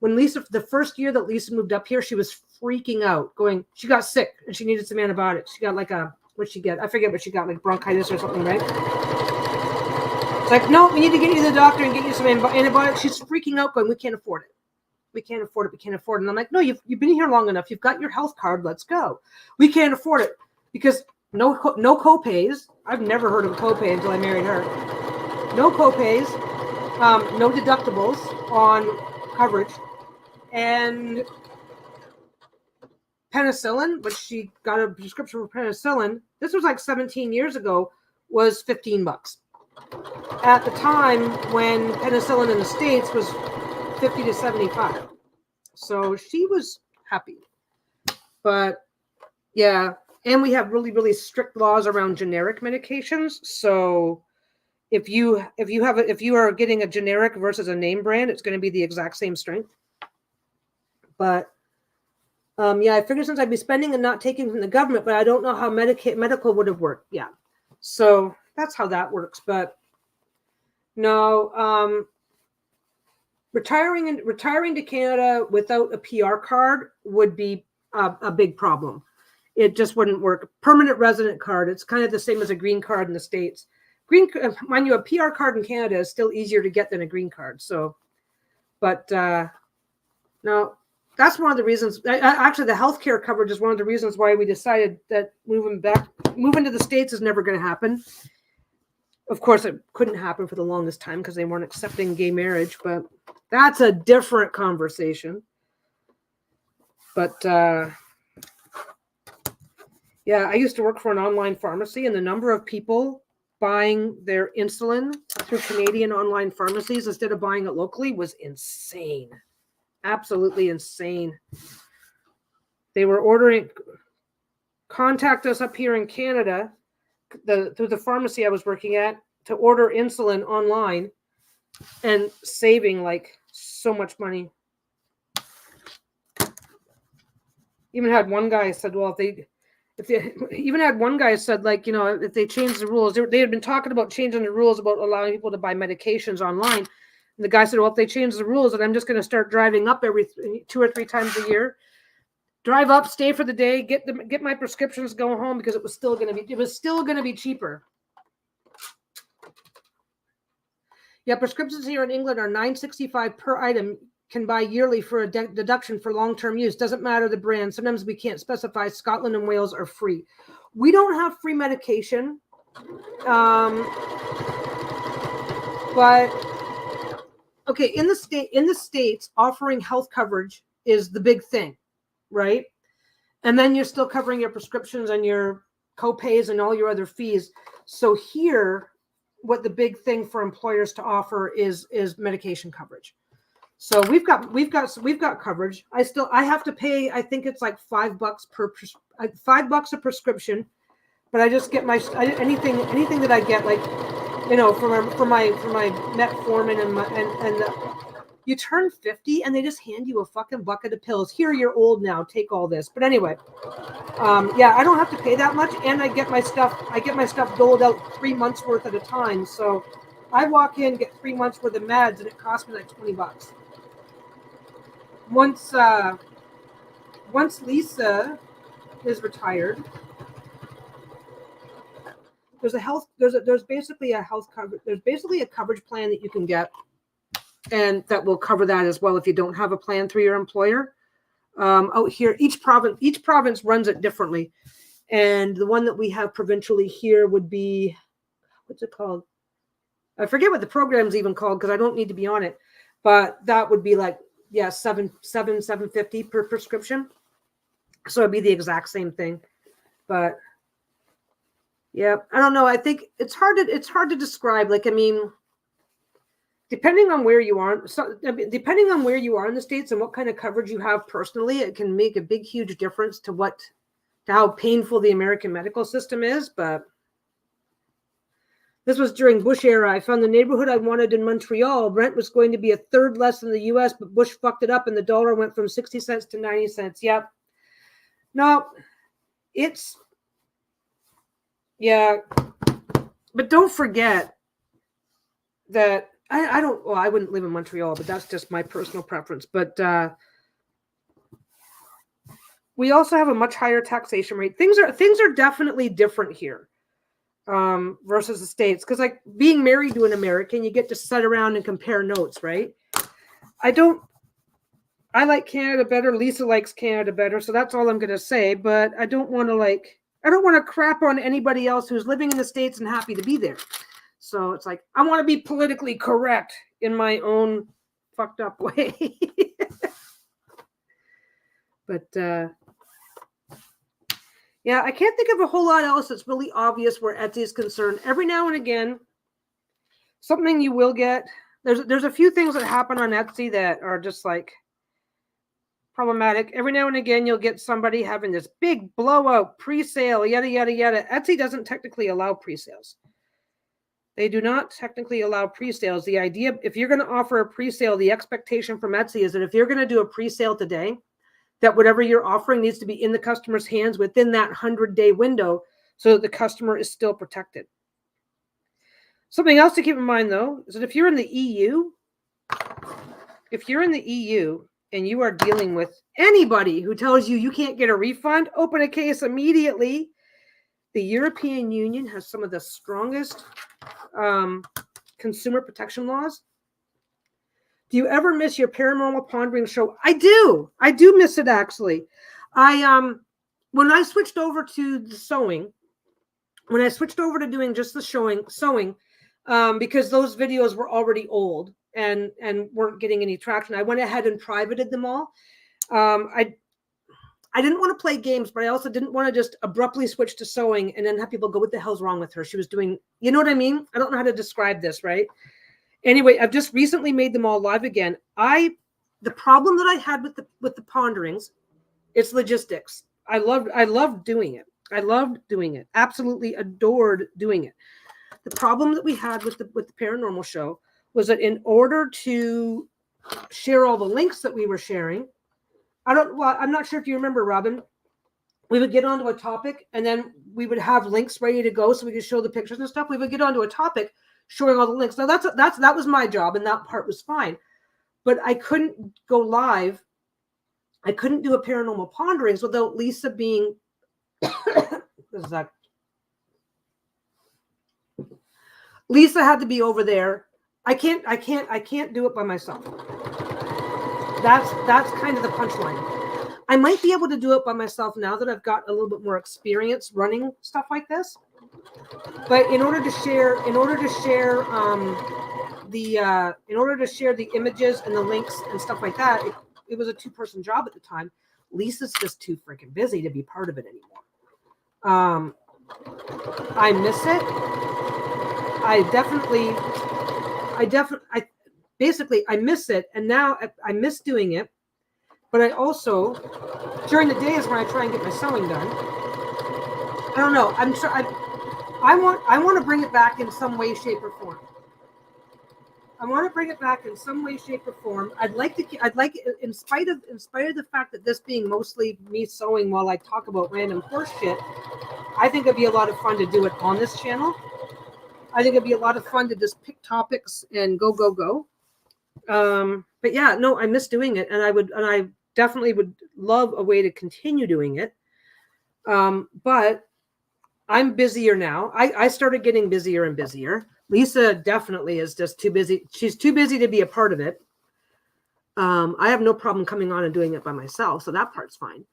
the first year that Lisa moved up here, she was freaking out, she got sick and she needed some antibiotics. She got like what'd she get? I forget what she got, like bronchitis or something, right? It's like, no, we need to get you to the doctor and get you some antibiotics. She's freaking out, going, we can't afford it. We can't afford it. We can't afford it. And I'm like, no, you've been here long enough. You've got your health card. Let's go. We can't afford it because no co-pays. I've never heard of a copay until I married her. No co-pays, no deductibles on coverage, and penicillin, which she got a prescription for penicillin. This was like 17 years ago, was $15. At the time when penicillin in the States was 50 to 75. So she was happy. But yeah, and we have really, really strict laws around generic medications. So if you are getting a generic versus a name brand, it's going to be the exact same strength. But yeah, I figured since I'd be spending and not taking from the government, but I don't know how medical would have worked. Yeah. So that's how that works. But no, retiring to Canada without a PR card would be a big problem. It just wouldn't work. Permanent resident card, it's kind of the same as a green card in the States. Mind you, a PR card in Canada is still easier to get than a green card. So, but no, that's one of the reasons. Actually, the healthcare coverage is one of the reasons why we decided that moving to the States is never going to happen. Of course, it couldn't happen for the longest time because they weren't accepting gay marriage, but that's a different conversation. But yeah, I used to work for an online pharmacy, and the number of people buying their insulin through Canadian online pharmacies instead of buying it locally was insane. Absolutely insane. They were contact us up here in Canada through the pharmacy I was working at to order insulin online and saving like so much money. Even had one guy said, well, if they change the rules, they had been talking about changing the rules about allowing people to buy medications online. And the guy said, well, if they change the rules, then I'm just going to start driving up every 2 or 3 times a year. Drive up, stay for the day, get my prescriptions, go home, because it was still going to be cheaper. Yeah, prescriptions here in England are $9.65 per item. Can buy yearly for a deduction for long-term use. Doesn't matter the brand. Sometimes we can't specify. Scotland and Wales are free. We don't have free medication, but okay. In the States, offering health coverage is the big thing, right? And then you're still covering your prescriptions and your co-pays and all your other fees. So here, what the big thing for employers to offer is medication coverage. So we've got coverage. I have to pay. I think it's like $5 a prescription, but I just get anything that I get, like, for my metformin and you turn 50 and they just hand you a fucking bucket of pills. Here, you're old now. Take all this. But anyway, yeah, I don't have to pay that much, and I get my stuff doled out 3 months worth at a time. So I walk in, get 3 months worth of meds, and it costs me like $20. Once Lisa is retired, there's basically a health coverage. There's basically a coverage plan that you can get, and that will cover that as well if you don't have a plan through your employer. Out here, each province runs it differently, and the one that we have provincially here would be, what's it called? I forget what the program's even called because I don't need to be on it, but that would be like, yeah, $750 per prescription. So it'd be the exact same thing. But yeah, I don't know. I think it's hard to describe. Like, I mean, depending on where you are in the States and what kind of coverage you have personally, it can make a big, huge difference to what to how painful the American medical system is, but this was during Bush era. I found the neighborhood I wanted in Montreal. Rent was going to be a third less than the US, but Bush fucked it up and the dollar went from 60 cents to 90 cents. Yep. No, it's, yeah. But don't forget that I don't, well, I wouldn't live in Montreal, but that's just my personal preference. But we also have a much higher taxation rate. Things are definitely different here versus the States. Because like being married to an American, you get to sit around and compare notes, right? I like Canada better. Lisa likes Canada better. So that's all I'm going to say. But I don't want to crap on anybody else who's living in the States and happy to be there. So it's like, I want to be politically correct in my own fucked up way. But yeah, I can't think of a whole lot else that's really obvious where Etsy is concerned. Every now and again, something you will get. There's a few things that happen on Etsy that are just like problematic. Every now and again, you'll get somebody having this big blowout pre-sale, yada, yada, yada. Etsy doesn't technically allow pre-sales. They do not technically allow pre-sales. The idea, if you're going to offer a pre-sale, the expectation from Etsy is that if you're going to do a pre-sale today, that whatever you're offering needs to be in the customer's hands within that 100-day window so that the customer is still protected. Something else to keep in mind, though, is that if you're in the EU, and you are dealing with anybody who tells you you can't get a refund, open a case immediately. The European Union has some of the strongest consumer protection laws. Do you ever miss your Paranormal Pondering show? I do miss it, actually. When I switched over to the sewing, when I switched over to doing just the sewing, because those videos were already old and weren't getting any traction, I went ahead and privated them all. I didn't want to play games, but I also didn't want to just abruptly switch to sewing and then have people go, what the hell's wrong with her? She was doing, you know what I mean? I don't know how to describe this, right? Anyway, I've just recently made them all live again. The problem that I had with the ponderings, it's logistics. I loved doing it. I loved doing it. Absolutely adored doing it. The problem that we had with the paranormal show was that in order to share all the links that we were sharing, I'm not sure if you remember, Robin, we would get onto a topic and then we would have links ready to go so we could show the pictures and stuff. We would get onto a topic showing all the links. Now that was my job and that part was fine, but I couldn't go live. I couldn't do a Paranormal Ponderings without Lisa being, Lisa had to be over there. I can't do it by myself. That's kind of the punchline. I might be able to do it by myself now that I've got a little bit more experience running stuff like this. But in order to share the images and the links and stuff like that, it was a 2-person job at the time. Lisa's just too freaking busy to be part of it anymore. I miss it. I miss it, and now I miss doing it. But I also, during the days when I try and get my sewing done, I don't know. I want to bring it back in some way, shape, or form. I'd like in spite of the fact that this being mostly me sewing while I talk about random horse shit, I think it'd be a lot of fun to do it on this channel. I think it'd be a lot of fun to just pick topics and go. But yeah, no, I miss doing it, and I definitely would love a way to continue doing it. But I'm busier now. I started getting busier and busier. Lisa definitely is just too busy. She's too busy to be a part of it. I have no problem coming on and doing it by myself, so that part's fine.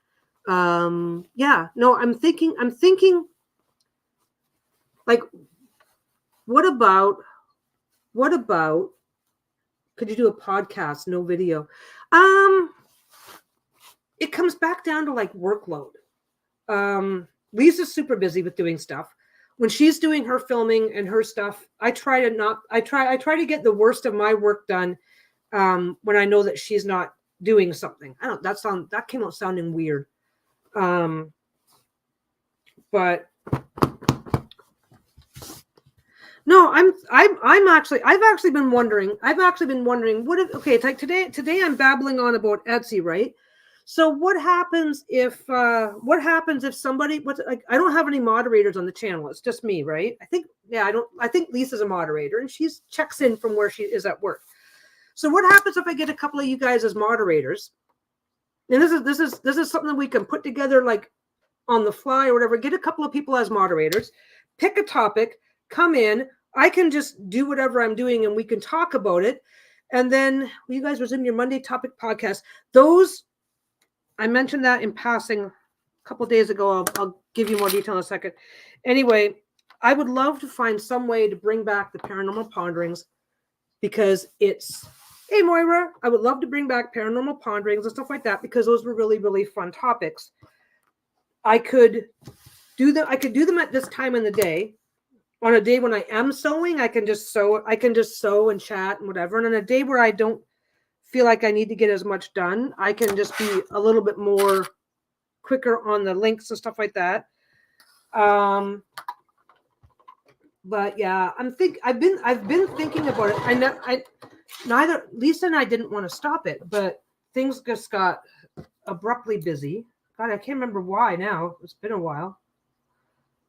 Yeah, no, I'm thinking like, what about could you do a podcast, no video? It comes back down to like workload. Lisa's super busy with doing stuff. When she's doing her filming and her stuff, I try to get the worst of my work done when I know that she's not doing something. That came out sounding weird. But no, I've actually been wondering what if, okay, it's like today I'm babbling on about Etsy, right? So what happens if somebody, I don't have any moderators on the channel. It's just me, right? I think Lisa's a moderator and she checks in from where she is at work. So what happens if I get a couple of you guys as moderators? And this is something that we can put together like on the fly or whatever. Get a couple of people as moderators, pick a topic, come in. I can just do whatever I'm doing and we can talk about it. And then you guys resume your Monday topic podcast. Those, I mentioned that in passing a couple of days ago. I'll give you more detail in a second. Anyway, I would love to find some way to bring back the paranormal ponderings because hey Moira, I would love to bring back paranormal ponderings and stuff like that because those were really, really fun topics. I could do them at this time in the day. On a day when I am sewing, I can just sew and chat and whatever. And on a day where I don't feel like I need to get as much done, I can just be a little bit more quicker on the links and stuff like that. But yeah, I've been thinking about it. Neither Lisa and I didn't want to stop it, but things just got abruptly busy. God, I can't remember why now. It's been a while.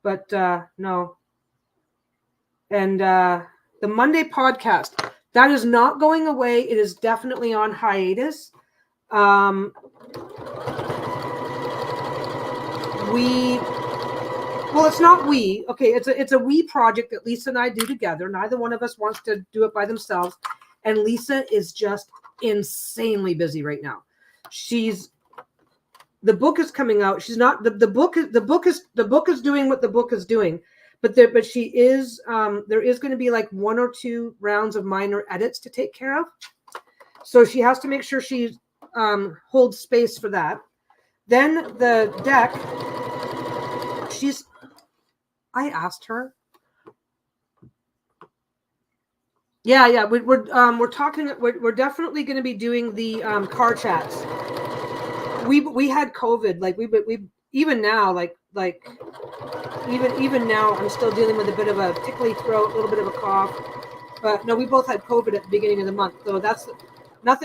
But no. And the Monday podcast, that is not going away. It is definitely on hiatus. It's not we. Okay, it's a we project that Lisa and I do together. Neither one of us wants to do it by themselves. And Lisa is just insanely busy right now. The book is coming out. She's not the book is doing what the book is doing. But she is there is going to be like 1 or 2 rounds of minor edits to take care of. So she has to make sure she holds space for that. Then the deck, I asked her. Yeah, we're talking. We're definitely going to be doing the car chats. We had COVID, like we even now, even now, I'm still dealing with a bit of a tickly throat, a little bit of a cough. But no, we both had COVID at the beginning of the month, so that's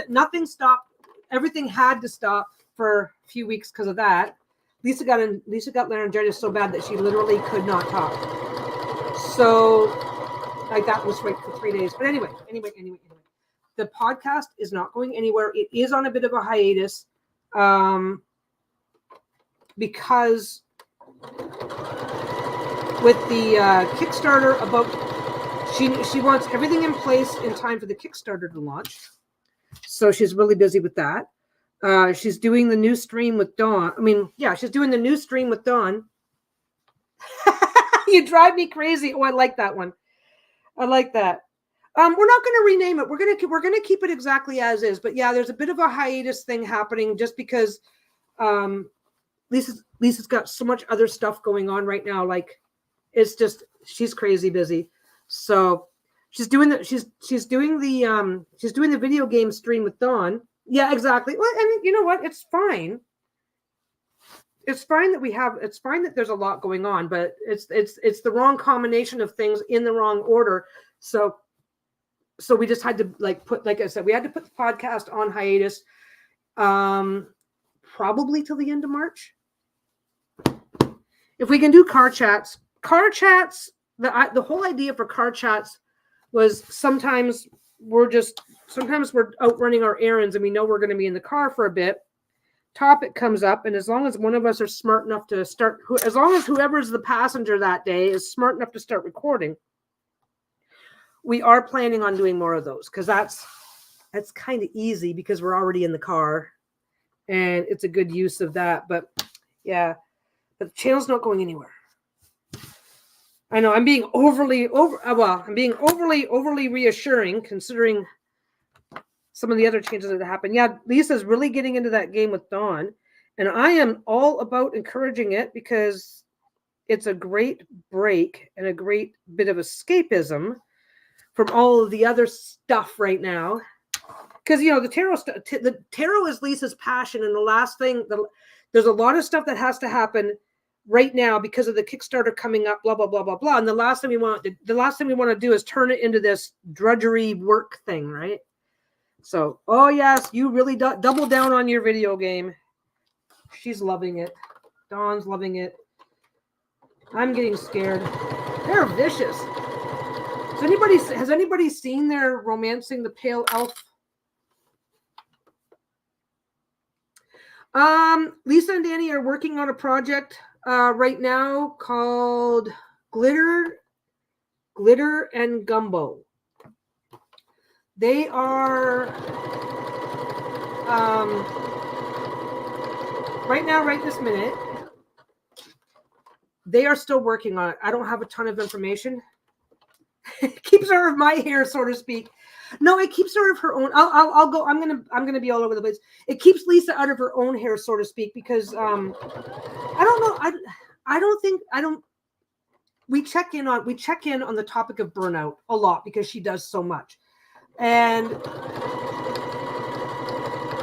nothing stopped. Everything had to stop for a few weeks because of that. Lisa got laryngitis so bad that she literally could not talk. So like that was right for 3 days. But anyway, the podcast is not going anywhere. It is on a bit of a hiatus because with the Kickstarter she wants everything in place in time for the Kickstarter to launch. So she's really busy with that. She's doing the new stream with Dawn. She's doing the new stream with Dawn. You drive me crazy. Oh, I like that one. I like that. We're not going to rename it. We're going to keep it exactly as is. But yeah, there's a bit of a hiatus thing happening just because Lisa's got so much other stuff going on right now. Like it's just she's crazy busy. So she's doing the video game stream with Dawn. Yeah, exactly. Well, and you know what? It's fine. It's fine that there's a lot going on, but it's the wrong combination of things in the wrong order. So we just had to like I said, we had to put the podcast on hiatus, probably till the end of March. If we can do car chats, the whole idea for car chats was sometimes we're out running our errands and we know we're going to be in the car for a bit. Topic comes up, and as long as one of us are smart enough to start, as long as whoever's the passenger that day is smart enough to start recording, we are planning on doing more of those because that's kind of easy because we're already in the car and it's a good use of that. But yeah, but the channel's not going anywhere. I know I'm being overly reassuring considering some of the other changes that happened. Yeah, Lisa's really getting into that game with Dawn, and I am all about encouraging it because it's a great break and a great bit of escapism from all of the other stuff right now. Because the tarot is Lisa's passion, and the last thing, there's a lot of stuff that has to happen right now because of the Kickstarter coming up, blah, blah, blah, blah, blah. And the last thing we want to do is turn it into this drudgery work thing, right? So, oh yes, you really double down on your video game. She's loving it. Dawn's loving it. I'm getting scared. They're vicious. Has anybody seen their Romancing the Pale Elf? Lisa and Danny are working on a project right now called Glitter and Gumbo. They are right now, right this minute, they are still working on it. I don't have a ton of information. It keeps her of my hair, so to speak. No, it keeps her of her own. I'll go. I'm gonna be all over the place. It keeps Lisa out of her own hair, so to speak, because I don't know. I don't. We check in on the topic of burnout a lot because she does so much, and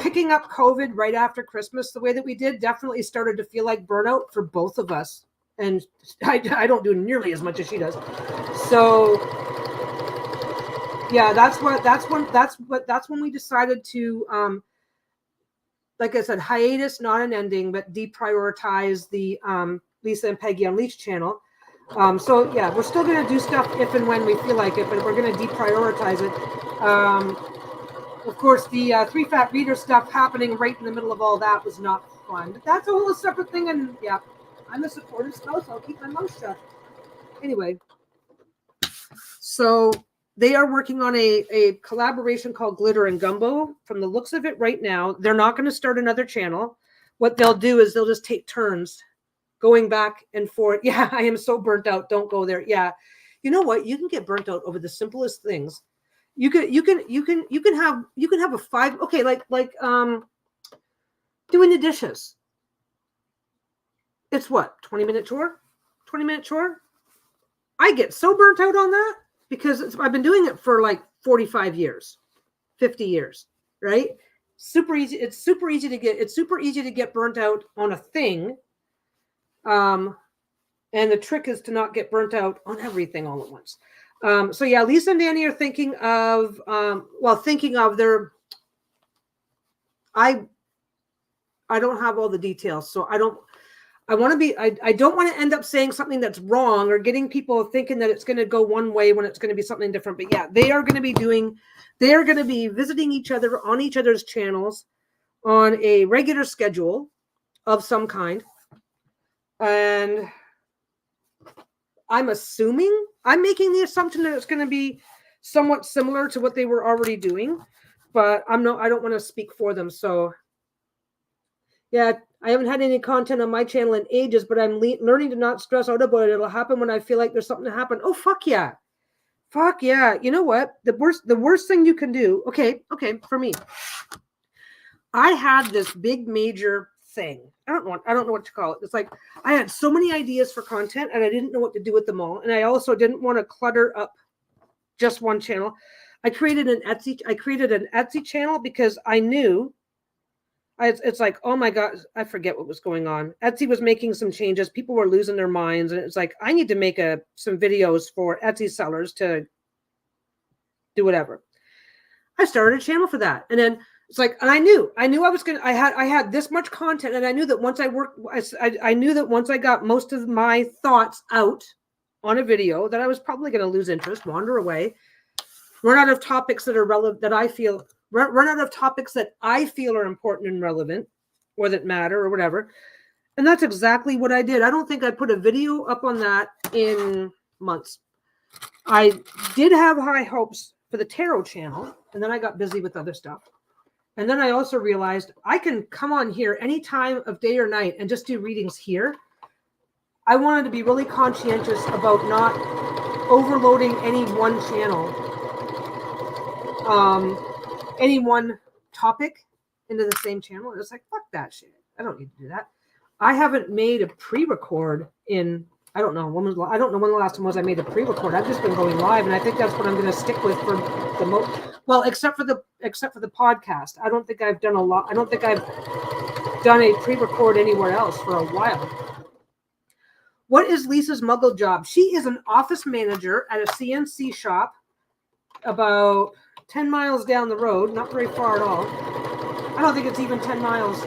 picking up COVID right after Christmas the way that we did definitely started to feel like burnout for both of us. And I don't do nearly as much as she does. So yeah, that's when we decided to, like I said, hiatus, not an ending, but deprioritize the Lisa and Peggy Unleashed channel. So yeah, we're still going to do stuff if and when we feel like it, but we're going to deprioritize it. Of course, the Three Fat Reader stuff happening right in the middle of all that was not fun. But that's a whole separate thing, and yeah. I'm a supportive spouse. I'll keep my mouth shut. Anyway, so they are working on a collaboration called Glitter and Gumbo. From the looks of it right now, they're not going to start another channel. What they'll do is they'll just take turns going back and forth. Yeah, I am so burnt out. Don't go there. Yeah. You know what? You can get burnt out over the simplest things. You can have a 5. Okay. Like doing the dishes. It's what, 20-minute chore? 20-minute chore? I get so burnt out on that because I've been doing it for like 45 years, 50 years, right? Super easy. It's super easy to get burnt out on a thing. And the trick is to not get burnt out on everything all at once. So yeah, Lisa and Danny are thinking of their, I don't have all the details, so I don't want to end up saying something that's wrong or getting people thinking that it's going to go one way when it's going to be something different. But yeah, they are going to be visiting each other on each other's channels on a regular schedule of some kind. And I'm making the assumption that it's going to be somewhat similar to what they were already doing, but I don't want to speak for them. So yeah, I haven't had any content on my channel in ages, but I'm learning to not stress out about it. It'll happen when I feel like there's something to happen. Oh, fuck yeah. Fuck yeah. You know what? The worst thing you can do. Okay. For me, I had this big major thing. I don't know what to call it. It's like I had so many ideas for content and I didn't know what to do with them all. And I also didn't want to clutter up just one channel. I created an Etsy channel because I knew it's like, oh my God, I forget what was going on. Etsy was making some changes. People were losing their minds. And it's like, I need to make some videos for Etsy sellers to do whatever. I started a channel for that. And then it's like, and I knew I had this much content. And I knew that once I knew that once I got most of my thoughts out on a video that I was probably going to lose interest, wander away, run out of topics that are relevant, that I feel run out of topics that I feel are important and relevant or that matter or whatever. And that's exactly what I did. I don't think I put a video up on that in months. I did have high hopes for the tarot channel, and then I got busy with other stuff. And then I also realized I can come on here any time of day or night and just do readings here. I wanted to be really conscientious about not overloading any one channel. Any one topic into the same channel. It's like, fuck that shit. I don't need to do that. I haven't made a pre-record in, I don't know when the last time was I made a pre-record. I've just been going live, and I think that's what I'm going to stick with for the most. Well, except for the podcast. I don't think I've done a lot. I don't think I've done a pre-record anywhere else for a while. What is Lisa's muggle job? She is an office manager at a CNC shop about 10 miles down the road, not very far at all. I don't think it's even 10 miles.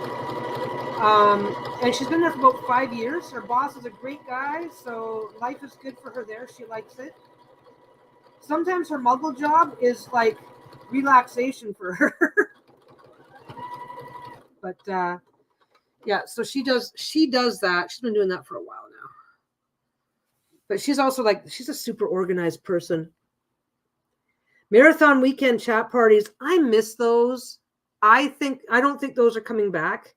And she's been there for about 5 years. Her boss is a great guy, so life is good for her there. She likes it. Sometimes her muggle job is like relaxation for her. But yeah, so she does that. She's been doing that for a while now. But she's also she's a super organized person. Marathon weekend chat parties. I miss those. I don't think those are coming back.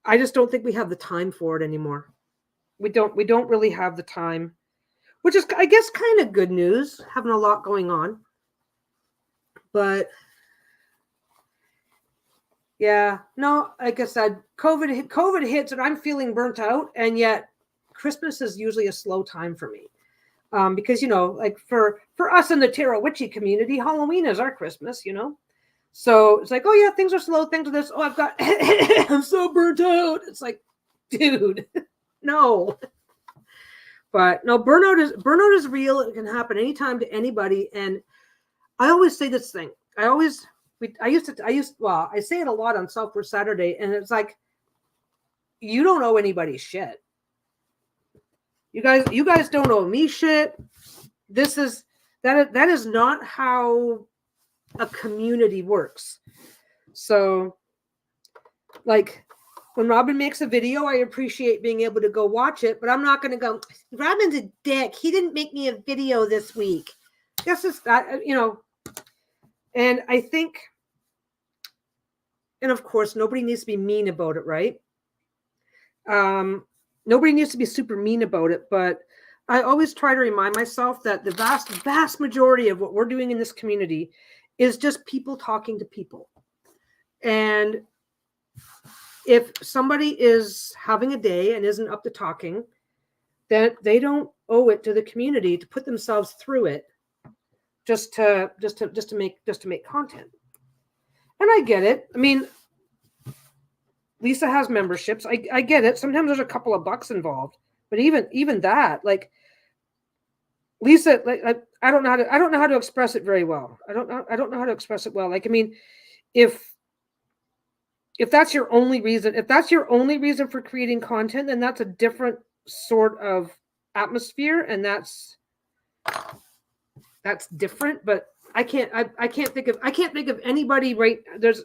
I just don't think we have the time for it anymore. We don't really have the time, which is, I guess, kind of good news, having a lot going on. But yeah, no, like I said, COVID hits and I'm feeling burnt out. And yet Christmas is usually a slow time for me. Because, like for us in the Tarot Witchy community, Halloween is our Christmas, So it's like, oh yeah, things are slow. Things are this. Oh, I'm so burnt out. It's like, dude, no. But no, burnout is real. It can happen anytime to anybody. And I always say this thing. I say it a lot on Self Worth Saturday, and it's like, you don't owe anybody shit. You guys don't owe me shit. That is not how a community works. So, like, when Robin makes a video, I appreciate being able to go watch it, but I'm not going to go, Robin's a dick. He didn't make me a video this week. This is that, and I think, and of course, nobody needs to be mean about it, right? Nobody needs to be super mean about it, but I always try to remind myself that the vast, vast majority of what we're doing in this community is just people talking to people. And if somebody is having a day and isn't up to talking, then they don't owe it to the community to put themselves through it just to make content. And I get it. I mean, Lisa has memberships. I get it. Sometimes there's a couple of bucks involved, but even that, like, Lisa, I don't know how to express it very well. I don't know how to express it well. Like, I mean, if that's your only reason for creating content, then that's a different sort of atmosphere, and that's different. But I can't think of anybody right there's.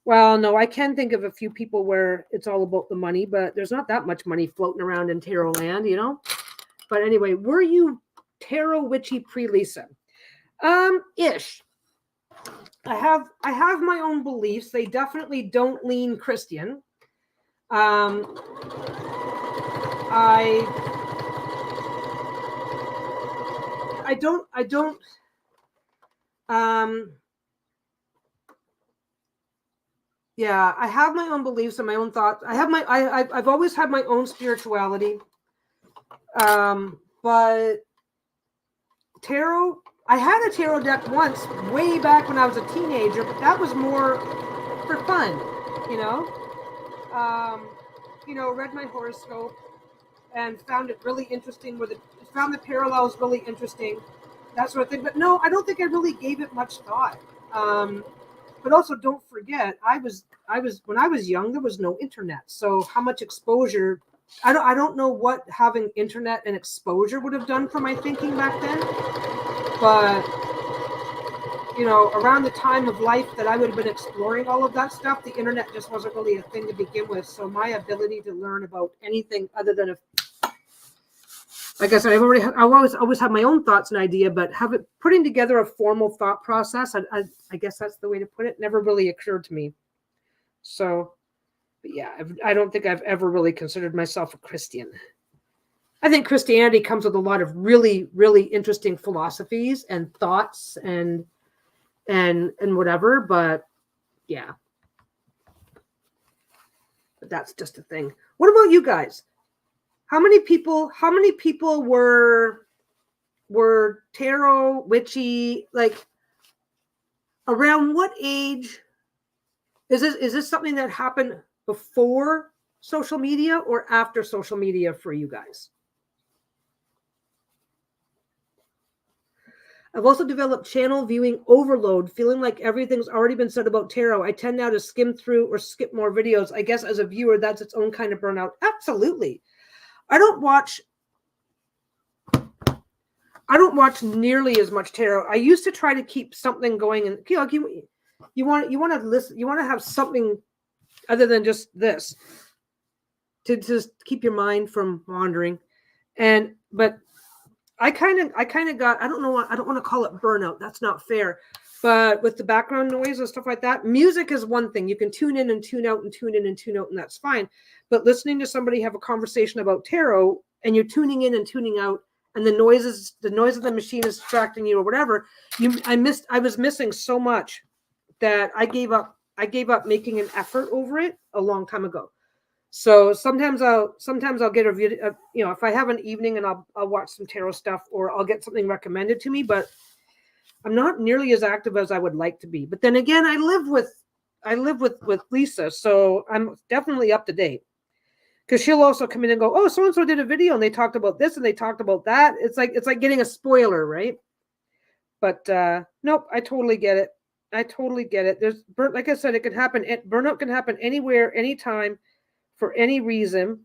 Well, no, I can think of a few people where it's all about the money, but there's not that much money floating around in tarot land, But anyway, were you tarot witchy pre-Lisa? Ish. I have my own beliefs. They definitely don't lean Christian. I don't yeah, I have my own beliefs and my own thoughts. I've always had my own spirituality. But tarot, I had a tarot deck once, way back when I was a teenager, but that was more for fun, read my horoscope and found it really interesting found the parallels really interesting, that sort of thing. But no, I don't think I really gave it much thought. But also don't forget, I was when I was young, there was no internet. So how much exposure, I don't know what having internet and exposure would have done for my thinking back then. But around the time of life that I would have been exploring all of that stuff, the internet just wasn't really a thing to begin with. So my ability to learn about anything other than like I said, I always have my own thoughts and idea, but putting together a formal thought process, I guess that's the way to put it, never really occurred to me. So, but yeah, I don't think I've ever really considered myself a Christian. I think Christianity comes with a lot of really, really interesting philosophies and thoughts and whatever, but yeah. But that's just a thing. What about you guys? How many people were tarot witchy? Like, around what age? Is this something that happened before social media or after social media for you guys? I've also developed channel viewing overload, feeling like everything's already been said about tarot. I tend now to skim through or skip more videos. I guess as a viewer, that's its own kind of burnout. Absolutely. I don't watch nearly as much tarot. I used to try to keep something going, and you know, you want to listen, you want to have something other than just this to just keep your mind from wandering. But I kind of got, I don't want to call it burnout. That's not fair. But with the background noise and stuff like that, music is one thing. You can tune in and tune out and tune in and tune out, and that's fine. But listening to somebody have a conversation about tarot and you're tuning in and tuning out, and the noise of the machine is distracting you or whatever, I was missing so much that I gave up making an effort over it a long time ago. So sometimes I'll get a video, you know, if I have an evening and I'll watch some tarot stuff, or I'll get something recommended to me, but I'm not nearly as active as I would like to be. But then again, I live with Lisa, so I'm definitely up to date. Because she'll also come in and go, oh, so-and-so did a video and they talked about this and they talked about that. It's like getting a spoiler, right? But nope, I totally get it. There's, like I said, it can happen. Burnout can happen anywhere, anytime, for any reason.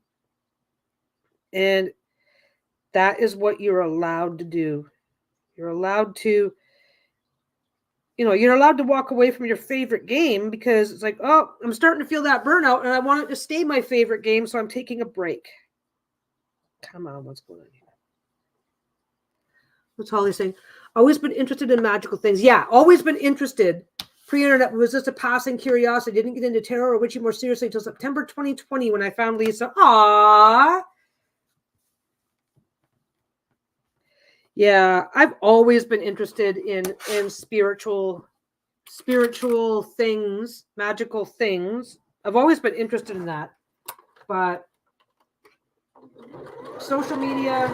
And that is what you're allowed to do. You're allowed to, you're allowed to walk away from your favorite game because it's like, oh, I'm starting to feel that burnout and I want it to stay my favorite game, so I'm taking a break. Come on, what's going on here? What's Holly saying? Always been interested in magical things. Yeah, always been interested. Pre-internet was just a passing curiosity. Didn't get into tarot or witchy more seriously until September 2020 when I found Lisa. Aww. Yeah, I've always been interested in spiritual things, magical things. I've always been interested in that. But social media,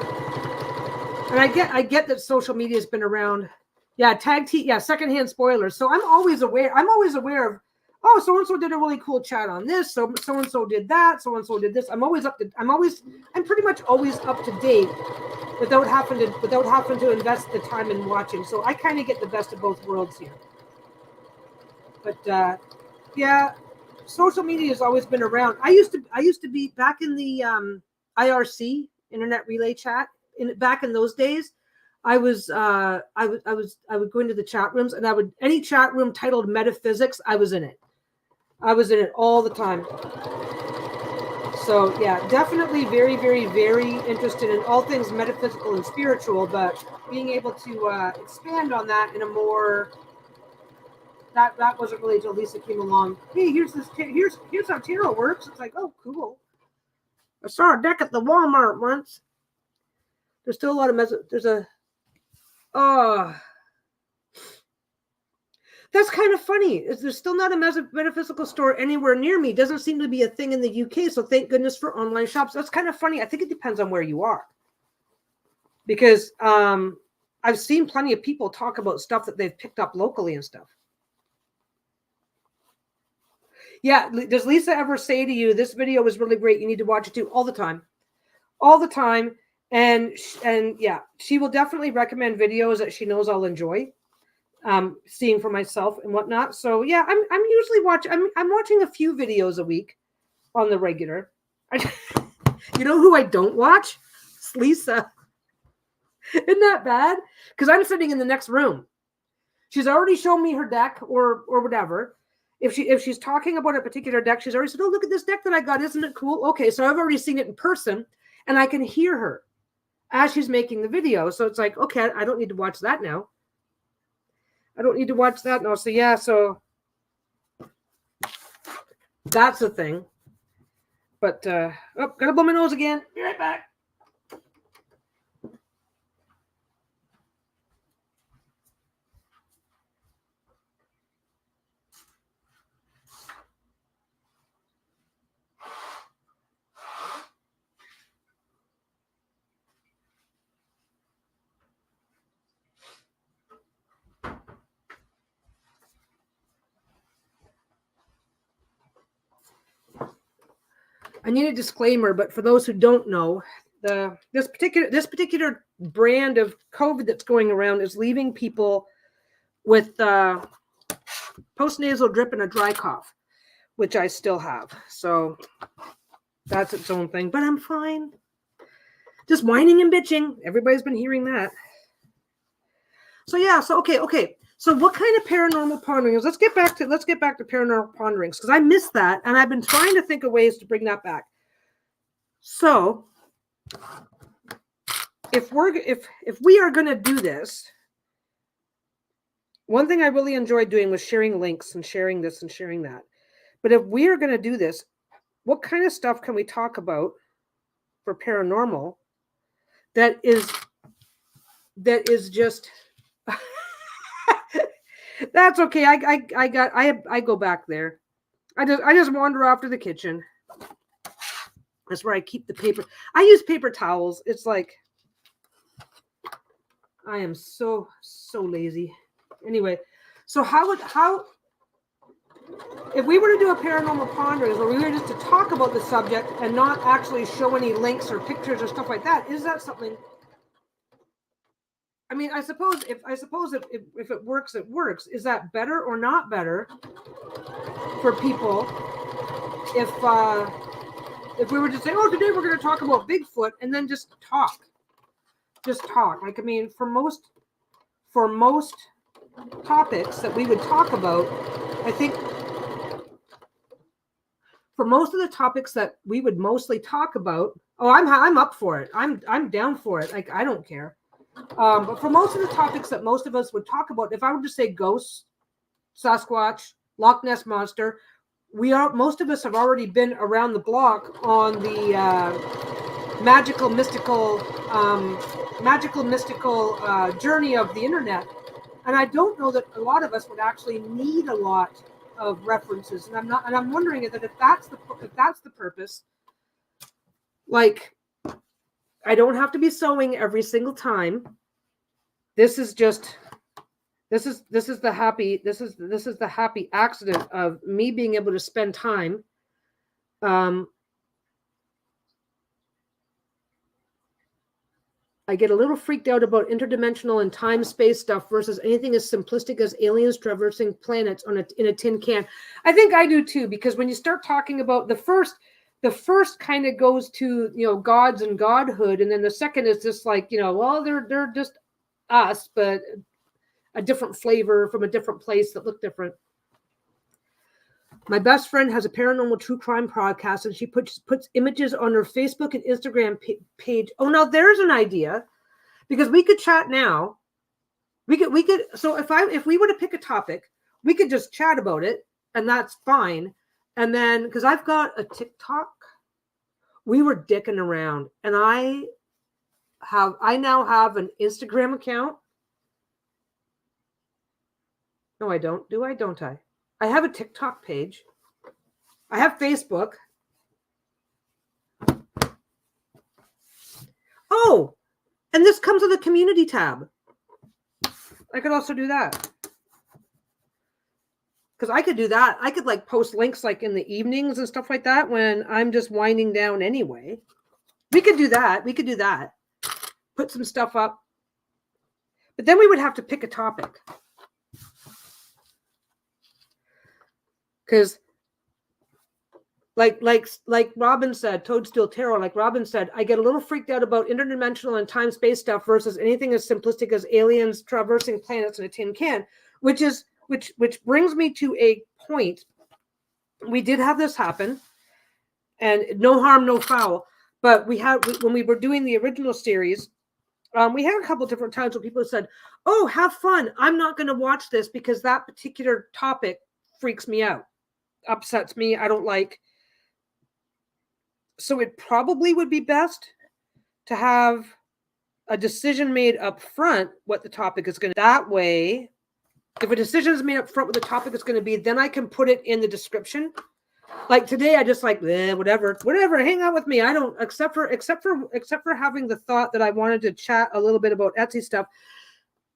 and I get that social media has been around. Yeah, tag team. Yeah, secondhand spoilers. So I'm always aware of, oh, so and so did a really cool chat on this. So and so did that. So and so did this. I'm pretty much always up to date without having to invest the time in watching. So I kind of get the best of both worlds here. But yeah, social media has always been around. I used to be back in the IRC, Internet Relay Chat. Back in those days, I would go into the chat rooms, and any chat room titled metaphysics, I was in it. I was in it all the time. So yeah, definitely very, very, very interested in all things metaphysical and spiritual, but being able to expand on that in a more, that wasn't really until Lisa came along. Hey, here's how tarot works. It's like, oh, cool. I saw a deck at the Walmart once. There's still a lot of that's kind of funny. There's still not a metaphysical store anywhere near me. Doesn't seem to be a thing in the UK. So thank goodness for online shops. That's kind of funny. I think it depends on where you are. Because I've seen plenty of people talk about stuff that they've picked up locally and stuff. Yeah. Does Lisa ever say to you, this video was really great, you need to watch it too? All the time. All the time. And yeah, she will definitely recommend videos that she knows I'll enjoy. Seeing for myself and whatnot. So yeah, I'm usually watching. I'm watching a few videos a week on the regular. You know who I don't watch? It's Lisa. Isn't that bad? Because I'm sitting in the next room. She's already shown me her deck or whatever. If she's talking about a particular deck, she's already said, "Oh, look at this deck that I got. Isn't it cool?" Okay, so I've already seen it in person, and I can hear her as she's making the video. So it's like, okay, I don't need to watch that now. So yeah, so that's the thing. But gotta blow my nose again. Be right back. I need a disclaimer, but for those who don't know, this particular brand of COVID that's going around is leaving people with postnasal drip and a dry cough, which I still have. So that's its own thing, but I'm fine. Just whining and bitching. Everybody's been hearing that. So yeah, so okay. So what kind of paranormal ponderings? Let's get back to paranormal ponderings, because I missed that, and I've been trying to think of ways to bring that back. So if we are going to do this, one thing I really enjoyed doing was sharing links and sharing this and sharing that. But if we are going to do this, what kind of stuff can we talk about for paranormal that is just that's okay. I go back there. I just wander off to the kitchen. That's where I keep the paper. I use paper towels. It's like I am so lazy. Anyway, so how if we were to do a paranormal ponderings where we were just to talk about the subject and not actually show any links or pictures or stuff like that, is that something? I mean, I suppose if it works, it works. Is that better or not better for people if we were to say, oh, today we're going to talk about Bigfoot, and then just talk? Like, I mean, for most topics that we would talk about, I think for most of the topics that we would mostly talk about, I'm up for it. I'm down for it. Like, I don't care. But for most of the topics that most of us would talk about, if I were to say ghosts, Sasquatch, Loch Ness Monster, most of us have already been around the block on the magical mystical journey of the internet, and I don't know that a lot of us would actually need a lot of references. And I'm wondering that if that's the purpose, like, I don't have to be sewing every single time. This is the happy accident of me being able to spend time. I get a little freaked out about interdimensional and time-space stuff versus anything as simplistic as aliens traversing planets in a tin can. I think I do too, because when you start talking about the first kind of goes to, gods and godhood, and then the second is just like, well, they're just us, but a different flavor from a different place that look different. My best friend has a paranormal true crime podcast, and she puts images on her Facebook and Instagram page. Oh, now there's an idea, because we could chat now. We could. So if we were to pick a topic, we could just chat about it, and that's fine. And then, because I've got a TikTok, we were dicking around, and I now have an Instagram account. No, I don't. Do I? Don't I? I have a TikTok page. I have Facebook. Oh, and this comes with a community tab. I could also do that. Because I could do that. I could like post links like in the evenings and stuff like that when I'm just winding down anyway. We could do that. Put some stuff up. But then we would have to pick a topic. Because like Robin said, Toadstool Tarot, like Robin said, I get a little freaked out about interdimensional and time-space stuff versus anything as simplistic as aliens traversing planets in a tin can, which brings me to a point. We did have this happen, and no harm, no foul. But when we were doing the original series, we had a couple different times where people said, oh, have fun. I'm not going to watch this because that particular topic freaks me out, upsets me. I don't like. So it probably would be best to have a decision made up front what the topic is going to be. That way, if a decision is made up front what the topic is going to be, then I can put it in the description. Like today, I just like, whatever, hang out with me. I don't, except for having the thought that I wanted to chat a little bit about Etsy stuff,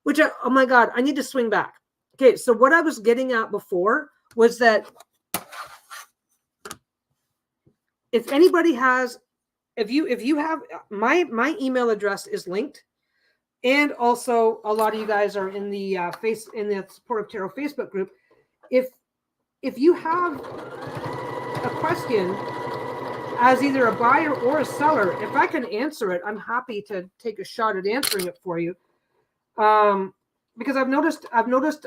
which oh my God, I need to swing back. Okay. So what I was getting at before was that if anybody has, if you have my email address is linked. And also, a lot of you guys are in the in the Supportive Tarot Facebook group. If you have a question as either a buyer or a seller, if I can answer it, I'm happy to take a shot at answering it for you. Because I've noticed there's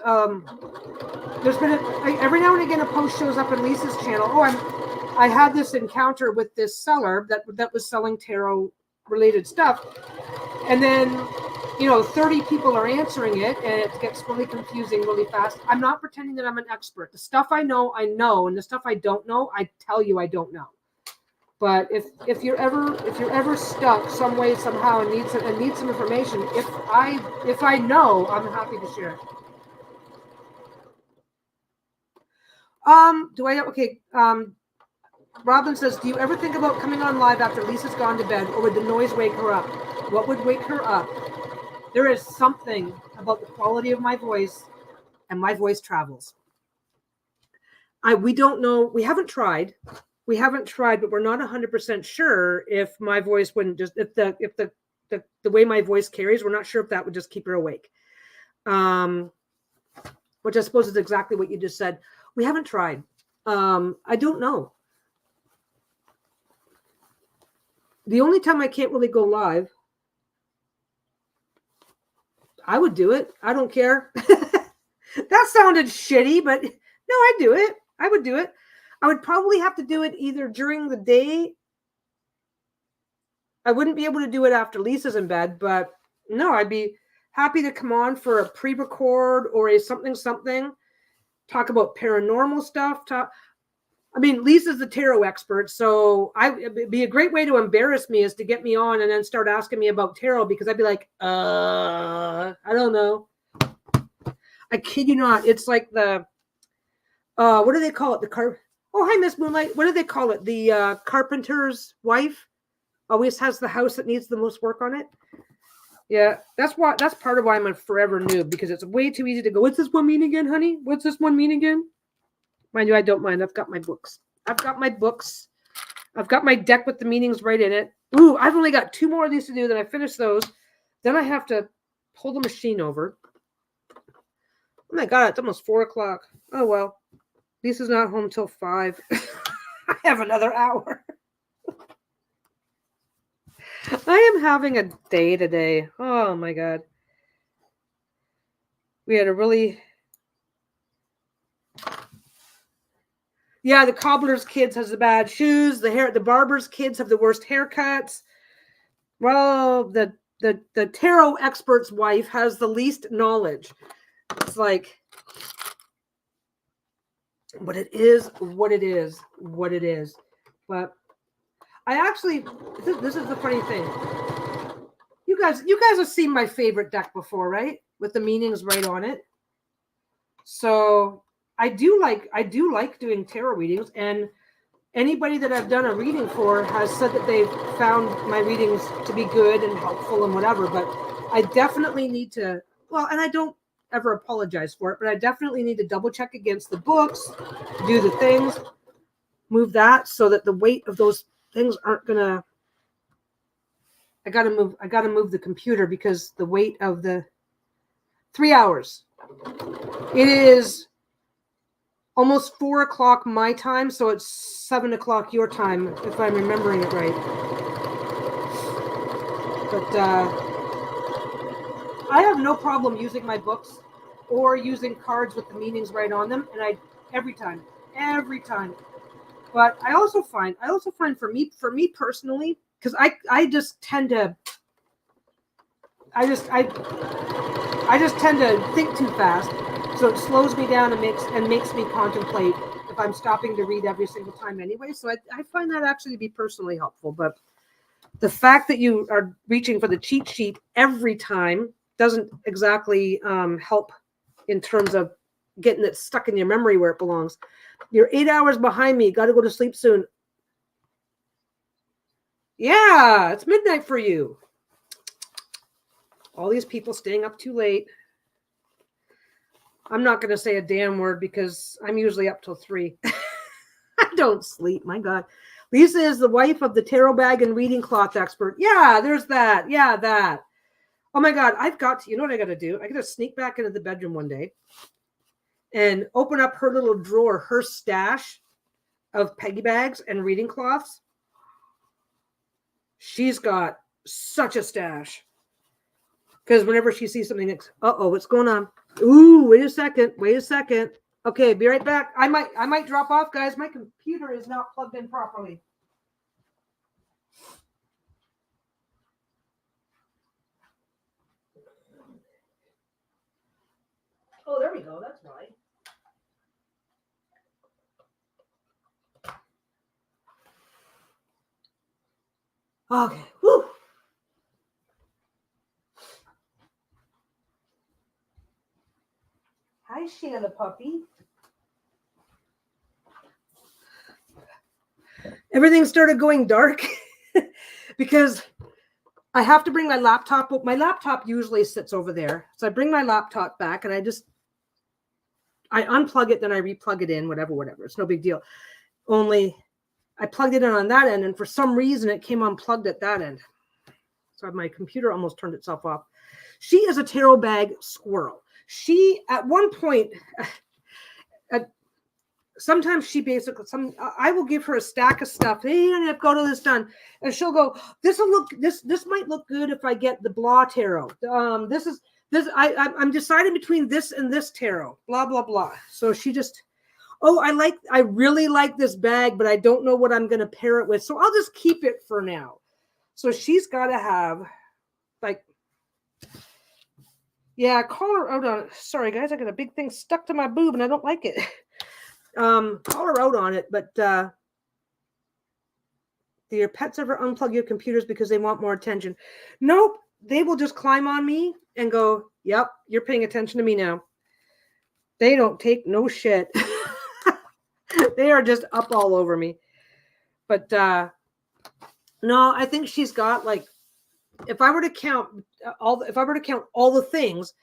been every now and again a post shows up in Lisa's channel. Oh, I had this encounter with this seller that was selling tarot related stuff, and then 30 people are answering it, and it gets really confusing really fast. I'm not pretending that I'm an expert. The stuff I know, and the stuff I don't know, I tell you I don't know. But if you're ever stuck some way somehow and need some information, if I know, I'm happy to share it. Robin says, do you ever think about coming on live after Lisa's gone to bed, or would the noise wake her up? What would wake her up? There is something about the quality of my voice, and my voice travels. We don't know. We haven't tried, but we're not 100% sure if my voice wouldn't just, if the way my voice carries, we're not sure if that would just keep her awake. Which I suppose is exactly what you just said. We haven't tried. I don't know. The only time I can't really go live, I would do it. I don't care. That sounded shitty, but no, I'd do it. I would do it. I would probably have to do it either during the day. I wouldn't be able to do it after Lisa's in bed, but no, I'd be happy to come on for a pre-record or a something, talk about paranormal stuff. Lisa's the tarot expert, so it'd be a great way to embarrass me is to get me on and then start asking me about tarot, because I'd be like, I don't know. I kid you not. It's like the, what do they call it? Oh, hi, Miss Moonlight. What do they call it? The carpenter's wife always has the house that needs the most work on it. Yeah, that's part of why I'm a forever noob, because it's way too easy to go, what's this one mean again, honey? What's this one mean again? Mind you, I don't mind. I've got my books. I've got my deck with the meanings right in it. Ooh, I've only got 2 more of these to do. Then I finish those. Then I have to pull the machine over. Oh my God, it's almost 4 o'clock. Oh, well. Lisa's not home till 5. I have another hour. I am having a day today. Oh my God. We had a really... Yeah, the cobbler's kids has the bad shoes. The barber's kids have the worst haircuts. Well, the tarot expert's wife has the least knowledge. It's like, but it is what it is. But I actually, this is the funny thing. You guys have seen my favorite deck before, right? With the meanings right on it. So I do like doing tarot readings, and anybody that I've done a reading for has said that they've found my readings to be good and helpful and whatever, but I definitely need to, and I don't ever apologize for it, but I definitely need to double check against the books, do the things, move that so that the weight of those things aren't gonna, I gotta move the computer because the weight of the 3 hours. It is almost 4 o'clock my time, so it's 7 o'clock your time, if I'm remembering it right. But I have no problem using my books or using cards with the meanings right on them, and every time. But I also find for me personally, because I just tend to think too fast. So it slows me down and makes me contemplate if I'm stopping to read every single time anyway. So I find that actually to be personally helpful. But the fact that you are reaching for the cheat sheet every time doesn't exactly help in terms of getting it stuck in your memory where it belongs. You're 8 hours behind me. Got to go to sleep soon. Yeah, it's midnight for you. All these people staying up too late. I'm not going to say a damn word because I'm usually up till 3. I don't sleep. My God. Lisa is the wife of the tarot bag and reading cloth expert. Yeah, there's that. Yeah, that. Oh my God, you know what I got to do? I got to sneak back into the bedroom one day and open up her little drawer, her stash of Peggy bags and reading cloths. She's got such a stash. Because whenever she sees something, what's going on? Ooh, wait a second. Okay, be right back. I might drop off, guys. My computer is not plugged in properly. Oh, there we go. That's why. Okay. Woo. Hi, Sheila puppy. Everything started going dark because I have to bring my laptop. My laptop usually sits over there. So I bring my laptop back and I unplug it, then I replug it in, whatever. It's no big deal. Only I plugged it in on that end, and for some reason it came unplugged at that end. So my computer almost turned itself off. She is a tarot bag squirrel. She, at one point, sometimes she basically, I will give her a stack of stuff. Hey, I've got all this done. And she'll go, this might look good if I get the blah tarot. I'm deciding between this and this tarot, blah, blah, blah. So she just, I really like this bag, but I don't know what I'm going to pair it with. So I'll just keep it for now. So she's got to have call her out on it. Sorry, guys, I got a big thing stuck to my boob and I don't like it. Call her out on it, but do your pets ever unplug your computers because they want more attention? Nope. They will just climb on me and go, yep, you're paying attention to me now. They don't take no shit. They are just up all over me. But no, I think she's got if I were to count all the things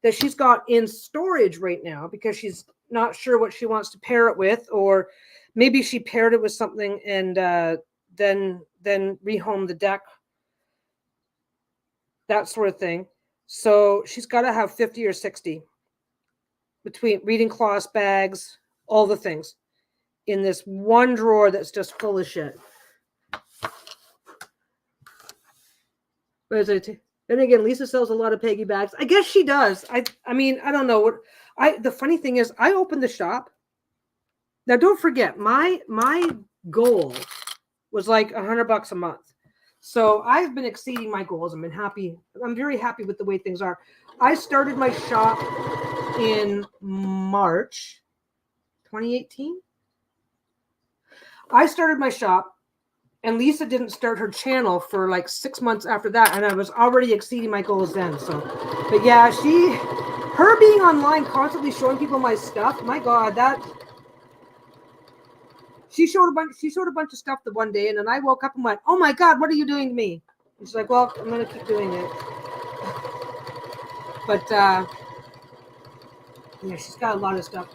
that she's got in storage right now, because she's not sure what she wants to pair it with, or maybe she paired it with something and then rehomed the deck, that sort of thing. So she's got to have 50 or 60 between reading cloths, bags, all the things in this one drawer that's just full of shit. Then again, Lisa sells a lot of Peggy bags. I guess she does. I mean, I don't know what. The funny thing is, I opened the shop. Now, don't forget, my goal was like $100 a month. So I've been exceeding my goals. I've been happy. I'm very happy with the way things are. I started my shop in March 2018. I started my shop. And Lisa didn't start her channel for like 6 months after that. And I was already exceeding my goals then. So, but yeah, her being online, constantly showing people my stuff. My God, she showed a bunch of stuff the one day. And then I woke up and went, oh my God, what are you doing to me? And she's like, well, I'm going to keep doing it. But yeah, she's got a lot of stuff.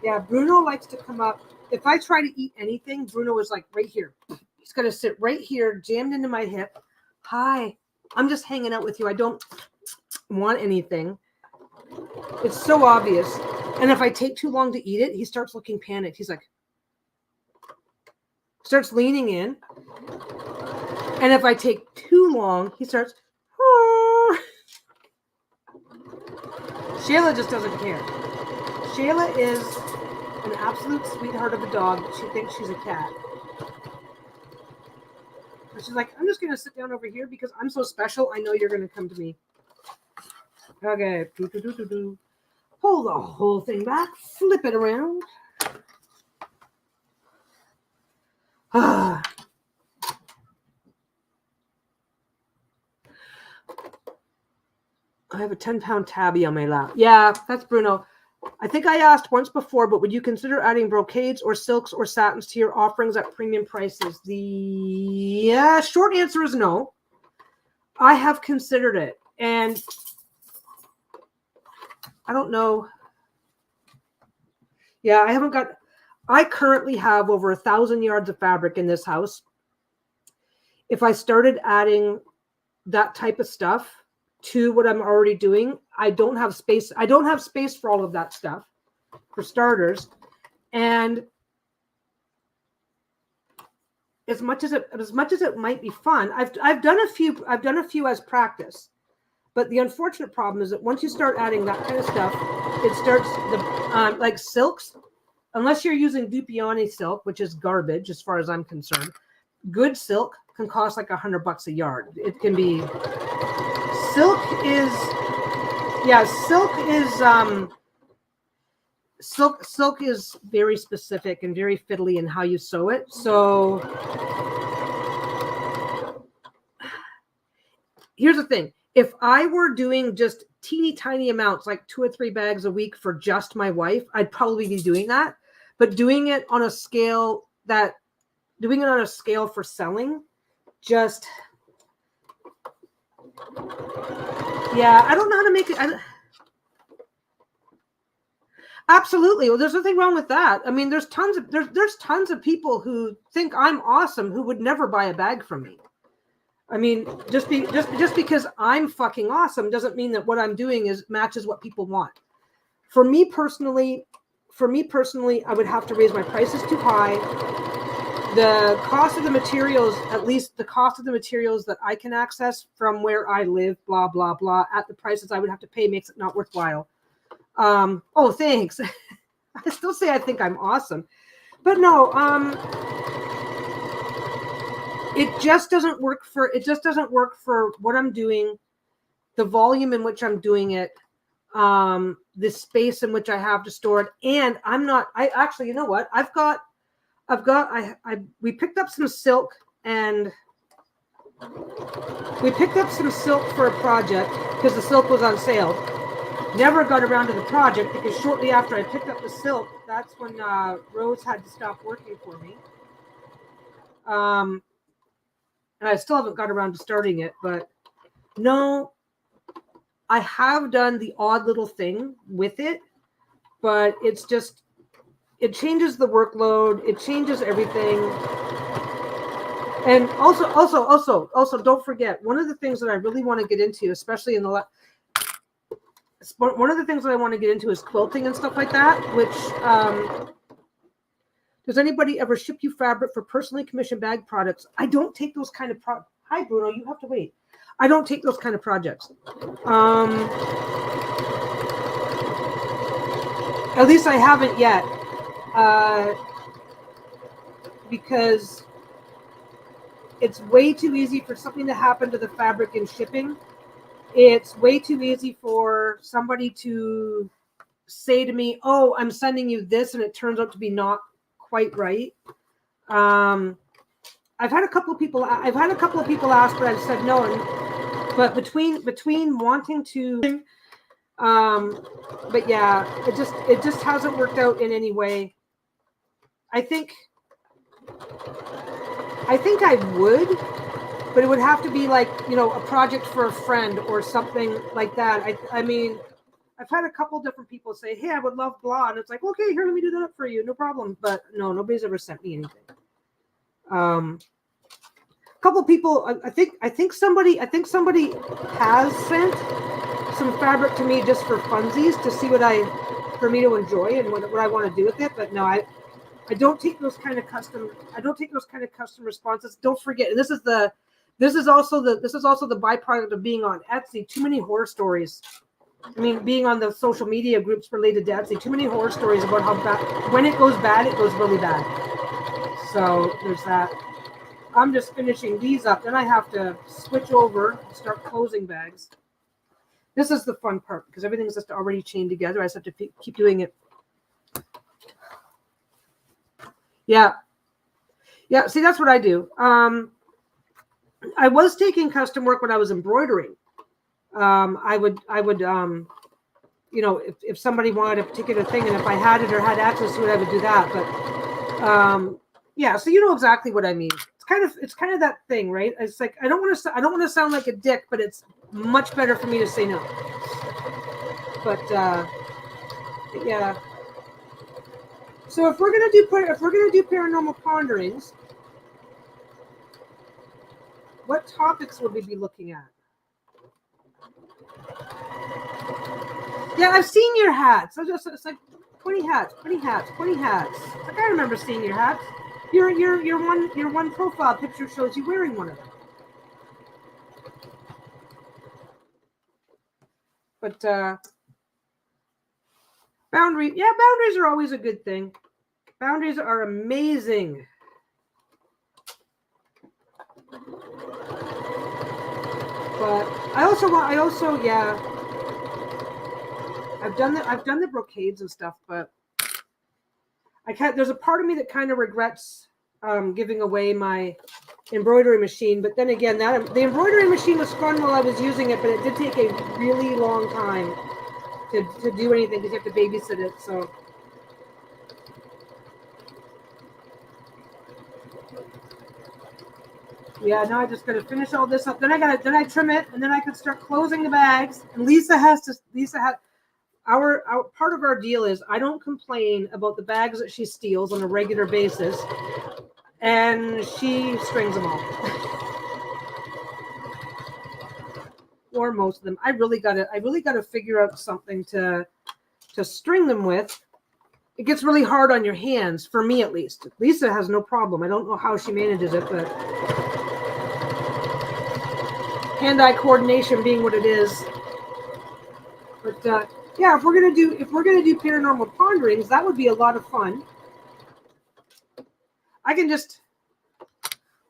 Yeah, Bruno likes to come up. If I try to eat anything, Bruno is like right here. He's going to sit right here, jammed into my hip. Hi, I'm just hanging out with you. I don't want anything. It's so obvious. And if I take too long to eat it, he starts looking panicked. He's like, starts leaning in. And if I take too long, he starts. Shayla just doesn't care. Shayla is an absolute sweetheart of a dog. She thinks she's a cat. But she's like, I'm just going to sit down over here because I'm so special. I know you're going to come to me. Okay. Pull the whole thing back. Flip it around. I have a 10-pound tabby on my lap. Yeah, that's Bruno. I think I asked once before, but would you consider adding brocades or silks or satins to your offerings at premium prices? The short answer is no. I have considered it, and I don't know. Yeah, I currently have over 1,000 yards of fabric in this house. If I started adding that type of stuff to what I'm already doing. I don't have space. I don't have space for all of that stuff, for starters. And as much as it might be fun, I've done a few as practice. But the unfortunate problem is that once you start adding that kind of stuff, it starts like silks. Unless you're using Dupioni silk, which is garbage as far as I'm concerned, good silk can cost like $100 a yard. It can be silk is silk is very specific and very fiddly in how you sew it. So here's the thing. If I were doing just teeny tiny amounts, like 2 or 3 bags a week for just my wife, I'd probably be doing that. But doing it on a scale for selling, just, yeah, I don't know how to make it. Absolutely. Well, there's nothing wrong with that. I mean, there's tons of people who think I'm awesome who would never buy a bag from me. I mean, just because I'm fucking awesome doesn't mean that what I'm doing matches what people want. For me personally, I would have to raise my prices too high. The cost of the materials, at least the cost of the materials that I can access from where I live, blah, blah, blah, at the prices I would have to pay makes it not worthwhile. Oh, thanks. I still say I think I'm awesome. But no, it just doesn't work for what I'm doing, the volume in which I'm doing it, the space in which I have to store it. And I actually, you know what? We picked up some silk for a project because the silk was on sale. Never got around to the project because shortly after I picked up the silk, that's when Rose had to stop working for me. And I still haven't got around to starting it, but no, I have done the odd little thing with it, but it changes the workload. It changes everything. And also don't forget, one of the things that I really want to get into, especially one of the things that I want to get into is quilting and stuff like that, which, does anybody ever ship you fabric for personally commissioned bag products? I don't take those kind of Hi, Bruno, you have to wait. I don't take those kind of projects. At least I haven't yet. Because it's way too easy for something to happen to the fabric in shipping. It's way too easy for somebody to say to me, oh, I'm sending you this, and it turns out to be not quite right. I've had a couple of people ask, but I've said no. But between wanting to, but yeah, it just hasn't worked out in any way. I think I would, but it would have to be like, a project for a friend or something like that. I mean, I've had a couple different people say, hey, I would love blah. And it's like, okay, here, let me do that for you. No problem. But no, nobody's ever sent me anything. A couple people, I think somebody has sent some fabric to me just for funsies to see for me to enjoy and what I want to do with it. But no, I don't take those kind of custom responses. Don't forget, and this is also the byproduct of being on Etsy. Too many horror stories. I mean, being on the social media groups related to Etsy, too many horror stories about how bad, when it goes bad, it goes really bad. So there's that. I'm just finishing these up. Then I have to switch over and start closing bags. This is the fun part because everything's just already chained together. I just have to keep doing it. Yeah. See, that's what I do. I was taking custom work when I was embroidering. I would, if somebody wanted a particular thing and if I had it or had access to it, I would do that. But, yeah, so you know exactly what I mean. It's kind of that thing, right? It's like, I don't want to sound like a dick, but it's much better for me to say no. But, yeah. So if we're going to do paranormal ponderings, what topics would we be looking at? Yeah, I've seen your hats. It's like 20 hats, 20 hats, 20 hats. Like I remember seeing your hats. Your one profile picture shows you wearing one of them. But boundaries are always a good thing. Boundaries are amazing. But I've done the brocades and stuff, but I can't. There's a part of me that kind of regrets giving away my embroidery machine. But then again, the embroidery machine was fun while I was using it, but it did take a really long time to do anything because you have to babysit it. So. Yeah, now I just gotta finish all this up. Then I trim it, and then I can start closing the bags. And Lisa has our part of our deal is I don't complain about the bags that she steals on a regular basis, and she strings them all, or most of them. I really gotta figure out something to string them with. It gets really hard on your hands, for me at least. Lisa has no problem. I don't know how she manages it, but hand-eye coordination being what it is. But yeah, if we're gonna do paranormal ponderings, that would be a lot of fun. I can just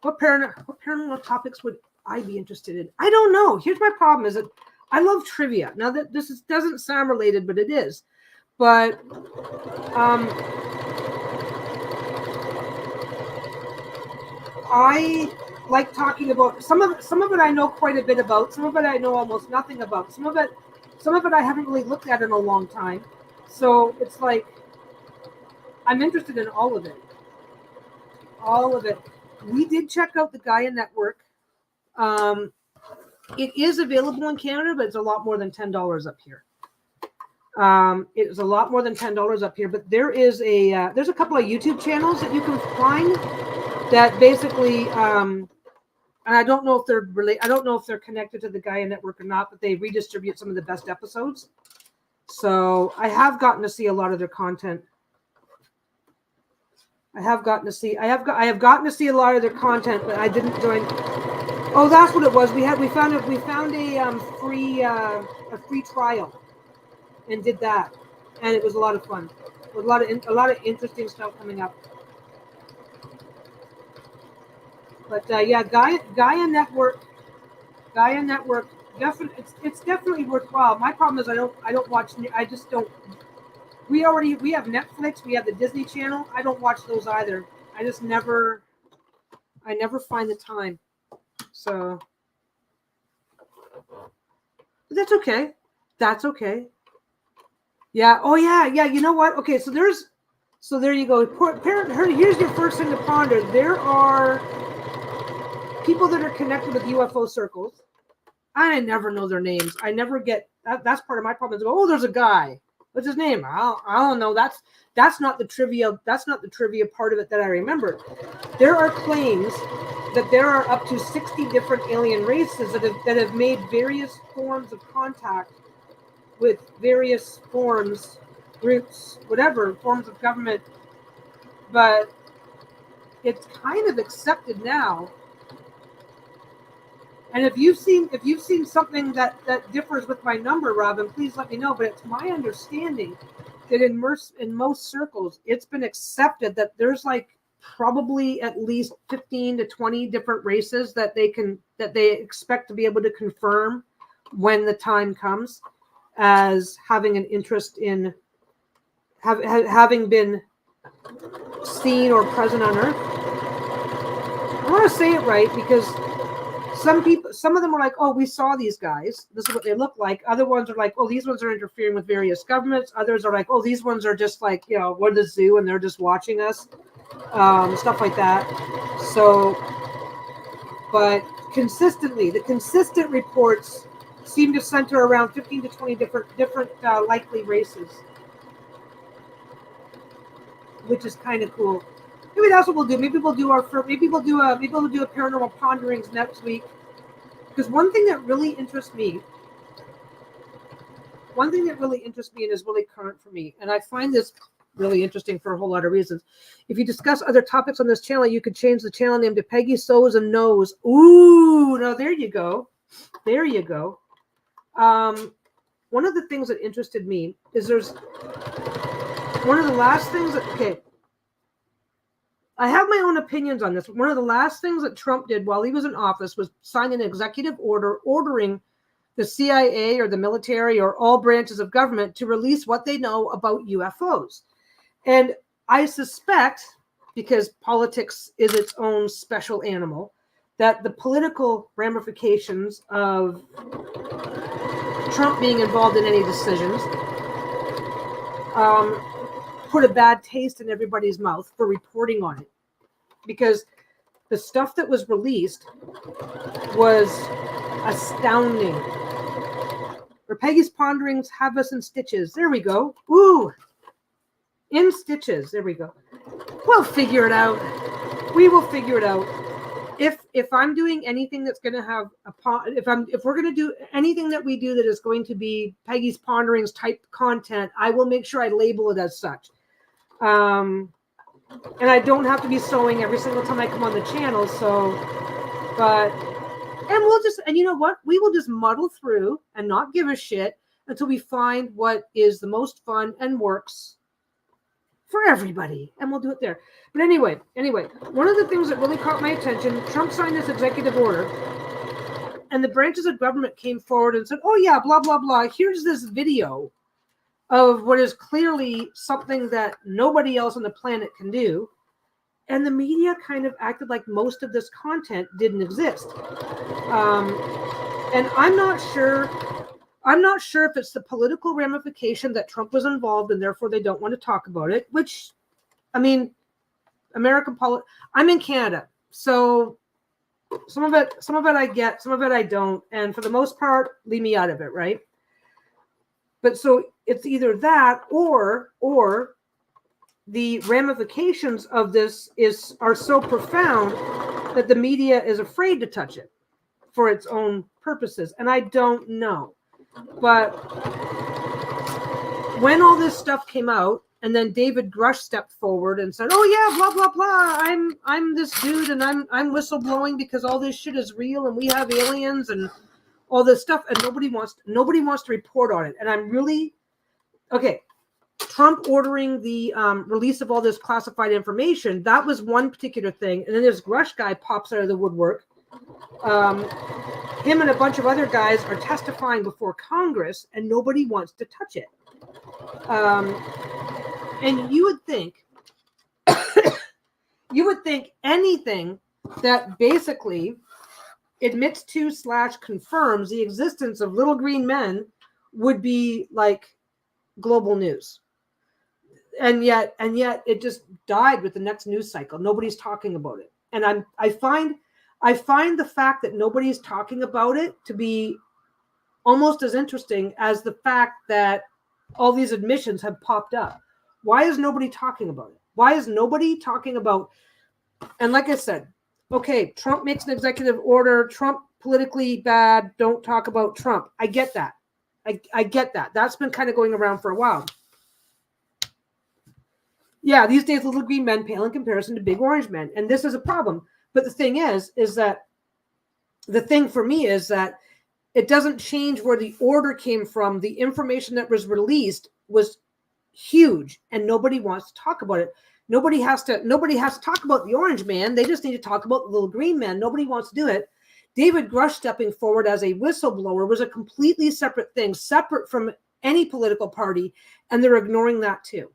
what paranormal topics would I be interested in? I don't know. Here's my problem: is that I love trivia. Now that doesn't sound related, but it is. But I like talking about some of it. I know quite a bit about. Some of it I know almost nothing about. Some of it I haven't really looked at in a long time. So it's like I'm interested in all of it. All of it. We did check out the Gaia Network. It is available in Canada, but it's a lot more than $10 up here. It is a lot more than $10 up here. But there's a couple of YouTube channels that you can find that basically, and I don't know if they're I don't know if they're connected to the Gaia Network or not, but they redistribute some of the best episodes. So I have gotten to see a lot of their content. I have gotten to see a lot of their content, but I didn't join. Oh, that's what it was. We found a free trial and did that, and it was a lot of fun. With a lot of interesting stuff coming up. But yeah, Gaia Network, definitely, it's definitely worthwhile. My problem is I don't watch. I just don't. We have Netflix. We have the Disney Channel. I don't watch those either. I never find the time. So but that's okay. That's okay. Yeah. Oh yeah. Yeah. You know what? Okay. So there you go. Here's your first thing to ponder. There are people that are connected with UFO circles. I never know their names. I never get that. That's part of my problem. Oh, there's a guy. What's his name? I don't know. That's not the trivia. That's not the trivia part of it that I remember. There are claims that there are up to 60 different alien races that have made various forms of contact with various forms, groups, whatever forms of government. But it's kind of accepted now. And if you've seen something that differs with my number, Robin, please let me know. But it's my understanding that in most circles, it's been accepted that there's like probably at least 15 to 20 different races that they expect to be able to confirm when the time comes as having an interest in having been seen or present on Earth. I want to say it right because some of them are like, oh, we saw these guys. This is what they look like. Other ones are like, oh, these ones are interfering with various governments. Others are like, oh, these ones are just like, we're the zoo and they're just watching us. Stuff like that. So, but the consistent reports seem to center around 15 to 20 different likely races, which is kind of cool. Maybe that's what we'll do. Maybe we'll do a paranormal ponderings next week. Because one thing that really interests me one thing that really interests me and is really current for me, and I find this really interesting for a whole lot of reasons. If you discuss other topics on this channel, you could change the channel name to Peggy Sews and Knows. Ooh, now there you go. There you go. One of the things that interested me is there's one of the last things that, okay, I have my own opinions on this. One of the last things that Trump did while he was in office was sign an executive order ordering the CIA or the military or all branches of government to release what they know about UFOs. And I suspect, because politics is its own special animal, that the political ramifications of Trump being involved in any decisions put a bad taste in everybody's mouth for reporting on it. Because the stuff that was released was astounding. Or Peggy's Ponderings have us in stitches. There we go. Ooh. In stitches. There we go. We'll figure it out. We will figure it out. If I'm doing anything that's going to have if we're going to do anything that we do that is going to be Peggy's Ponderings type content, I will make sure I label it as such. And I don't have to be sewing every single time I come on the channel. So, and we'll just, and you know what? We will just muddle through and not give a shit until we find what is the most fun and works for everybody. And we'll do it there. But anyway, one of the things that really caught my attention, Trump signed this executive order and the branches of government came forward and said, oh yeah, blah, blah, blah. Here's this video of what is clearly something that nobody else on the planet can do. And the media kind of acted like most of this content didn't exist. And I'm not sure if it's the political ramification that Trump was involved and therefore they don't want to talk about it, which, I mean, I'm in Canada. So some of it I get, some of it I don't. And for the most part, leave me out of it, right? But so it's either that or the ramifications of this are so profound that the media is afraid to touch it for its own purposes. And I don't know. But when all this stuff came out, and then David Grush stepped forward and said, "Oh yeah, blah blah blah. I'm this dude, and I'm whistleblowing because all this shit is real, and we have aliens and all this stuff, and nobody wants to report on it." And I'm really okay. Trump ordering the release of all this classified information, that was one particular thing. And then this Grush guy pops out of the woodwork. Him and a bunch of other guys are testifying before Congress, and nobody wants to touch it. And you would think anything that basically admits to / confirms the existence of little green men would be like global news. And yet it just died with the next news cycle. Nobody's talking about it. And I find the fact that nobody's talking about it to be almost as interesting as the fact that all these admissions have popped up. Why is nobody talking about it? Why is nobody talking about, and like I said, okay, Trump makes an executive order, Trump politically bad, don't talk about Trump. I get that. I get that. That's been kind of going around for a while. Yeah, these days, little green men pale in comparison to big orange men. And this is a problem. But the thing is that the thing for me is that it doesn't change where the order came from. The information that was released was huge, and nobody wants to talk about it. Nobody has to talk about the orange man. They just need to talk about the little green man. Nobody wants to do it. David Grush stepping forward as a whistleblower was a completely separate thing, separate from any political party, and they're ignoring that too.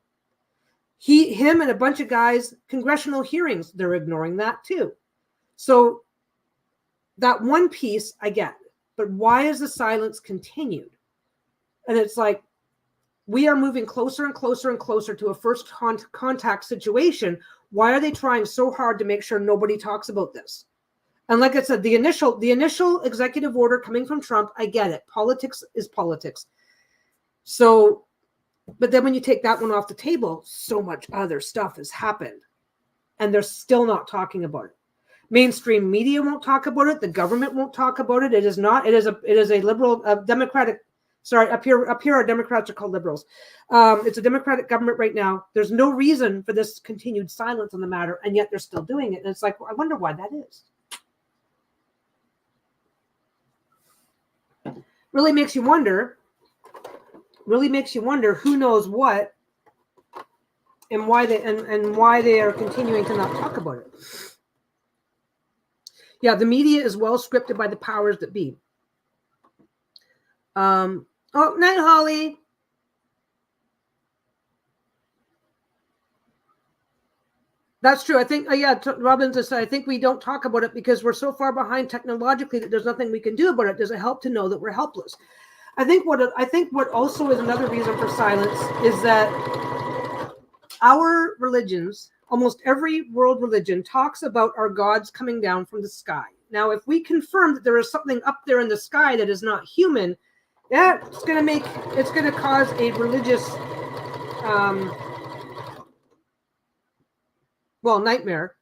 Him and a bunch of guys, congressional hearings, they're ignoring that too. So that one piece I get, but why is the silence continued? And it's like, we are moving closer and closer and closer to a first contact situation. Why are they trying so hard to make sure nobody talks about this? And like I said, the initial executive order coming from Trump, I get it. Politics is politics. So, but then when you take that one off the table, so much other stuff has happened, and they're still not talking about it. Mainstream media won't talk about it. The government won't talk about it. It is a liberal, Democratic Sorry, up here our Democrats are called liberals. It's a Democratic government right now. There's no reason for this continued silence on the matter, and yet they're still doing it. And it's like, I wonder why that is. Really makes you wonder who knows what and why they are continuing to not talk about it. Yeah, the media is well scripted by the powers that be. Oh, night, Holly. That's true. I think, Robin just said, I think we don't talk about it because we're so far behind technologically that there's nothing we can do about it. Does it help to know that we're helpless? I think what also is another reason for silence is that our religions, almost every world religion, talks about our gods coming down from the sky. Now, if we confirm that there is something up there in the sky that is not human, it's going to cause a religious, nightmare.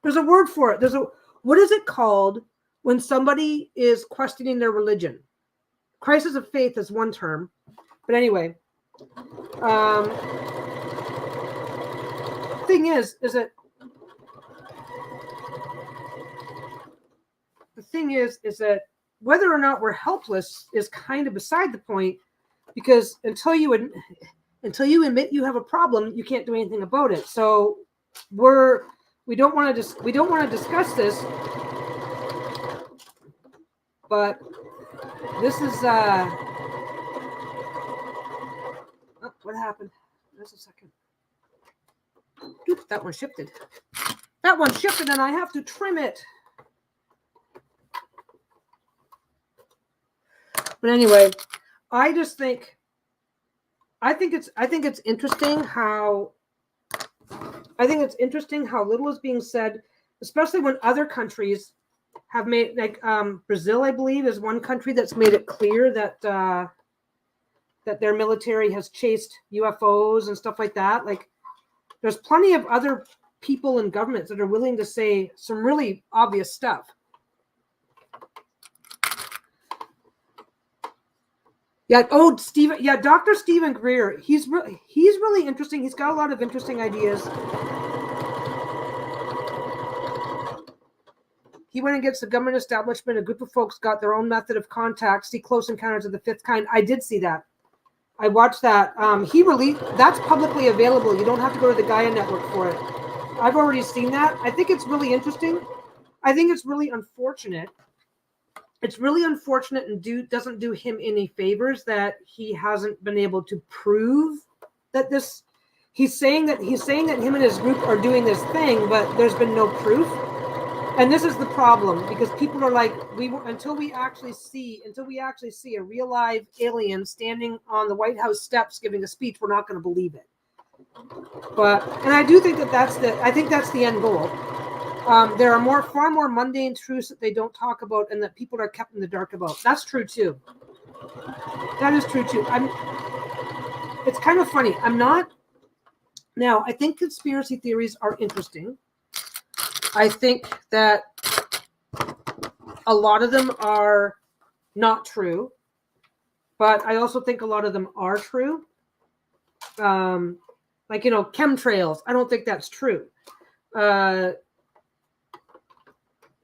There's a word for it. What is it called when somebody is questioning their religion? Crisis of faith is one term. But anyway, thing is that whether or not we're helpless is kind of beside the point, because until you admit you have a problem, you can't do anything about it. So we don't want to discuss this, but this is what happened? Just a second. Oops, that one shifted. And I have to trim it. But anyway, I think it's interesting how little is being said, especially when other countries have made, like Brazil, I believe, is one country that's made it clear that their military has chased UFOs and stuff like that. Like, there's plenty of other people and governments that are willing to say some really obvious stuff. Yeah. Oh, Stephen. Yeah, Dr. Stephen Greer. He's really interesting. He's got a lot of interesting ideas. He went against the government establishment. A group of folks got their own method of contact. See Close Encounters of the Fifth Kind. I did see that. I watched that. That's publicly available. You don't have to go to the Gaia Network for it. I've already seen that. I think it's really interesting. I think it's really unfortunate. It's really unfortunate and doesn't do him any favors that he hasn't been able to prove that this. He's saying that him and his group are doing this thing, but there's been no proof. And this is the problem, because people are like, until we actually see a real live alien standing on the White House steps giving a speech, we're not going to believe it. And I do think that's the end goal. There are far more mundane truths that they don't talk about and that people are kept in the dark about. That's true too. That is true too. It's kind of funny. I think conspiracy theories are interesting. I think that a lot of them are not true, but I also think a lot of them are true. Like, chemtrails. I don't think that's true. The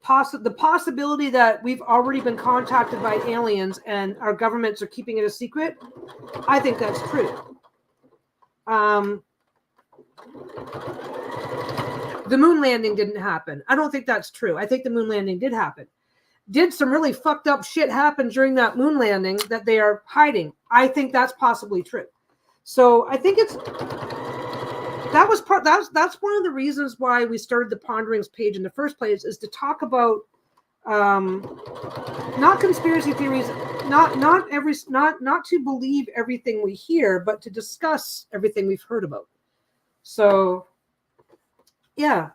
possibility that we've already been contacted by aliens and our governments are keeping it a secret, I think that's true. The moon landing didn't happen. I don't think that's true. I think the moon landing did happen. Did some really fucked up shit happen during that moon landing that they are hiding? I think that's possibly true. So I think that's one of the reasons why we started the Ponderings page in the first place, is to talk about not conspiracy theories, not to believe everything we hear, but to discuss everything we've heard about. So yeah,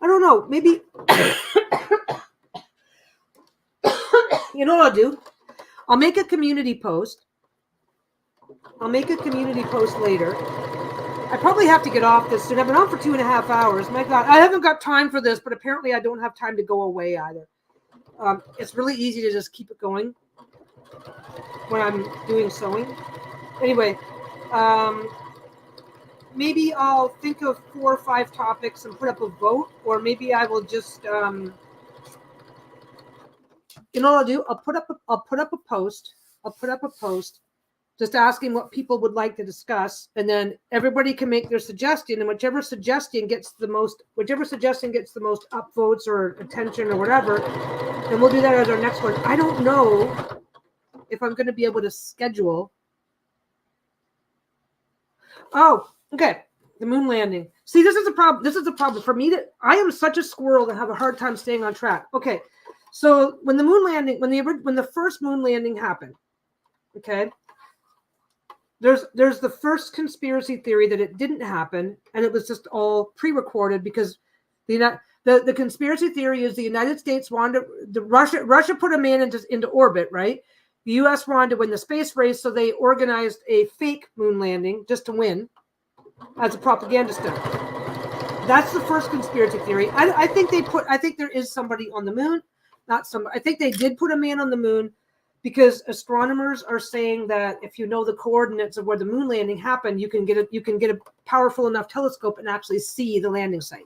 I don't know, maybe you know what I'll do? I'll make a community post. Later. I probably have to get off this soon. I've been on for 2.5 hours. My God, I haven't got time for this, but apparently I don't have time to go away either. It's really easy to just keep it going. when I'm doing sewing. Anyway, maybe I'll think of 4 or 5 topics and put up a vote, or maybe I will just, you know what I'll do? I'll put up a post. I'll put up a post just asking what people would like to discuss, and then everybody can make their suggestion, and whichever suggestion gets the most upvotes or attention or whatever, then we'll do that as our next one. I don't know if I'm going to be able to schedule. Oh, okay. The moon landing. See, this is a problem. This is a problem for me. I am such a squirrel to have a hard time staying on track. Okay, so when the moon landing, when the first moon landing happened, okay, there's the first conspiracy theory that it didn't happen and it was just all pre-recorded because the conspiracy theory is the United States wanted Russia put a man into orbit, right? The U.S. wanted to win the space race, so they organized a fake moon landing just to win as a propaganda stunt. That's the first conspiracy theory. I think there is somebody on the moon, not somebody. I think they did put a man on the moon because astronomers are saying that if you know the coordinates of where the moon landing happened, you can get a powerful enough telescope and actually see the landing site.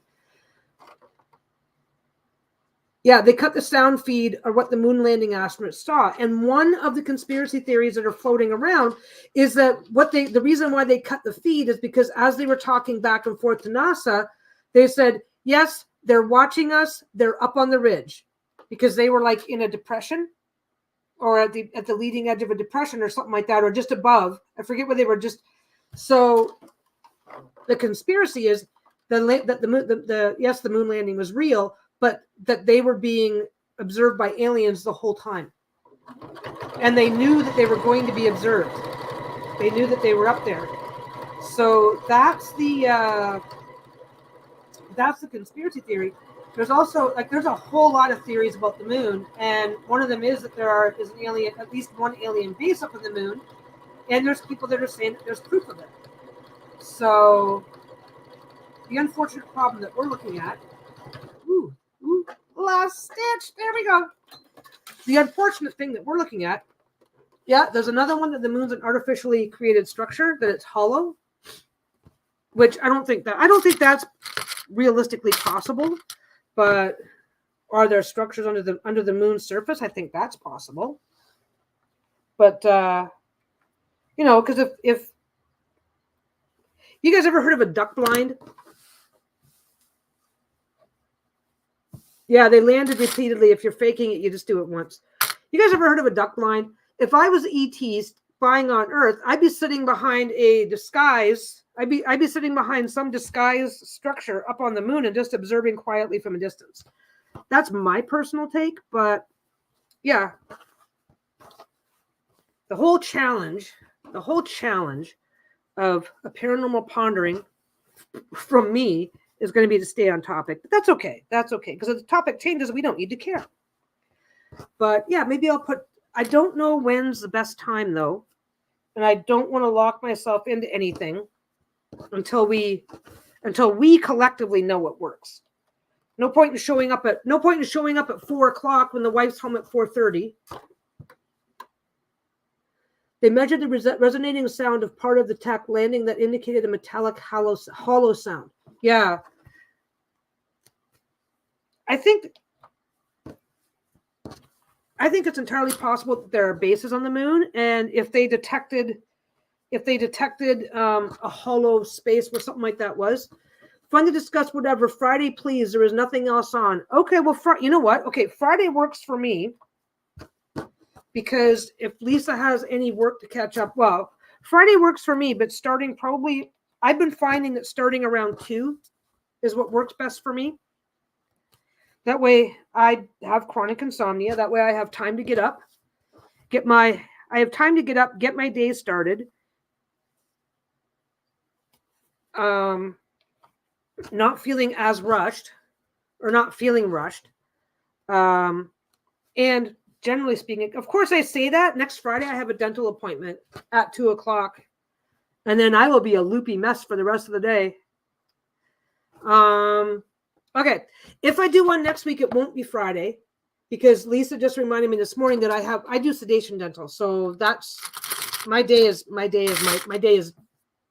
Yeah, they cut the sound feed of what the moon landing astronauts saw. And one of the conspiracy theories that are floating around is that the reason why they cut the feed is because as they were talking back and forth to NASA, they said, yes, they're watching us. They're up on the ridge because they were like in a depression or at the leading edge of a depression or something like that, or just above. I forget where they were just. So the conspiracy is that the moon landing was real, but that they were being observed by aliens the whole time. And they knew that they were going to be observed. They knew that they were up there. So that's the conspiracy theory. There's also, there's a whole lot of theories about the moon. And one of them is that is an alien, at least one alien base up on the moon. And there's people that are saying that there's proof of it. So the unfortunate problem that we're looking at, last stitch. There we go. The unfortunate thing that we're looking at, there's another one that the moon's an artificially created structure, that it's hollow, which I don't think that's realistically possible. But are there structures under the moon's surface? I think that's possible. But because if you guys ever heard of a duck blind? Yeah, they landed repeatedly. If you're faking it, you just do it once. You guys ever heard of a duck blind? If I was ET spying on Earth, I'd be sitting behind a disguise. I'd be sitting behind some disguise structure up on the moon and just observing quietly from a distance. That's my personal take, but yeah. The whole challenge of a paranormal pondering from me is going to be to stay on topic, but that's okay. That's okay. Because if the topic changes, we don't need to care. But yeah, maybe I don't know when's the best time though. And I don't want to lock myself into anything until we collectively know what works. No point in showing up at 4:00 when the wife's home at 4:30. They measured the resonating sound of part of the tech landing that indicated a metallic hollow sound. Yeah. I think it's entirely possible that there are bases on the moon, and if they detected a hollow space where something like that was, fun to discuss whatever. Friday, please. There is nothing else on. Okay, well, you know what? Okay, Friday works for me because if Lisa has any work to catch up, well, Friday works for me, but I've been finding that starting around 2 is what works best for me. That way I have chronic insomnia. That way I have time to get up, get my day started. Not feeling as rushed or not feeling rushed. And generally speaking, of course I say that next Friday I have a dental appointment at 2:00 and then I will be a loopy mess for the rest of the day. Okay. If I do one next week, it won't be Friday. because Lisa just reminded me this morning that I do sedation dental. So that's my day is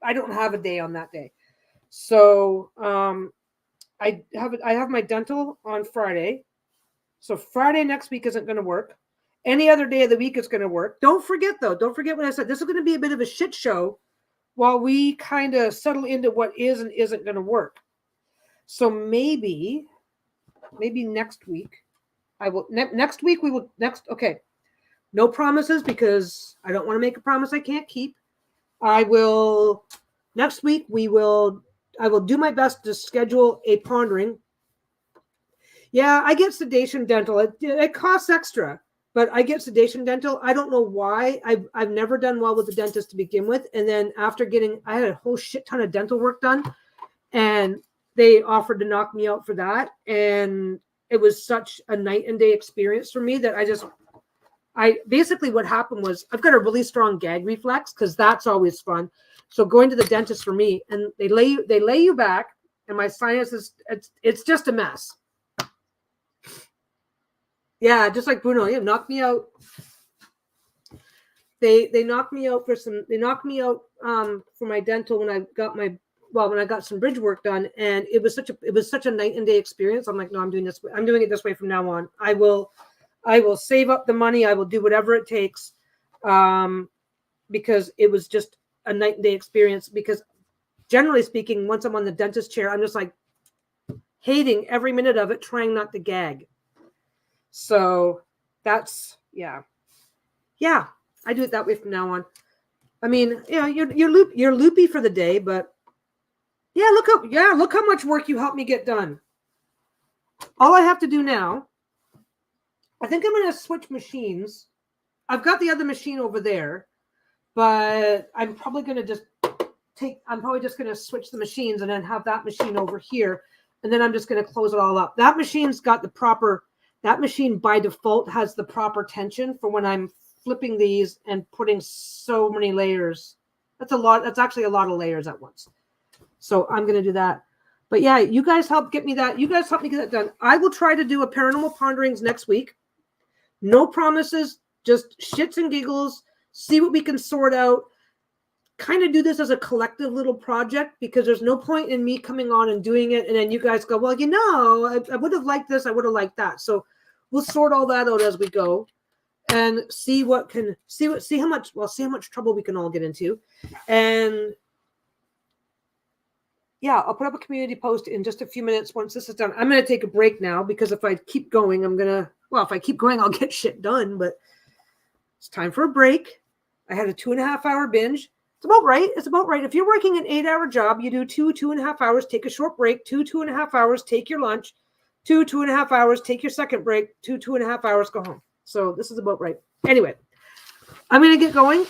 I don't have a day on that day. So I have my dental on Friday. So Friday next week isn't going to work. Any other day of the week is going to work. Don't forget what I said. This is going to be a bit of a shit show while we kind of settle into what is and isn't going to work. So maybe next week I will. Next week we will. Okay. No promises because I don't want to make a promise I can't keep. Next week I will do my best to schedule a pondering. Yeah, I get sedation dental. It costs extra, but I get sedation dental. I don't know why. I've never done well with the dentist to begin with. And then after I had a whole shit ton of dental work done, and they offered to knock me out for that. And it was such a night and day experience for me that basically what happened was I've got a really strong gag reflex because that's always fun. So going to the dentist for me, and they lay you back, and my sinuses, it's just a mess. Yeah, just like Bruno, yeah, knocked me out. They knocked me out for my dental when I got some bridge work done, and it was such a night and day experience. I'm like, no, I'm doing it this way from now on. I will save up the money. I will do whatever it takes, because it was just a night and day experience. Because generally speaking, once I'm on the dentist chair, I'm just like hating every minute of it, trying not to gag. So that's, yeah, I do it that way from now on. I mean, yeah, you're loopy for the day, but yeah, look how much work you helped me get done. All I have to do now, I think I'm going to switch machines. I've got the other machine over there, but I'm probably just going to switch the machines and then have that machine over here. And then I'm just going to close it all up. That machine by default has the proper tension for when I'm flipping these and putting so many layers. That's a lot. That's actually a lot of layers at once. So I'm going to do that. But yeah, you guys help get me that. You guys help me get that done. I will try to do a paranormal ponderings next week. No promises, just shits and giggles. See what we can sort out. Kind of do this as a collective little project, because there's no point in me coming on and doing it and then you guys go, well, I would have liked this, I would have liked that. So we'll sort all that out as we go and see how much trouble we can all get into. And yeah, I'll put up a community post in just a few minutes once this is done. I'm going to take a break now, because if I keep going, if I keep going, I'll get shit done, but it's time for a break. I had a 2.5 hour binge. It's about right. If you're working an 8-hour job, you do 2.5 hours, take a short break, 2.5 hours, take your lunch, 2.5 hours, take your second break, 2.5 hours, go home. So this is about right. Anyway, I'm going to get going.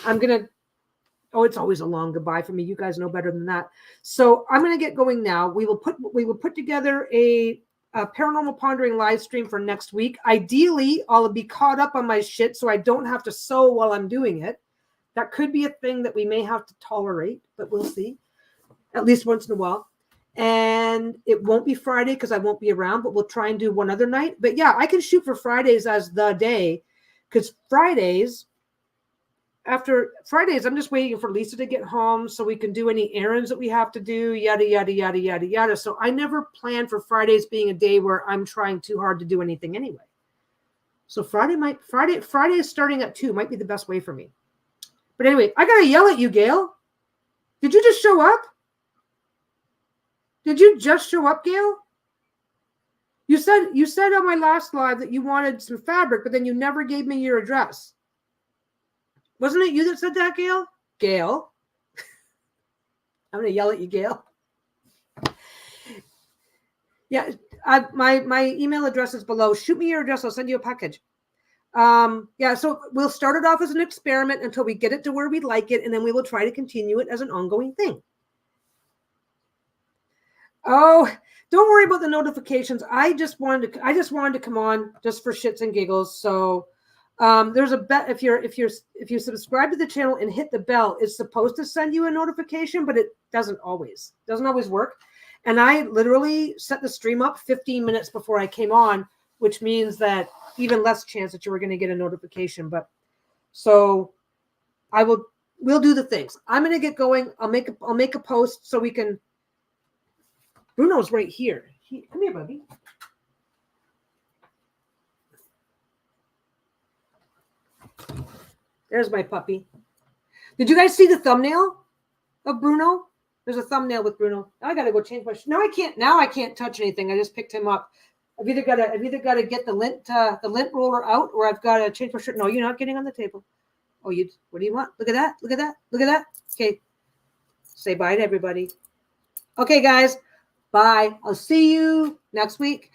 It's always a long goodbye for me. You guys know better than that. So I'm going to get going now. We will put together a paranormal pondering live stream for next week. Ideally, I'll be caught up on my shit so I don't have to sew while I'm doing it. That could be a thing that we may have to tolerate, but we'll see, at least once in a while. And it won't be Friday because I won't be around, but we'll try and do one other night. But yeah, I can shoot for Fridays as the day, because Fridays, I'm just waiting for Lisa to get home so we can do any errands that we have to do, yada, yada, yada, yada, yada. So I never plan for Fridays being a day where I'm trying too hard to do anything anyway. So Friday starting at 2 might be the best way for me. But anyway, I got to yell at you, Gail. Did you just show up? Did you just show up, Gail? You said on my last live that you wanted some fabric, but then you never gave me your address. Wasn't it you that said that, Gail? Gail. I'm going to yell at you, Gail. Yeah, my email address is below. Shoot me your address. I'll send you a package. So we'll start it off as an experiment until we get it to where we like it, and then we will try to continue it as an ongoing thing. Oh, don't worry about the notifications. I just wanted to come on just for shits and giggles. So there's a bet if you subscribe to the channel and hit the bell, it's supposed to send you a notification, but it doesn't always work. And I literally set the stream up 15 minutes before I came on which means that even less chance that you were going to get a notification. But so we'll do the things. I'm going to get going. I'll make a post so we can. Bruno's right here. Come here, buddy. There's my puppy. Did you guys see the thumbnail of Bruno? There's a thumbnail with Bruno. Now I got to go change my. No, I can't. Now I can't touch anything. I just picked him up. I've either got to get the lint roller out, or I've got to change my shirt. No, you're not getting on the table. Oh, what do you want? Look at that. Look at that. Look at that. Okay. Say bye to everybody. Okay, guys. Bye. I'll see you next week.